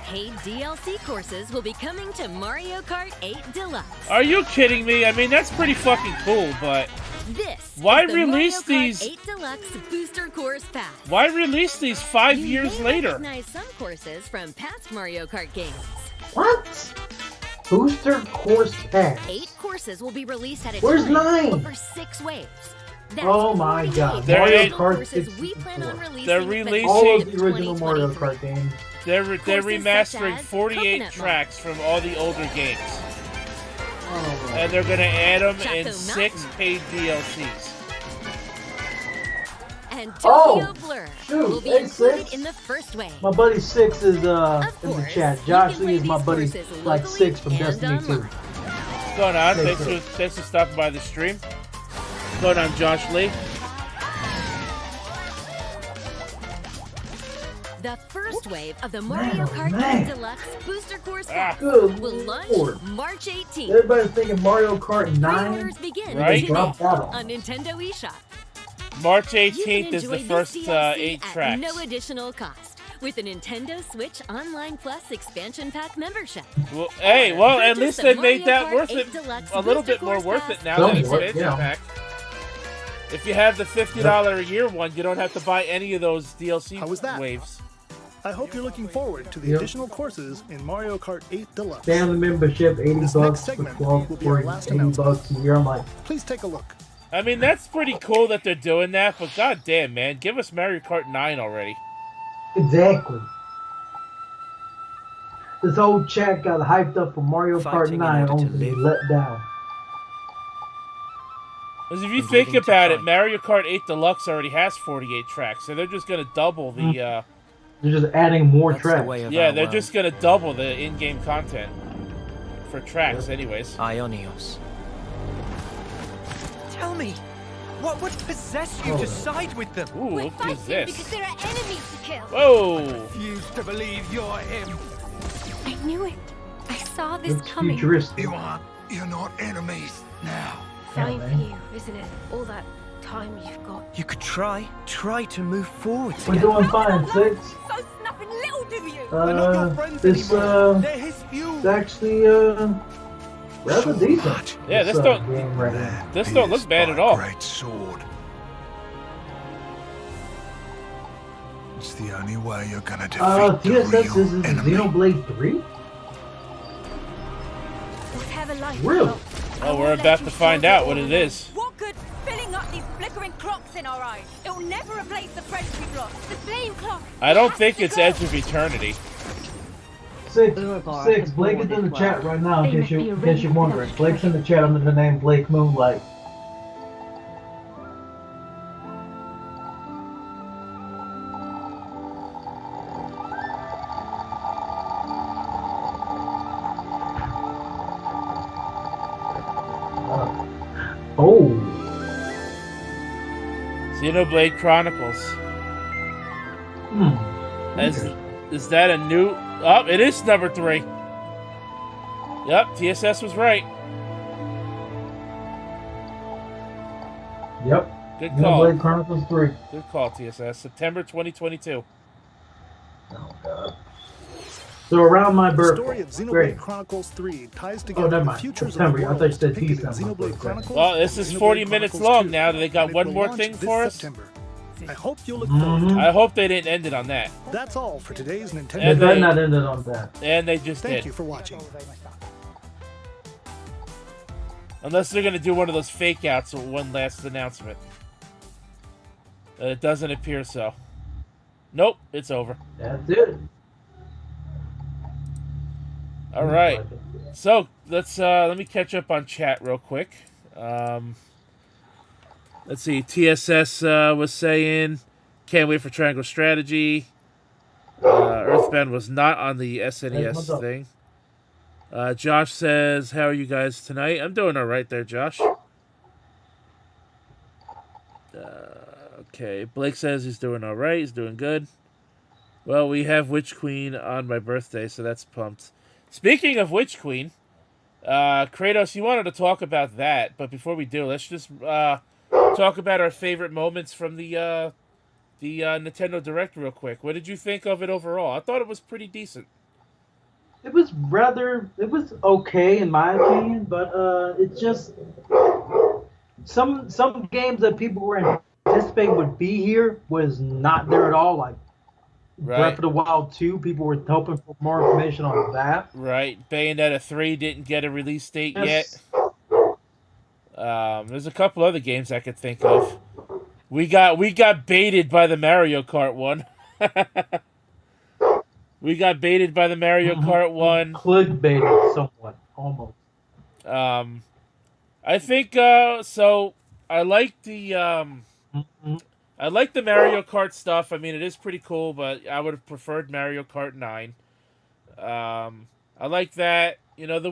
[SPEAKER 14] Paid DLC courses will be coming to Mario Kart 8 Deluxe.
[SPEAKER 1] Are you kidding me? I mean, that's pretty fucking cool, but
[SPEAKER 14] This
[SPEAKER 1] why
[SPEAKER 14] is the
[SPEAKER 1] release
[SPEAKER 14] Mario Kart
[SPEAKER 1] these?
[SPEAKER 14] 8 Deluxe Booster Course Pass.
[SPEAKER 1] Why release these 5
[SPEAKER 14] You
[SPEAKER 1] years
[SPEAKER 14] may
[SPEAKER 1] later?
[SPEAKER 14] recognize some courses from past Mario Kart games.
[SPEAKER 2] What? Booster Course Pass.
[SPEAKER 14] 8 courses will be released at a
[SPEAKER 2] Where's
[SPEAKER 14] time
[SPEAKER 2] 9?
[SPEAKER 14] over 6 waves. That's
[SPEAKER 2] Oh my
[SPEAKER 14] 48
[SPEAKER 2] god.
[SPEAKER 1] They're
[SPEAKER 2] Mario
[SPEAKER 1] eight-
[SPEAKER 2] Kart
[SPEAKER 14] courses we plan on
[SPEAKER 2] 64.
[SPEAKER 14] releasing
[SPEAKER 1] They're
[SPEAKER 14] for the
[SPEAKER 1] releasing-
[SPEAKER 2] All
[SPEAKER 14] end
[SPEAKER 2] of the original Mario
[SPEAKER 14] 2023.
[SPEAKER 2] Kart games.
[SPEAKER 1] They're
[SPEAKER 14] Courses
[SPEAKER 1] remastering
[SPEAKER 14] such as
[SPEAKER 1] 48
[SPEAKER 14] Coconut
[SPEAKER 1] tracks from all the older games,
[SPEAKER 2] Oh,
[SPEAKER 1] and they're gonna add them in
[SPEAKER 14] Chateau
[SPEAKER 1] 6 paid DLCs.
[SPEAKER 14] And
[SPEAKER 2] Oh,
[SPEAKER 14] Tokyo Blur
[SPEAKER 2] shoot,
[SPEAKER 14] will be
[SPEAKER 2] hey,
[SPEAKER 14] included
[SPEAKER 2] Six.
[SPEAKER 14] in the first wave.
[SPEAKER 2] my buddy Six is in the
[SPEAKER 14] course,
[SPEAKER 2] chat.
[SPEAKER 14] you
[SPEAKER 2] Josh
[SPEAKER 14] can
[SPEAKER 2] Lee
[SPEAKER 14] play
[SPEAKER 2] is my
[SPEAKER 14] these
[SPEAKER 2] buddy,
[SPEAKER 14] courses
[SPEAKER 2] like
[SPEAKER 14] locally
[SPEAKER 2] 6 from
[SPEAKER 14] and
[SPEAKER 2] Destiny 2.
[SPEAKER 14] online.
[SPEAKER 1] What's going on?
[SPEAKER 2] Hey,
[SPEAKER 1] Thanks for stopping by the stream. What's going on, Josh Lee?
[SPEAKER 14] The first wave of the Mario Kart 8 Deluxe Booster Course Pass
[SPEAKER 2] Good
[SPEAKER 14] will launch
[SPEAKER 2] Lord.
[SPEAKER 14] March 18th.
[SPEAKER 2] Everybody's thinking Mario Kart 9.
[SPEAKER 14] Pre-orders begin
[SPEAKER 1] Right?
[SPEAKER 14] today
[SPEAKER 2] Drop that off.
[SPEAKER 14] on Nintendo eShop.
[SPEAKER 1] March
[SPEAKER 14] You
[SPEAKER 1] 18th
[SPEAKER 14] can
[SPEAKER 1] is the
[SPEAKER 14] enjoy
[SPEAKER 1] first
[SPEAKER 14] this DLC
[SPEAKER 1] 8
[SPEAKER 14] at
[SPEAKER 1] tracks.
[SPEAKER 14] no additional cost with a Nintendo Switch Online Plus expansion pack membership.
[SPEAKER 1] Well, hey, well, at
[SPEAKER 14] Purchase
[SPEAKER 1] least
[SPEAKER 14] the
[SPEAKER 1] they made
[SPEAKER 14] Mario
[SPEAKER 1] that
[SPEAKER 14] Kart
[SPEAKER 1] worth
[SPEAKER 14] 8
[SPEAKER 1] it.
[SPEAKER 14] Deluxe
[SPEAKER 1] A little
[SPEAKER 14] Booster
[SPEAKER 1] bit more
[SPEAKER 14] Course
[SPEAKER 1] worth it
[SPEAKER 14] Pass
[SPEAKER 1] now than
[SPEAKER 2] Somewhat,
[SPEAKER 1] expansion
[SPEAKER 2] yeah.
[SPEAKER 1] pack. If you have the $50 a year one, you don't have to buy any of those DLC
[SPEAKER 6] How was that?
[SPEAKER 1] waves.
[SPEAKER 6] I hope you're looking forward to the
[SPEAKER 2] Yep.
[SPEAKER 6] additional courses in Mario Kart 8 Deluxe.
[SPEAKER 2] Family membership, 80
[SPEAKER 6] This
[SPEAKER 2] bucks
[SPEAKER 6] next
[SPEAKER 2] for
[SPEAKER 6] segment
[SPEAKER 2] 12
[SPEAKER 6] will be our
[SPEAKER 2] for
[SPEAKER 6] last
[SPEAKER 2] 80
[SPEAKER 6] announcement.
[SPEAKER 2] bucks a year. I'm like,
[SPEAKER 6] Please take a look.
[SPEAKER 1] I mean, that's pretty cool that they're doing that, but goddamn, man, give us Mario Kart 9 already.
[SPEAKER 2] exactly. This whole chat got hyped up for Mario Kart
[SPEAKER 13] Fighting in
[SPEAKER 2] 9
[SPEAKER 13] order
[SPEAKER 2] only
[SPEAKER 13] to
[SPEAKER 2] to be
[SPEAKER 13] live.
[SPEAKER 2] let down.
[SPEAKER 1] Because if you
[SPEAKER 13] And
[SPEAKER 1] think
[SPEAKER 13] living to
[SPEAKER 1] about it,
[SPEAKER 13] fight.
[SPEAKER 1] Mario Kart 8 Deluxe already has 48 tracks, so they're just going to double the,
[SPEAKER 2] They're just adding more
[SPEAKER 13] That's the
[SPEAKER 2] tracks.
[SPEAKER 13] way of
[SPEAKER 1] yeah,
[SPEAKER 13] our
[SPEAKER 1] they're
[SPEAKER 13] world.
[SPEAKER 1] just going to double the in-game content. for tracks, anyways.
[SPEAKER 9] Ionios. Tell me, what would possess you to side with them?
[SPEAKER 1] Ooh,
[SPEAKER 3] We're
[SPEAKER 1] what is
[SPEAKER 3] fighting
[SPEAKER 1] this?
[SPEAKER 3] because there are enemies to kill.
[SPEAKER 1] Whoa!
[SPEAKER 9] Refuse to believe you're him.
[SPEAKER 11] I knew it. I saw this
[SPEAKER 2] Looks
[SPEAKER 11] coming.
[SPEAKER 2] futuristic.
[SPEAKER 9] You're not enemies now.
[SPEAKER 3] Fine
[SPEAKER 2] Yeah,
[SPEAKER 3] for
[SPEAKER 2] man.
[SPEAKER 3] you, isn't it? All that time you've got.
[SPEAKER 9] You could try to move forward
[SPEAKER 2] We're
[SPEAKER 9] together.
[SPEAKER 2] doing fine, Six.
[SPEAKER 11] So nothing little do you.
[SPEAKER 2] It's actually rather decent.
[SPEAKER 1] Yeah, this
[SPEAKER 2] game right now.
[SPEAKER 1] don't look bad at all.
[SPEAKER 15] Great sword. It's the only way you're gonna defeat the
[SPEAKER 2] TSS
[SPEAKER 15] real
[SPEAKER 2] is
[SPEAKER 15] enemy.
[SPEAKER 2] Xenoblade 3?
[SPEAKER 11] Whatever life
[SPEAKER 2] Really?
[SPEAKER 11] holds, I
[SPEAKER 1] Oh,
[SPEAKER 11] won't
[SPEAKER 1] we're
[SPEAKER 11] let
[SPEAKER 1] about
[SPEAKER 11] you
[SPEAKER 1] to find
[SPEAKER 11] force
[SPEAKER 1] out
[SPEAKER 11] it
[SPEAKER 1] what
[SPEAKER 11] all
[SPEAKER 1] it
[SPEAKER 11] on
[SPEAKER 1] is.
[SPEAKER 11] me. What good filling up these flickering clocks in our eyes? It'll never replace the friends we've lost. The flame clock.
[SPEAKER 1] I don't think it's Edge of Eternity.
[SPEAKER 2] Six, Blake is in the chat right now, in case you're wondering. Blake's in the chat under the name Blake Moonlight. Oh.
[SPEAKER 1] Xenoblade Chronicles. Is that a new... Oh, it is number 3. Yep, TSS was right.
[SPEAKER 2] Yep.
[SPEAKER 1] Good call.
[SPEAKER 2] Xenoblade Chronicles 3.
[SPEAKER 1] Good call, TSS. September 2022.
[SPEAKER 2] Oh, God. So around my
[SPEAKER 6] The
[SPEAKER 2] birthday.
[SPEAKER 6] story of Xenoblade
[SPEAKER 2] Great.
[SPEAKER 6] Chronicles 3 ties
[SPEAKER 2] Oh,
[SPEAKER 6] together
[SPEAKER 2] never
[SPEAKER 6] the
[SPEAKER 2] mind.
[SPEAKER 6] futures
[SPEAKER 2] September.
[SPEAKER 6] of
[SPEAKER 2] I
[SPEAKER 6] the
[SPEAKER 2] thought you said
[SPEAKER 6] worlds depicted in
[SPEAKER 2] December.
[SPEAKER 6] Xenoblade Chronicles.
[SPEAKER 1] Well, this is
[SPEAKER 6] Xenoblade
[SPEAKER 1] 40 minutes
[SPEAKER 6] Chronicles
[SPEAKER 1] long
[SPEAKER 6] 2,
[SPEAKER 1] now. Do they got
[SPEAKER 6] and it
[SPEAKER 1] one
[SPEAKER 6] will
[SPEAKER 1] more
[SPEAKER 6] launch
[SPEAKER 1] thing
[SPEAKER 6] this
[SPEAKER 1] for us?
[SPEAKER 6] September. I hope you'll look forward to it.
[SPEAKER 1] I hope they didn't end it on that.
[SPEAKER 6] That's all for today's Nintendo.
[SPEAKER 1] And
[SPEAKER 2] They're
[SPEAKER 1] they-
[SPEAKER 2] not ended on that.
[SPEAKER 1] And they just
[SPEAKER 6] Thank
[SPEAKER 1] did.
[SPEAKER 6] you for watching.
[SPEAKER 1] Unless they're going to do one of those fake outs with one last announcement. It doesn't appear so. Nope, it's over.
[SPEAKER 2] That's it.
[SPEAKER 1] All right. So let's let me catch up on chat real quick. Let's see. TSS was saying, "Can't wait for Triangle Strategy." Earthbound was not on the SNES thing. Josh says, "How are you guys tonight?" I'm doing all right there, Josh. Okay. Blake says he's doing all right. He's doing good. Well, we have Witch Queen on my birthday, so that's pumped. Speaking of Witch Queen, Kratos, you wanted to talk about that, but before we do, let's just talk about our favorite moments from the Nintendo Direct real quick. What did you think of it overall? I thought it was pretty decent.
[SPEAKER 2] It was okay in my opinion, but it's just some games that people were anticipating would be here was not there at all. Like Breath of the Wild 2, people were hoping for more information on that.
[SPEAKER 1] Right, Bayonetta 3 didn't get a release date yet. There's a couple other games I could think of. We got baited by the Mario Kart one. We got baited by the Mario Kart one.
[SPEAKER 2] Clickbaited somewhat, almost.
[SPEAKER 1] I think so. I like the Mario Kart stuff. I mean, it is pretty cool, but I would have preferred Mario Kart 9. I like that. You know, the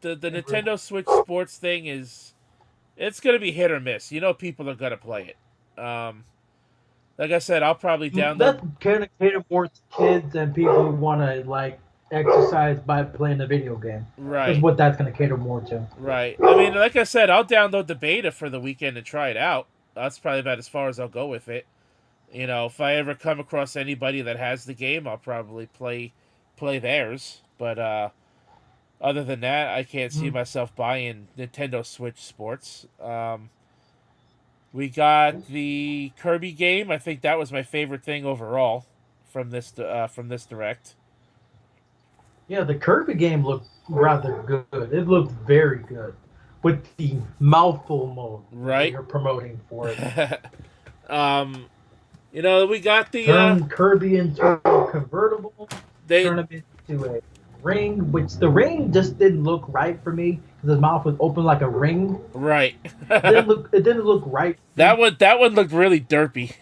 [SPEAKER 1] Nintendo Switch Sports thing it's gonna be hit or miss. You know, people are gonna play it. Like I said, I'll probably download.
[SPEAKER 2] That kind of cater more to kids and people who want to like exercise by playing the video game.
[SPEAKER 1] Right.
[SPEAKER 2] That's what that's going to cater more to.
[SPEAKER 1] Right. I mean, like I said, I'll download the beta for the weekend and try it out. That's probably about as far as I'll go with it. You know, if I ever come across anybody that has the game, I'll probably play theirs. But other than that, I can't see myself buying Nintendo Switch Sports. We got the Kirby game. I think that was my favorite thing overall from this Direct.
[SPEAKER 2] Yeah, the Kirby game looked rather good. It looked very good with the mouthful mode that you're promoting for it.
[SPEAKER 1] You know, we got the
[SPEAKER 2] turn Kirby into a convertible. Turn him into a ring, which the ring just didn't look right for me because his mouth was open like a ring.
[SPEAKER 1] Right.
[SPEAKER 2] It didn't look right.
[SPEAKER 1] That one looked really derpy.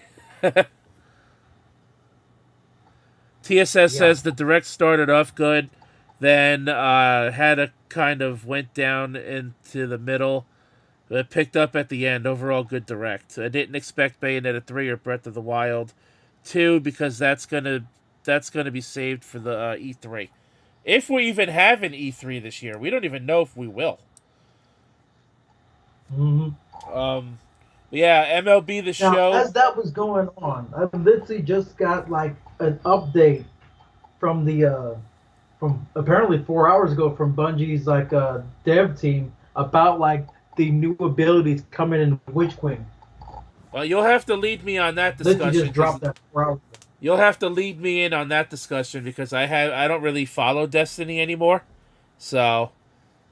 [SPEAKER 1] TSS says the Direct started off good. Then had a kind of went down into the middle. It picked up at the end. Overall, good direct. I didn't expect Bayonetta 3 or Breath of the Wild 2 because that's gonna be saved for the E3. If we even have an E3 this year, we don't even know if we will. Yeah, MLB The Show.
[SPEAKER 2] As that was going on, I literally just got like an update from the from apparently 4 hours ago from Bungie's like dev team about like the new abilities coming in Witch Queen.
[SPEAKER 1] Well, you'll have to lead me on that discussion.
[SPEAKER 2] Literally just dropped that 4 hours ago.
[SPEAKER 1] You'll have to lead me in on that discussion because I don't really follow Destiny anymore, so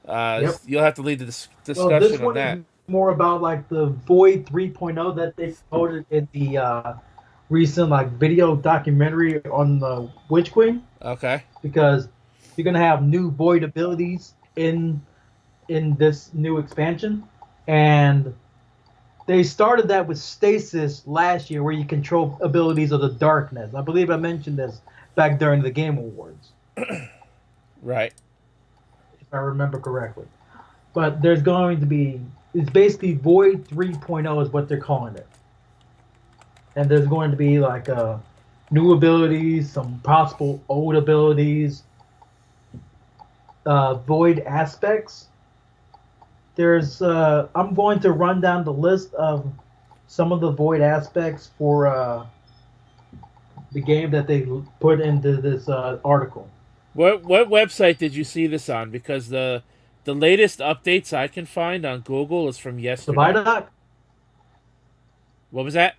[SPEAKER 1] you'll have to lead the discussion
[SPEAKER 2] this
[SPEAKER 1] on
[SPEAKER 2] one
[SPEAKER 1] that.
[SPEAKER 2] Is more about like the Void 3.0 that they promoted in the recent like video documentary on the Witch Queen.
[SPEAKER 1] Okay.
[SPEAKER 2] Because you're gonna have new Void abilities in this new expansion, and they started that with Stasis last year, where you control abilities of the darkness. I believe I mentioned this back during the Game Awards.
[SPEAKER 1] Right.
[SPEAKER 2] If I remember correctly. But there's going to be... It's basically Void 3.0 is what they're calling it. And there's going to be like new abilities, some possible old abilities, Void aspects. There's I'm going to run down the list of some of the Void aspects for the game that they put into this article.
[SPEAKER 1] What website did you see this on? Because the latest updates I can find on Google is from yesterday.
[SPEAKER 2] The Viadoc?
[SPEAKER 1] What was that?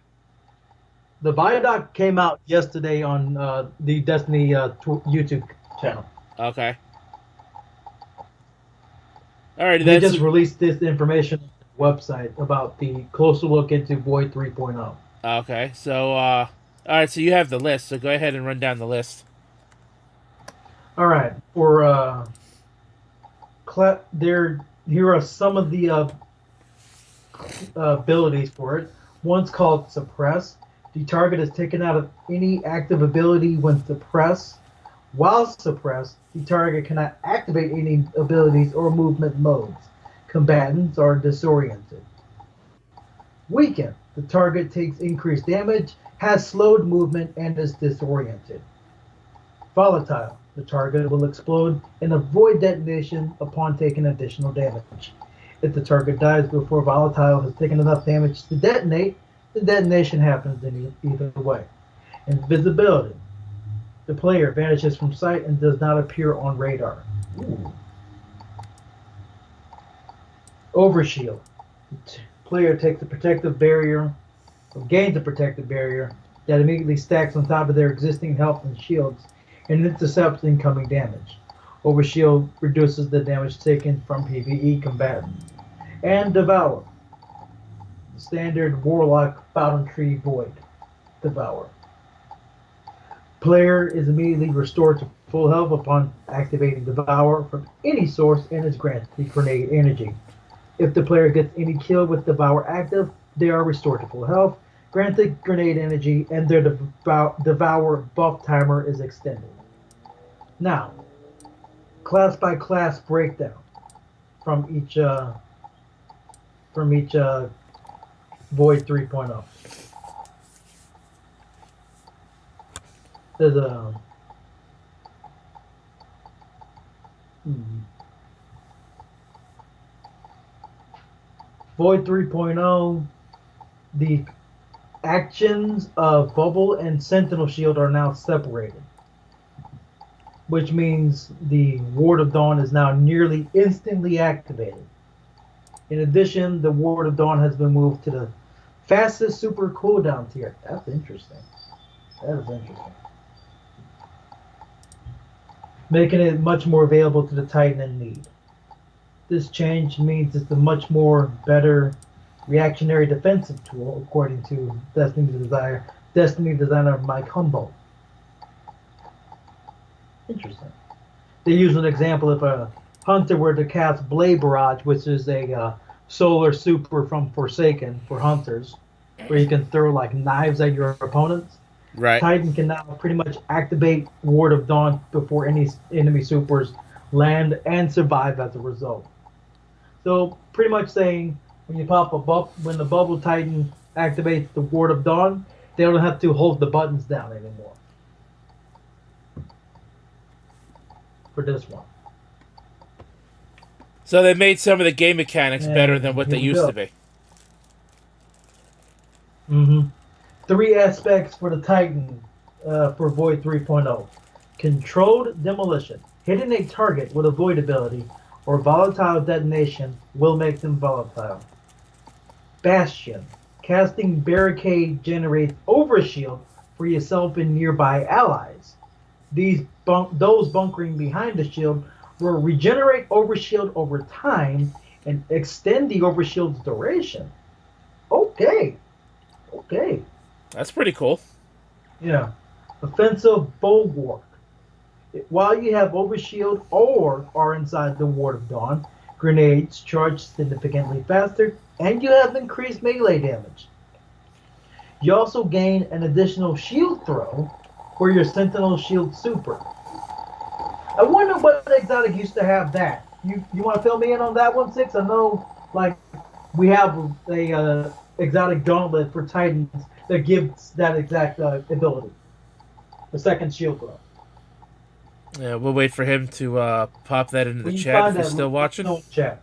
[SPEAKER 2] The Viadoc came out yesterday on the Destiny YouTube channel.
[SPEAKER 1] Okay. All right.
[SPEAKER 2] They just released this information on the website about the closer look into Void 3.0.
[SPEAKER 1] Okay. So, all right. So you have the list. So go ahead and run down the list.
[SPEAKER 2] All right. For here are some of the abilities for it. One's called Suppress. The target is taken out of any active ability when suppressed. While suppressed, the target cannot activate any abilities or movement modes. Combatants are disoriented. Weaken. The target takes increased damage, has slowed movement, and is disoriented. Volatile. The target will explode and avoid detonation upon taking additional damage. If the target dies before Volatile has taken enough damage to detonate, the detonation happens in either way. Invisibility. The player vanishes from sight and does not appear on radar. Ooh. Overshield. The player takes a protective barrier, or gains a protective barrier that immediately stacks on top of their existing health and shields and intercepts incoming damage. Overshield reduces the damage taken from PvE combatants. And Devour. The standard Warlock Fountain Tree Void. Devour. Player is immediately restored to full health upon activating Devour from any source and is granted grenade energy. If the player gets any kill with Devour active, they are restored to full health, granted grenade energy, and their Devour buff timer is extended. Now, class by class breakdown from each Void 3.0. There's a Void 3.0. The actions of Bubble and Sentinel Shield are now separated, which means the Ward of Dawn is now nearly instantly activated. In addition, the Ward of Dawn has been moved to the fastest super cooldown tier. That's interesting. That is interesting. Making it much more available to the Titan in need. This change means it's a much more better reactionary defensive tool, according to Destiny designer Mike Humboldt. Interesting. They use an example if a hunter were to cast Blade Barrage, which is a solar super from Forsaken for hunters, where you can throw like knives at your opponents.
[SPEAKER 1] Right.
[SPEAKER 2] Titan can now pretty much activate Ward of Dawn before any enemy supers land and survive as a result. So pretty much saying when you pop when the Bubble Titan activates the Ward of Dawn, they don't have to hold the buttons down anymore. For this one.
[SPEAKER 1] So they made some of the game mechanics better than what they used to be.
[SPEAKER 2] Mm-hmm. 3 aspects for the Titan for Void 3.0. Controlled demolition. Hitting a target with a Void ability or volatile detonation will make them volatile. Bastion. Casting barricade generates overshield for yourself and nearby allies. Those bunkering behind the shield will regenerate overshield over time and extend the overshield's duration. Okay.
[SPEAKER 1] That's pretty cool.
[SPEAKER 2] Yeah. Offensive bulwark. While you have overshield or are inside the Ward of Dawn, grenades charge significantly faster, and you have increased melee damage. You also gain an additional shield throw for your Sentinel Shield Super. I wonder what exotic used to have that. You want to fill me in on that one, Six? I know, like, we have a exotic gauntlet for Titans that gives that exact ability. The second shield throw.
[SPEAKER 1] Yeah, we'll wait for him to pop that into the chat if he's still watching.
[SPEAKER 2] No chat.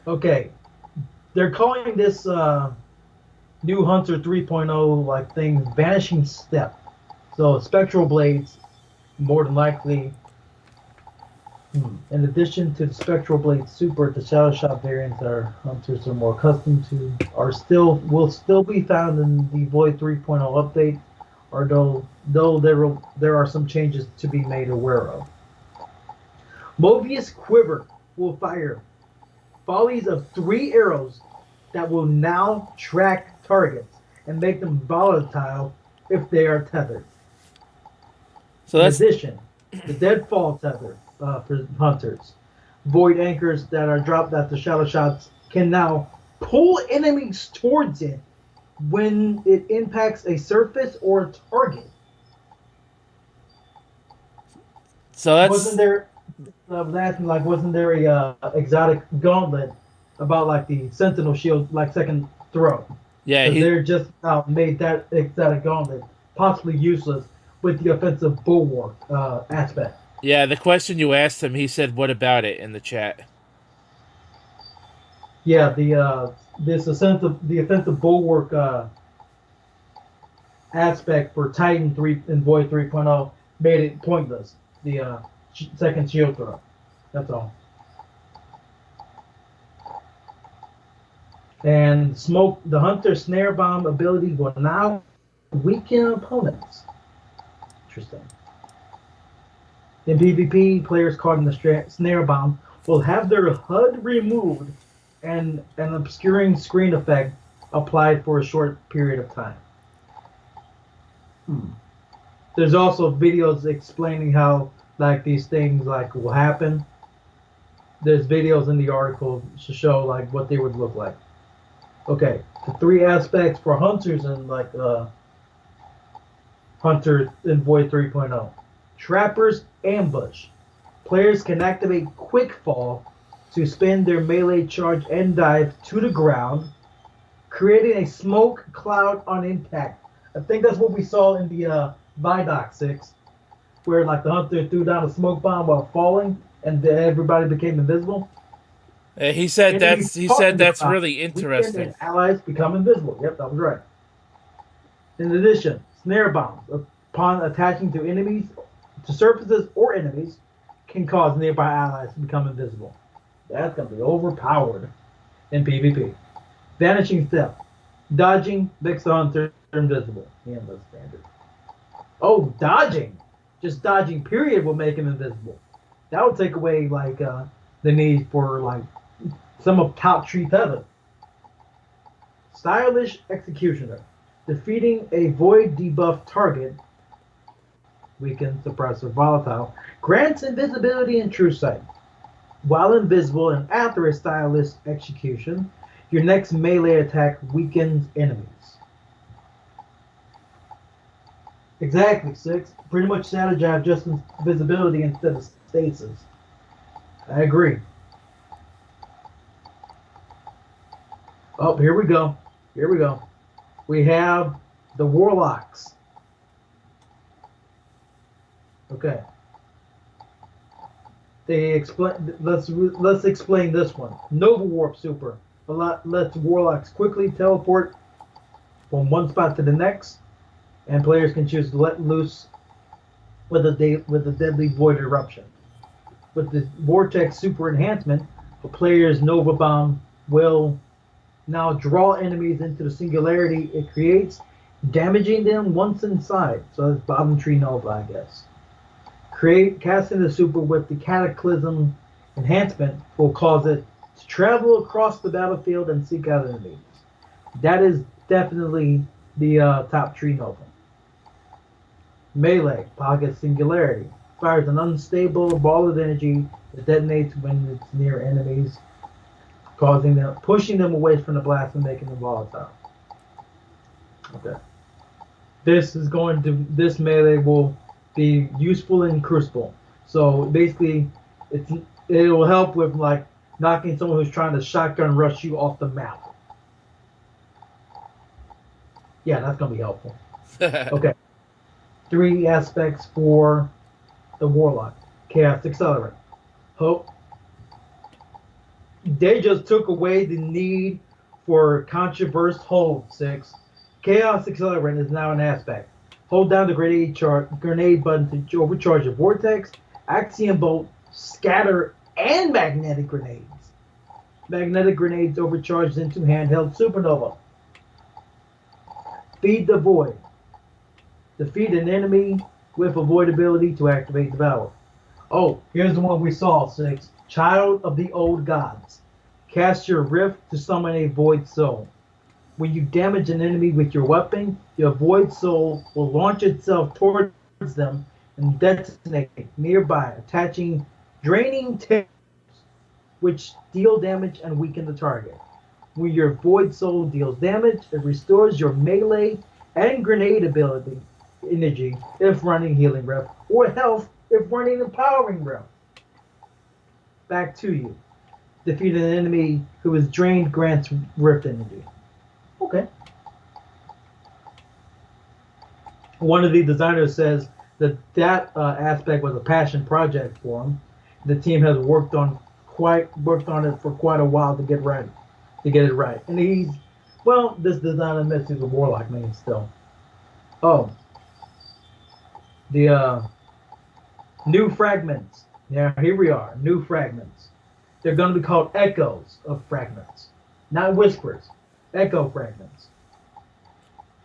[SPEAKER 2] Okay. They're calling this new Hunter 3.0 like thing Vanishing Step. So Spectral Blades, more than likely. In addition to the Spectral Blade Super, the Shadow Shot variants our hunters are more accustomed to will still be found in the Void 3.0 update, though there are some changes to be made aware of. Mobius Quiver will fire volleys of 3 arrows that will now track targets and make them volatile if they are tethered. In addition, the Deadfall tether for hunters. Void anchors that are dropped after shadow shots can now pull enemies towards it when it impacts a surface or a target.
[SPEAKER 1] So that's...
[SPEAKER 2] Wasn't there a exotic gauntlet about like the Sentinel Shield, like second throw?
[SPEAKER 1] Yeah,
[SPEAKER 2] they're just made that exotic gauntlet possibly useless with the offensive bulwark aspect.
[SPEAKER 1] Yeah, the question you asked him, he said, "What about it?" in the chat.
[SPEAKER 2] Yeah, the offensive bulwark aspect for Titan 3 and Void 3.0 made it pointless. The second shield throw. That's all. And the Hunter Snare Bomb ability will now weaken opponents. Interesting. In PvP, players caught in the Snare Bomb will have their HUD removed and an obscuring screen effect applied for a short period of time. There's also videos explaining how like these things like will happen. There's videos in the article to show like what they would look like. Okay, the 3 aspects for hunters and like Hunter in Void 3.0. Trapper's Ambush. Players can activate Quick Fall to spin their melee charge and dive to the ground, creating a smoke cloud on impact. I think that's what we saw in the Vidoc 6, where like the hunter threw down a smoke bomb while falling, and everybody became invisible.
[SPEAKER 1] He said that's really interesting.
[SPEAKER 2] And allies become invisible. Yep, that was right. In addition, snare bombs, upon attaching to enemies, to surfaces or enemies, can cause nearby allies to become invisible. That's going to be overpowered in PvP. Vanishing Step. Dodging makes the hunter invisible. Yeah, that's standard. Oh, dodging. Just dodging, period, will make him invisible. That would take away, like, the need for, like, some of Top Tree Feather. Stylish Executioner. Defeating a void debuff target, weakened, suppressor, volatile, grants invisibility and true sight. While invisible and after a stylish execution, Your next melee attack weakens enemies. Exactly, 6. Pretty much shadow jive, just invisibility instead of stasis. I agree. Oh, here we go. Here we go. We have the Warlocks. Okay. They explain. Let's explain this one. Nova Warp Super. Lets Warlocks quickly teleport from one spot to the next, and players can choose to let loose with a deadly void eruption. With the Vortex Super Enhancement, a player's Nova Bomb will now draw enemies into the singularity it creates, damaging them once inside. So that's Bottom Tree Nova, I guess. Casting the super with the Cataclysm Enhancement will cause it to travel across the battlefield and seek out enemies. That is definitely the top Tree Nova. Melee, Pocket Singularity. Fires an unstable ball of energy that detonates when it's near enemies, pushing them away from the blast and making them volatile. Okay. This melee will be useful in Crucible. So basically, it will help with like knocking someone who's trying to shotgun rush you off the map. Yeah, that's gonna be helpful. Okay. 3 aspects for the Warlock. Chaos Accelerant. Hope. They just took away the need for controversed hold, 6. Chaos Accelerant is now an aspect. Hold down the grenade button to overcharge a Vortex, Axiom Bolt, Scatter, and Magnetic Grenades. Magnetic Grenades overcharged into handheld Supernova. Feed the Void. Defeat an enemy with a Void ability to activate the power. Oh, here's the one we saw, 6. Child of the Old Gods. Cast your Rift to summon a Void Soul. When you damage an enemy with your weapon, your Void Soul will launch itself towards them and detonate nearby, attaching draining tears, which deal damage and weaken the target. When your Void Soul deals damage, it restores your melee and grenade ability energy if running Healing Rift, or health if running Empowering Rift. Back to you. Defeat an enemy who is drained grants Rift energy. Okay. One of the designers says that aspect was a passion project for him. The team has worked on it for quite a while to get it right. And this designer admits he's a Warlock main still. Oh. The new fragments. Yeah, here we are. New fragments. They're going to be called echoes of fragments, not whispers. Echo fragments.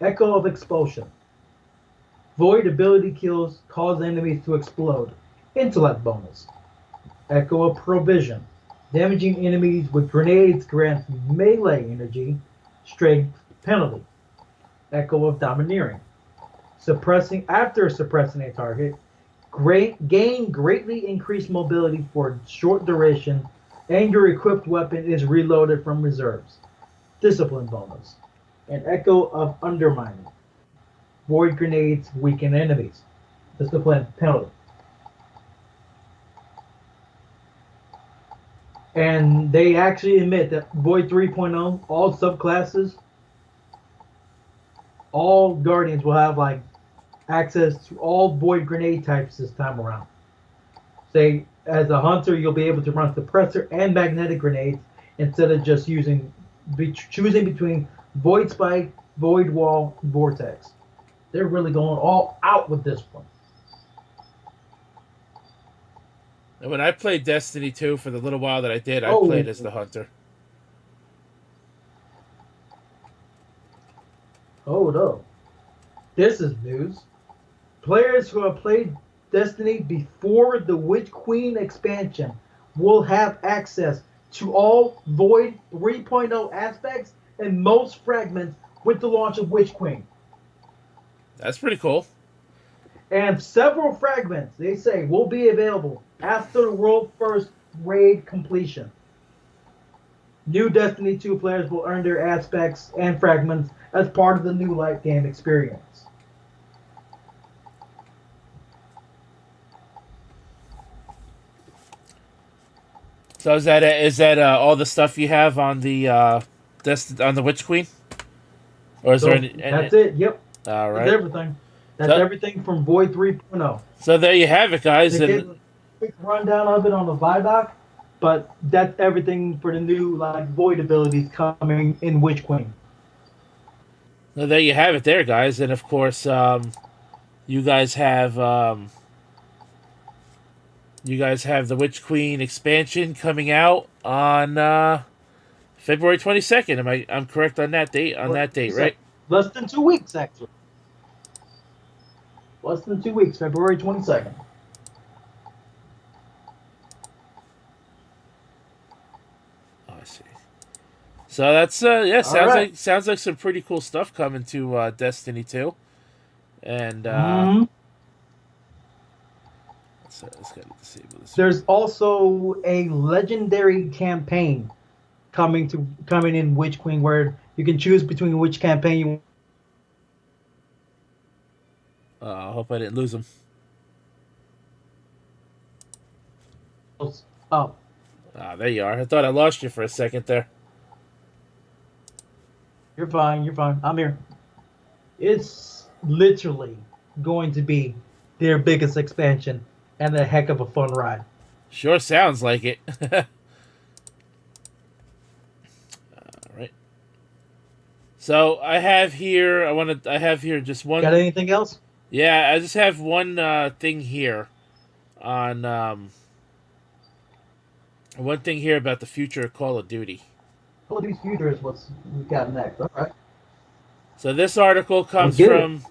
[SPEAKER 2] Echo of expulsion. Void ability kills cause enemies to explode. Intellect bonus. Echo of provision. Damaging enemies with grenades grants melee energy, strength penalty. Echo of domineering. After suppressing a target, gain greatly increased mobility for short duration, and your equipped weapon is reloaded from reserves. Discipline bonus. An Echo of undermining. Void grenades weaken enemies. Discipline penalty. And they actually admit that Void 3.0, all subclasses, all Guardians will have like access to all Void grenade types this time around. Say, as a hunter, you'll be able to run suppressor and magnetic grenades instead of just choosing between Void Spike, Void Wall, and Vortex. They're really going all out with this one.
[SPEAKER 1] And when I played Destiny 2 for the little while that I did, I played as the hunter.
[SPEAKER 2] Hold up. This is news. Players who have played Destiny before the Witch Queen expansion will have access to all Void 3.0 aspects and most fragments with the launch of Witch Queen.
[SPEAKER 1] That's pretty cool.
[SPEAKER 2] And several fragments, they say, will be available after the World First raid completion. New Destiny 2 players will earn their aspects and fragments as part of the new light game experience.
[SPEAKER 1] So is that all the stuff you have on the on the Witch Queen, or is there any?
[SPEAKER 2] That's it. Yep.
[SPEAKER 1] All right.
[SPEAKER 2] That's everything. That's everything from Void 3.0.
[SPEAKER 1] So there you have it, guys.
[SPEAKER 2] They gave a quick rundown of it on the Vidoc, but that's everything for the new Void abilities coming in Witch Queen.
[SPEAKER 1] So there you have it, there, guys, and of course, you guys have the Witch Queen expansion coming out on February 22nd. I'm correct on that date? Right?
[SPEAKER 2] Less than 2 weeks, actually. Less than 2 weeks, February 22nd.
[SPEAKER 1] Oh, I see. So that's sounds like some pretty cool stuff coming to Destiny 2, and let's go to disable this.
[SPEAKER 2] There's also a legendary campaign coming in Witch Queen where you can choose between which campaign you.
[SPEAKER 1] I hope I didn't lose him.
[SPEAKER 2] Oh.
[SPEAKER 1] There you are. I thought I lost you for a second there.
[SPEAKER 2] You're fine. You're fine. I'm here. It's literally going to be their biggest expansion and a heck of a fun ride.
[SPEAKER 1] Sure sounds like it. All right. So I have here. I have here just one.
[SPEAKER 2] Got anything else?
[SPEAKER 1] Yeah, I just have one thing here on one thing here about the future of Call of Duty.
[SPEAKER 2] Call of Duty's future is what we've got next. All right.
[SPEAKER 1] So this article comes from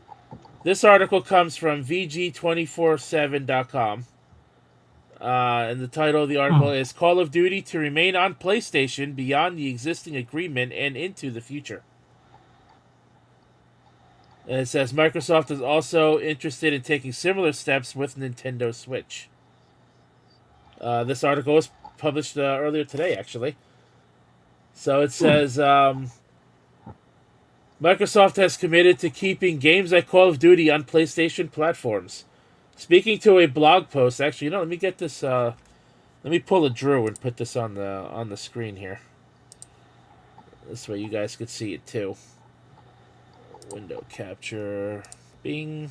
[SPEAKER 1] VG247.com. And the title of the article is Call of Duty to remain on PlayStation beyond the existing agreement and into the future. And it says Microsoft is also interested in taking similar steps with Nintendo Switch. This article was published earlier today, actually. So it says Microsoft has committed to keeping games like Call of Duty on PlayStation platforms. Speaking to a blog post, actually, let me get this. Let me pull a Drew and put this on the screen here. This way, you guys could see it too. Window capture, Bing,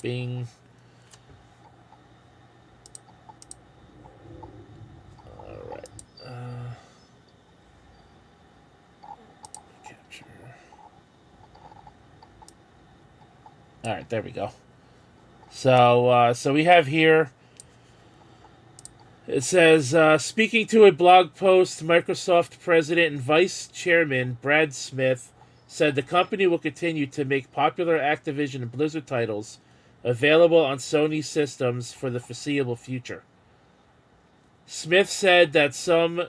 [SPEAKER 1] Bing. All right. Capture. All right, there we go. So we have here, it says, speaking to a blog post, Microsoft President and Vice Chairman Brad Smith said the company will continue to make popular Activision and Blizzard titles available on Sony systems for the foreseeable future. Smith said that some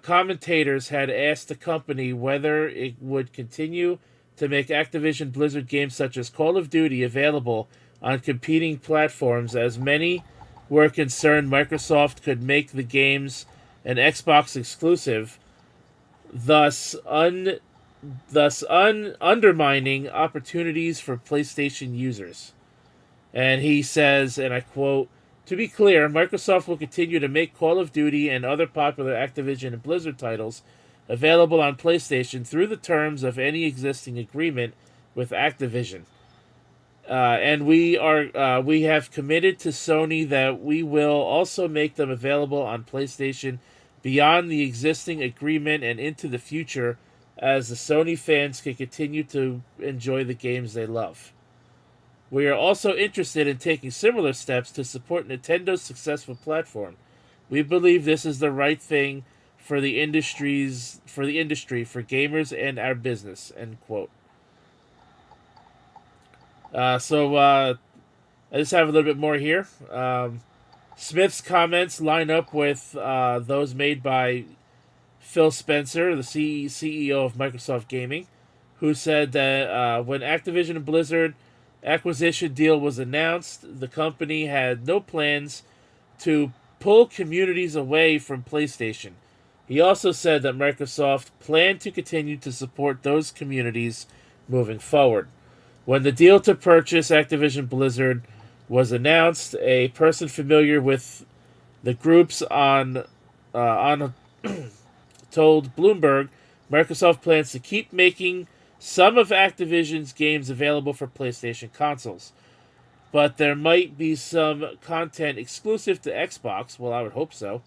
[SPEAKER 1] commentators had asked the company whether it would continue to make Activision Blizzard games such as Call of Duty available on competing platforms, as many were concerned Microsoft could make the games an Xbox exclusive, thus undermining opportunities for PlayStation users. And he says, and I quote, "To be clear, Microsoft will continue to make Call of Duty and other popular Activision and Blizzard titles available on PlayStation through the terms of any existing agreement with Activision. And we have committed to Sony that we will also make them available on PlayStation beyond the existing agreement and into the future, as the Sony fans can continue to enjoy the games they love. We are also interested in taking similar steps to support Nintendo's successful platform. We believe this is the right thing for the industry, for gamers, and our business." End quote. So I just have a little bit more here. Smith's comments line up with those made by Phil Spencer, the CEO of Microsoft Gaming, who said that when Activision and Blizzard acquisition deal was announced, the company had no plans to pull communities away from PlayStation. He also said that Microsoft planned to continue to support those communities moving forward. When the deal to purchase Activision Blizzard was announced, a person familiar with the groups on told Bloomberg Microsoft plans to keep making some of Activision's games available for PlayStation consoles. But there might be some content exclusive to Xbox. Well, I would hope so.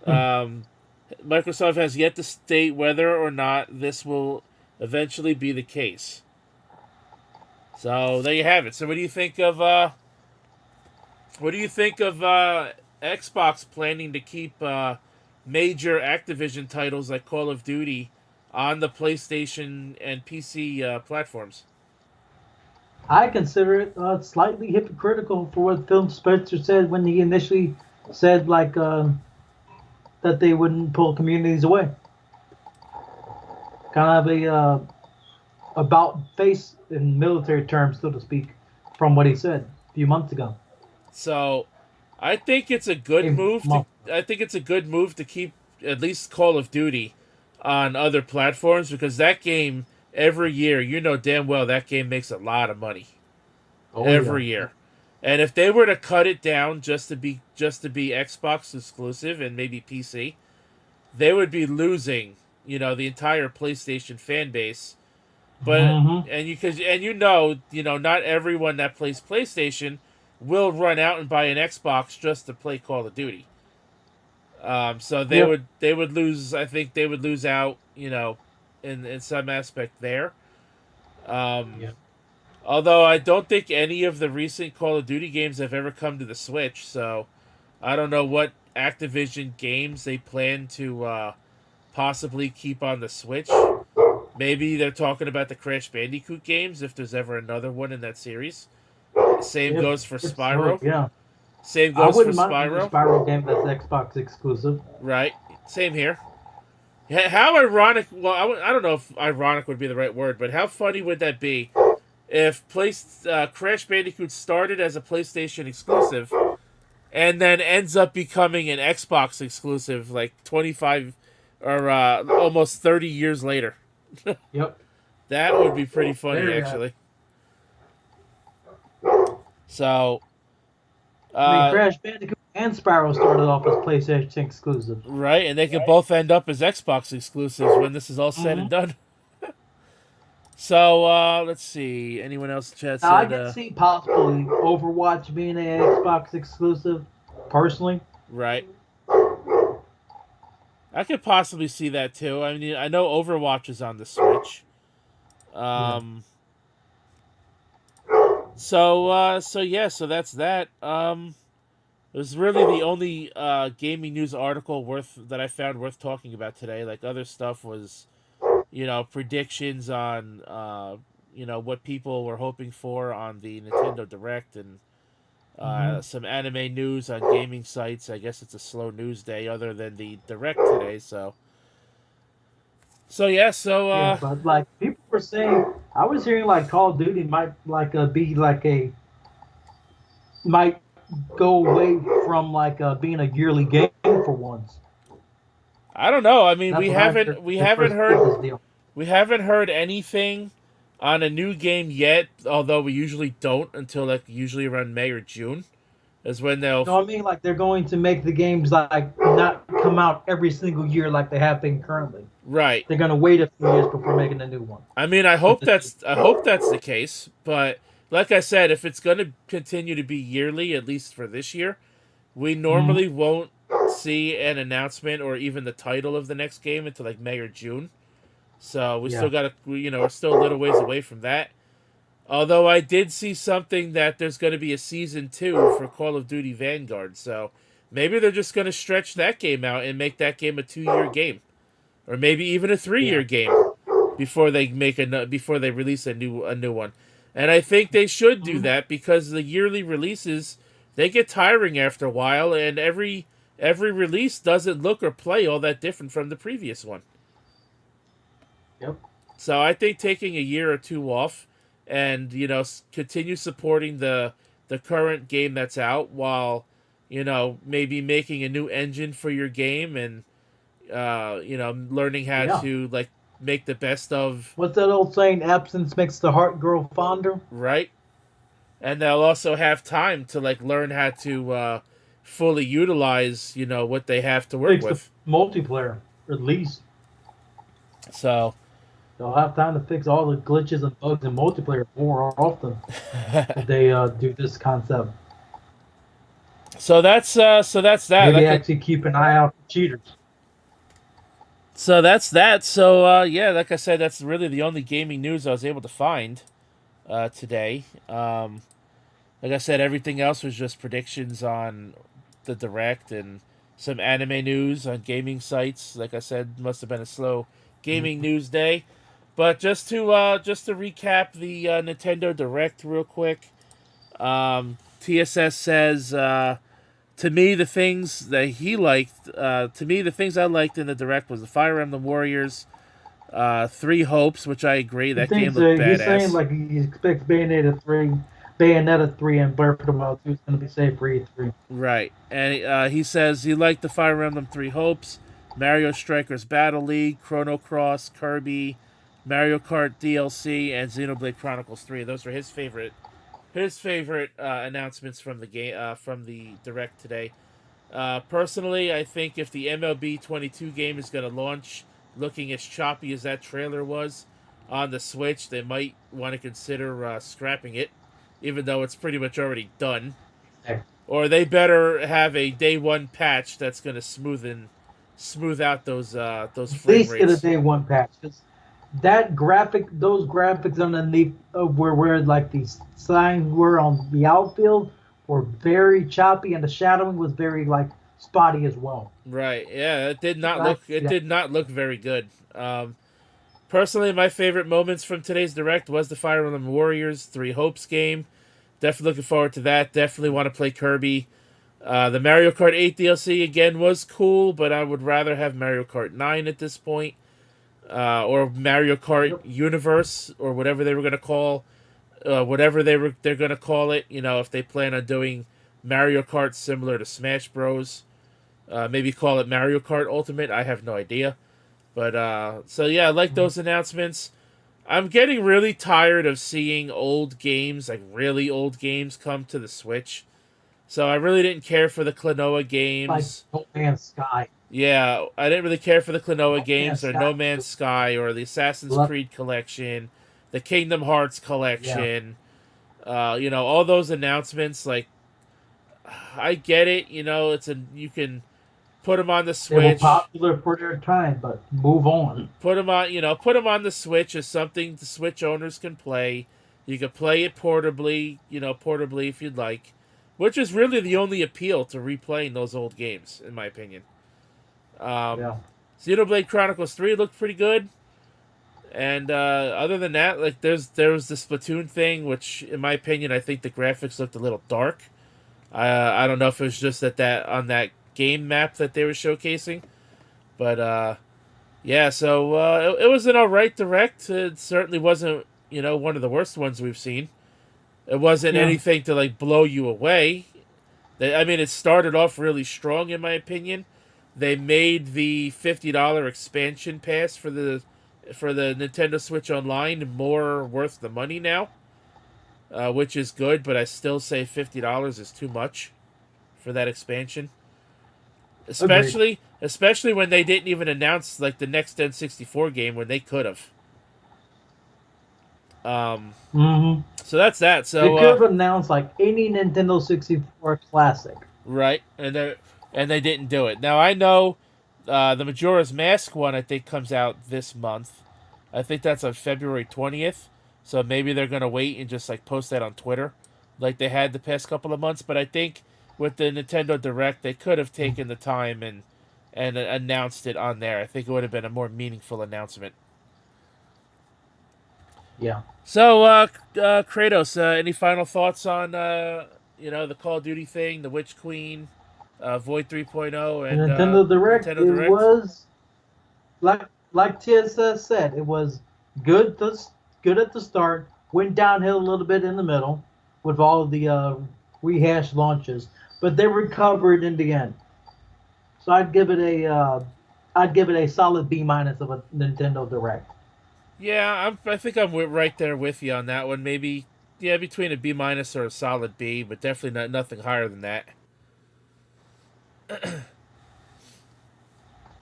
[SPEAKER 1] Microsoft has yet to state whether or not this will eventually be the case. So there you have it. So what do you think of Xbox planning to keep major Activision titles like Call of Duty on the PlayStation and PC platforms?
[SPEAKER 2] I consider it slightly hypocritical for what Phil Spencer said when he initially said that they wouldn't pull communities away. Kind of a about face in military terms, so to speak, from what he said a few months ago.
[SPEAKER 1] So, I think it's a good move. I think it's a good move to keep at least Call of Duty on other platforms, because that game every year, you know damn well that game makes a lot of money every year. And if they were to cut it down just to be Xbox exclusive and maybe PC, they would be losing, the entire PlayStation fan base. But not everyone that plays PlayStation will run out and buy an Xbox just to play Call of Duty. So they would lose. I think they would lose out. In some aspect there. Although I don't think any of the recent Call of Duty games have ever come to the Switch, so I don't know what Activision games they plan to possibly keep on the Switch. Maybe they're talking about the Crash Bandicoot games, if there's ever another one in that series. Same goes for Spyro. Same goes for Spyro.
[SPEAKER 2] I wouldn't mind a Spyro game that's Xbox exclusive.
[SPEAKER 1] Right. Same here. How ironic... Well, I don't know if ironic would be the right word, but how funny would that be if Crash Bandicoot started as a PlayStation exclusive and then ends up becoming an Xbox exclusive like 25 or almost 30 years later?
[SPEAKER 2] Yep.
[SPEAKER 1] That would be pretty funny, actually. So...
[SPEAKER 2] Crash Bandicoot and Spyro started off as PlayStation exclusive.
[SPEAKER 1] Right, and they could both end up as Xbox exclusives when this is all said and done. So, let's see. Anyone else in chat said...
[SPEAKER 2] I can see possibly Overwatch being an Xbox exclusive, personally.
[SPEAKER 1] Right. I could possibly see that, too. I mean, I know Overwatch is on the Switch. So that's that. It was really the only gaming news article that I found worth talking about today. Like, other stuff was, predictions on, what people were hoping for on the Nintendo Direct, and some anime news on gaming sites. I guess it's a slow news day other than the Direct today, so... but
[SPEAKER 2] like people were saying, I was hearing like Call of Duty might go away from being a yearly game for once.
[SPEAKER 1] I don't know. I mean, we haven't heard anything on a new game yet. Although we usually don't until usually around May or June, is when they'll.
[SPEAKER 2] No, I mean they're going to make the games not come out every single year like they have been currently.
[SPEAKER 1] Right.
[SPEAKER 2] They're going to wait a few years before making a new one.
[SPEAKER 1] I mean, I hope that's the case. But like I said, if it's going to continue to be yearly, at least for this year, we normally won't see an announcement or even the title of the next game until May or June. So we still got to, we're still a little ways away from that. Although I did see something that there's going to be a Season 2 for Call of Duty Vanguard. So maybe they're just going to stretch that game out and make that game a 2-year game. Or maybe even a 3-year game before they release a new one. And I think they should do that, because the yearly releases, they get tiring after a while, and every release doesn't look or play all that different from the previous one.
[SPEAKER 2] Yep.
[SPEAKER 1] So I think taking a year or two off and, continue supporting the current game that's out while, maybe making a new engine for your game and learning how to like make the best of.
[SPEAKER 2] What's that old saying? Absence makes the heart grow fonder.
[SPEAKER 1] Right. And they'll also have time to like learn how to fully utilize, what they have to work with.
[SPEAKER 2] The multiplayer, at least.
[SPEAKER 1] So
[SPEAKER 2] they'll have time to fix all the glitches and bugs in multiplayer more often if they do this concept.
[SPEAKER 1] So that's that.
[SPEAKER 2] Maybe actually keep an eye out for cheaters.
[SPEAKER 1] So that's that. So like I said, that's really the only gaming news I was able to find today. Like I said, everything else was just predictions on the Direct and some anime news on gaming sites. Like I said, must have been a slow gaming news day. But just to recap the Nintendo Direct real quick, TSS says, to me the things that he liked, the things I liked in the Direct was the Fire Emblem Warriors, Three Hopes, which I agree that game looked badass.
[SPEAKER 2] He's saying like he expects Bayonetta 3 and Breath of the Wild 2 is going to be safe for E3.
[SPEAKER 1] Right, and he says he liked the Fire Emblem Three Hopes, Mario Strikers Battle League, Chrono Cross, Kirby, Mario Kart DLC, and Xenoblade Chronicles 3. Those are his favorite announcements from the game from the Direct today. Personally, I think if the MLB 22 game is going to launch looking as choppy as that trailer was on the Switch, they might want to consider scrapping it, even though it's pretty much already done. Or they better have a day one patch that's going to smooth out those frame rates.
[SPEAKER 2] At least get a day one patch. Those graphics underneath where like the signs were on the outfield were very choppy, and the shadowing was very like spotty as well.
[SPEAKER 1] Right. Yeah, it did not look very good. Personally, my favorite moments from today's Direct was the Fire Emblem Warriors Three Hopes game. Definitely looking forward to that. Definitely want to play Kirby. The Mario Kart 8 DLC again was cool, but I would rather have Mario Kart 9 at this point. Or Mario Kart Universe, or whatever they were going to call, they're going to call it. If they plan on doing Mario Kart similar to Smash Bros, maybe call it Mario Kart Ultimate. I have no idea, but I like those announcements. I'm getting really tired of seeing old games, like really old games, come to the Switch. So I really didn't care for the Klonoa games.
[SPEAKER 2] Like No Man's Sky.
[SPEAKER 1] Yeah, I didn't really care for the Klonoa games or No Man's Sky or the Assassin's Creed collection, the Kingdom Hearts collection. All those announcements. Like, I get it. You can put them on the Switch.
[SPEAKER 2] They were popular for their time, but move on.
[SPEAKER 1] Put them on the Switch as something the Switch owners can play. You can play it portably, if you'd like, which is really the only appeal to replaying those old games, in my opinion. Xenoblade Chronicles 3 looked pretty good, and other than that, like there was the Splatoon thing, which in my opinion I think the graphics looked a little dark. I don't know if it was just that on that game map that they were showcasing, but so it was an alright Direct. It certainly wasn't one of the worst ones we've seen. It wasn't anything to like blow you away. It started off really strong in my opinion. They made the $50 expansion pass for the Nintendo Switch Online more worth the money now, which is good. But I still say $50 is too much for that expansion, especially when they didn't even announce like the next N64 game when they could have. So that's that. So
[SPEAKER 2] they could have announced like any Nintendo 64 classic,
[SPEAKER 1] right? And they didn't do it. Now, I know the Majora's Mask one, I think, comes out this month. I think that's on February 20th. So maybe they're going to wait and just like post that on Twitter like they had the past couple of months. But I think with the Nintendo Direct, they could have taken the time and announced it on there. I think it would have been a more meaningful announcement.
[SPEAKER 2] Yeah.
[SPEAKER 1] So, Kratos, any final thoughts on, the Call of Duty thing, the Witch Queen, Void 3.0, and
[SPEAKER 2] Nintendo Direct?
[SPEAKER 1] Nintendo Direct?
[SPEAKER 2] It was, like TSS said, it was good at the start, went downhill a little bit in the middle with all of the rehashed launches, but they recovered in the end. So I'd give it I'd give it a solid B- of a Nintendo Direct.
[SPEAKER 1] Yeah, I think I'm right there with you on that one. Maybe, yeah, between a B- or a solid B, but definitely nothing higher than that.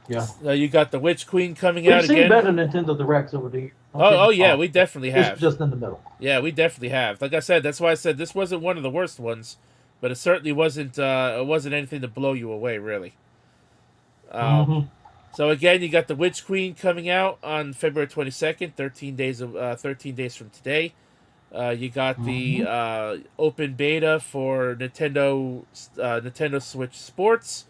[SPEAKER 2] Yeah.
[SPEAKER 1] You got the Witch Queen coming
[SPEAKER 2] We've
[SPEAKER 1] out
[SPEAKER 2] seen
[SPEAKER 1] again.
[SPEAKER 2] better Nintendo Directs over the years.
[SPEAKER 1] Oh yeah, we definitely have.
[SPEAKER 2] It's just in the middle.
[SPEAKER 1] Yeah, we definitely have. Like I said, that's why I said this wasn't one of the worst ones, but it certainly wasn't. It wasn't anything to blow you away, really. So again, you got the Witch Queen coming out on February 22nd, 13 days from today. You got the open beta for Nintendo Switch Sports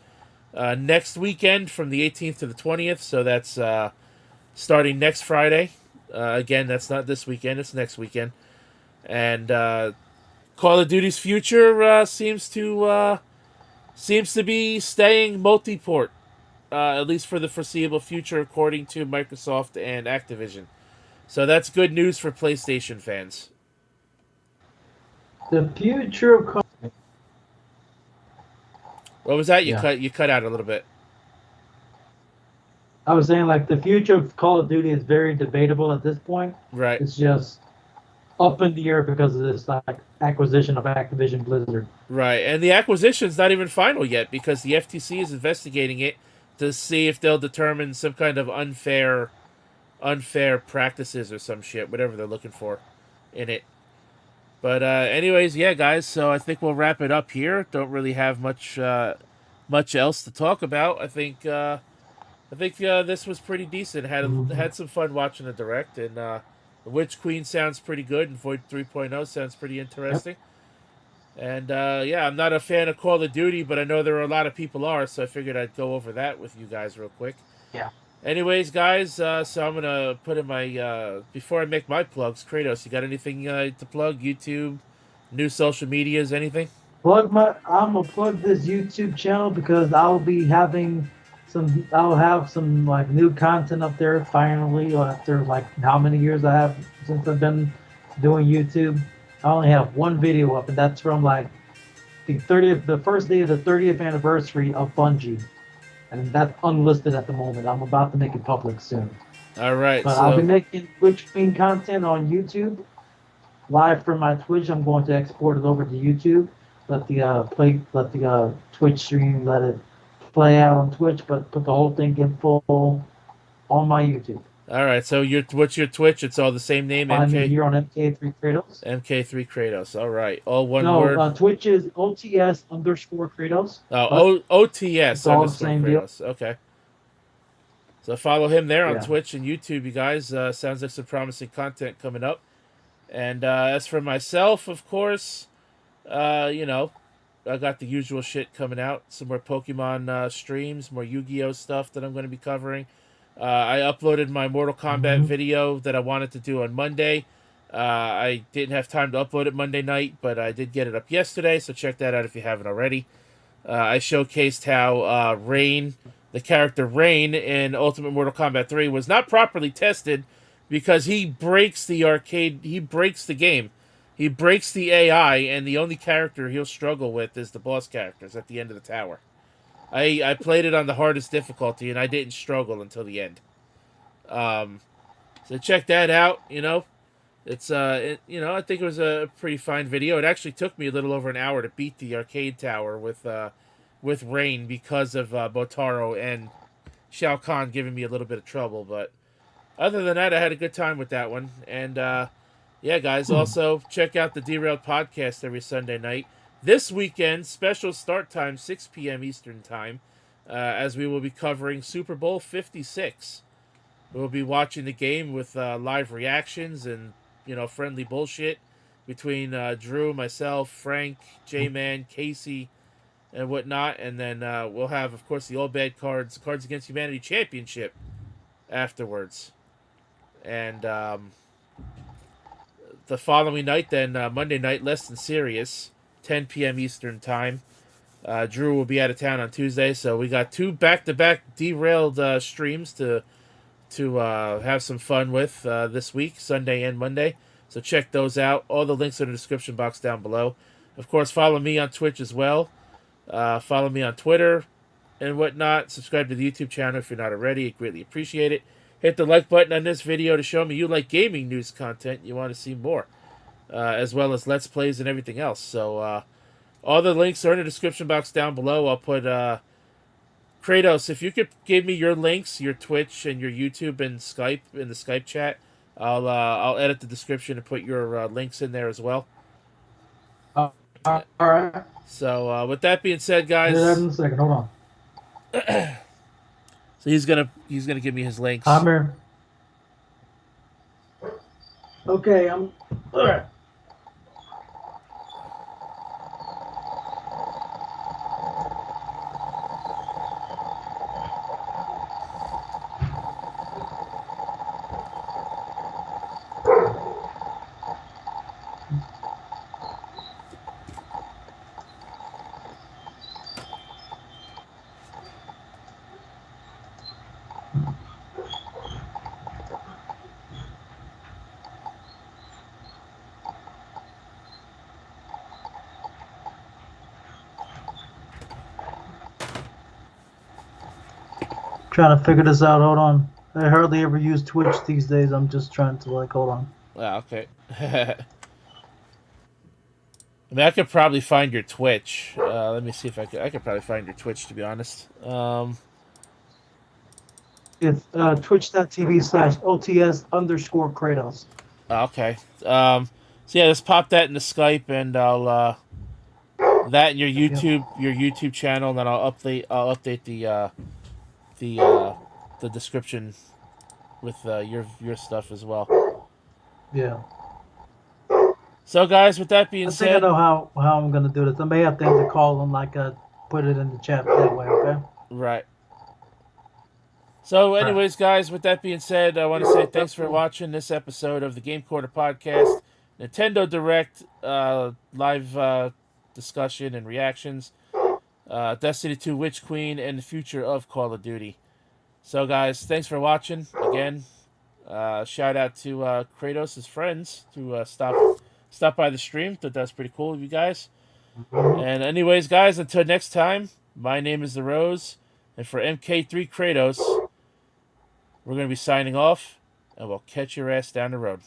[SPEAKER 1] next weekend from the 18th to the 20th. So that's starting next Friday. Again, that's not this weekend; it's next weekend. And Call of Duty's future seems to be staying multi-port. At least for the foreseeable future, according to Microsoft and Activision. So that's good news for PlayStation fans.
[SPEAKER 2] The future of
[SPEAKER 1] What was that? You cut out a little bit.
[SPEAKER 2] I was saying, like, the future of Call of Duty is very debatable at this point.
[SPEAKER 1] Right.
[SPEAKER 2] It's just up in the air because of this like acquisition of Activision Blizzard.
[SPEAKER 1] Right, and the acquisition's not even final yet because the FTC is investigating it to see if they'll determine some kind of unfair practices or some shit, whatever they're looking for in it. But anyways, yeah, guys. So I think we'll wrap it up here. Don't really have much else to talk about. I think this was pretty decent. Had some fun watching the direct, and the Witch Queen sounds pretty good, and Void 3.0 sounds pretty interesting. Yep. And yeah, I'm not a fan of Call of Duty, but I know there are a lot of people are, so I figured I'd go over that with you guys real quick.
[SPEAKER 2] Yeah.
[SPEAKER 1] Anyways, guys, so I'm gonna put in my before I make my plugs. Kratos, you got anything to plug? YouTube, new social medias, anything?
[SPEAKER 2] I'm gonna plug this YouTube channel because I'll have some like new content up there finally after like how many years I have since I've been doing YouTube. I only have one video up, and that's from like the first day of the 30th anniversary of Bungie, and that's unlisted at the moment. I'm about to make it public soon.
[SPEAKER 1] All right,
[SPEAKER 2] but I'll be making Witch Queen content on YouTube, live from my Twitch. I'm going to export it over to YouTube. Let the Twitch stream let it play out on Twitch, but put the whole thing in full on my YouTube.
[SPEAKER 1] All right, so what's your Twitch? It's all the same name.
[SPEAKER 2] I'm here on MK3 Kratos.
[SPEAKER 1] MK3 Kratos. All right, all one
[SPEAKER 2] no,
[SPEAKER 1] word.
[SPEAKER 2] No, Twitch is OTS_Kratos.
[SPEAKER 1] Oh, OTS _
[SPEAKER 2] Kratos.
[SPEAKER 1] Okay. So follow him there on Twitch and YouTube, you guys. Sounds like some promising content coming up. And as for myself, of course, you know, I got the usual shit coming out. Some more Pokemon streams, more Yu-Gi-Oh stuff that I'm going to be covering. I uploaded my Mortal Kombat video that I wanted to do on Monday. I didn't have time to upload it Monday night, but I did get it up yesterday, so check that out if you haven't already. I showcased how Rain, the character Rain in Ultimate Mortal Kombat 3, was not properly tested because he breaks the game. He breaks the AI, and the only character he'll struggle with is the boss characters at the end of the tower. I played it on the hardest difficulty, and I didn't struggle until the end. So check that out. You know, it's I think it was a pretty fine video. It actually took me a little over an hour to beat the arcade tower with Rain because of Botaro and Shao Kahn giving me a little bit of trouble. But other than that, I had a good time with that one. And yeah, guys, also check out the Derailed podcast every Sunday night. This weekend, special start time, 6 p.m. Eastern Time, as we will be covering Super Bowl 56. We'll be watching the game with live reactions and, friendly bullshit between Drew, myself, Frank, J-Man, Casey, and whatnot. And then we'll have, of course, the All Bad Cards Against Humanity Championship afterwards. And the following night, then, Monday night, Less Than Serious, 10 p.m. Eastern Time. Drew will be out of town on Tuesday, so we got 2 back-to-back Derailed streams to have some fun with this week, Sunday and Monday. So check those out. All the links are in the description box down below. Of course, follow me on Twitch as well. Follow me on Twitter, and whatnot. Subscribe to the YouTube channel if you're not already. I greatly appreciate it. Hit the like button on this video to show me you like gaming news content. You want to see more, as well as Let's Plays and everything else. So all the links are in the description box down below. I'll put Kratos, if you could give me your links, your Twitch and your YouTube and Skype in the Skype chat, I'll edit the description and put your links in there as well.
[SPEAKER 2] All right.
[SPEAKER 1] So with that being said, guys,
[SPEAKER 2] Do that in a second. Hold on.
[SPEAKER 1] so he's gonna give me his links.
[SPEAKER 2] I'm here. Okay, I'm. All right. Trying to figure this out. Hold on. I hardly ever use Twitch these days. I'm just trying to hold on.
[SPEAKER 1] Okay. I mean, I could probably find your Twitch. Let me see if I could probably find your Twitch, to be honest.
[SPEAKER 2] It's twitch.tv/OTS_Kratos.
[SPEAKER 1] Okay. So yeah, just pop that into Skype, and I'll that in your YouTube channel, and then I'll update the description with your stuff as well.
[SPEAKER 2] Yeah.
[SPEAKER 1] So guys, with that being said,
[SPEAKER 2] I know how I'm gonna do this. I may have to call them, put it in the chat that way. Okay.
[SPEAKER 1] Right. So, anyways, guys, with that being said, I want to say thanks for watching this episode of the Game Corner Podcast, Nintendo Direct live discussion and reactions, Destiny 2 Witch Queen, and the future of Call of Duty. So, guys, thanks for watching. Again, shout out to Kratos' friends to stop by the stream. Thought that was pretty cool of you guys. And anyways, guys, until next time, my name is The Rose, and for MK3 Kratos, we're going to be signing off, and we'll catch your ass down the road.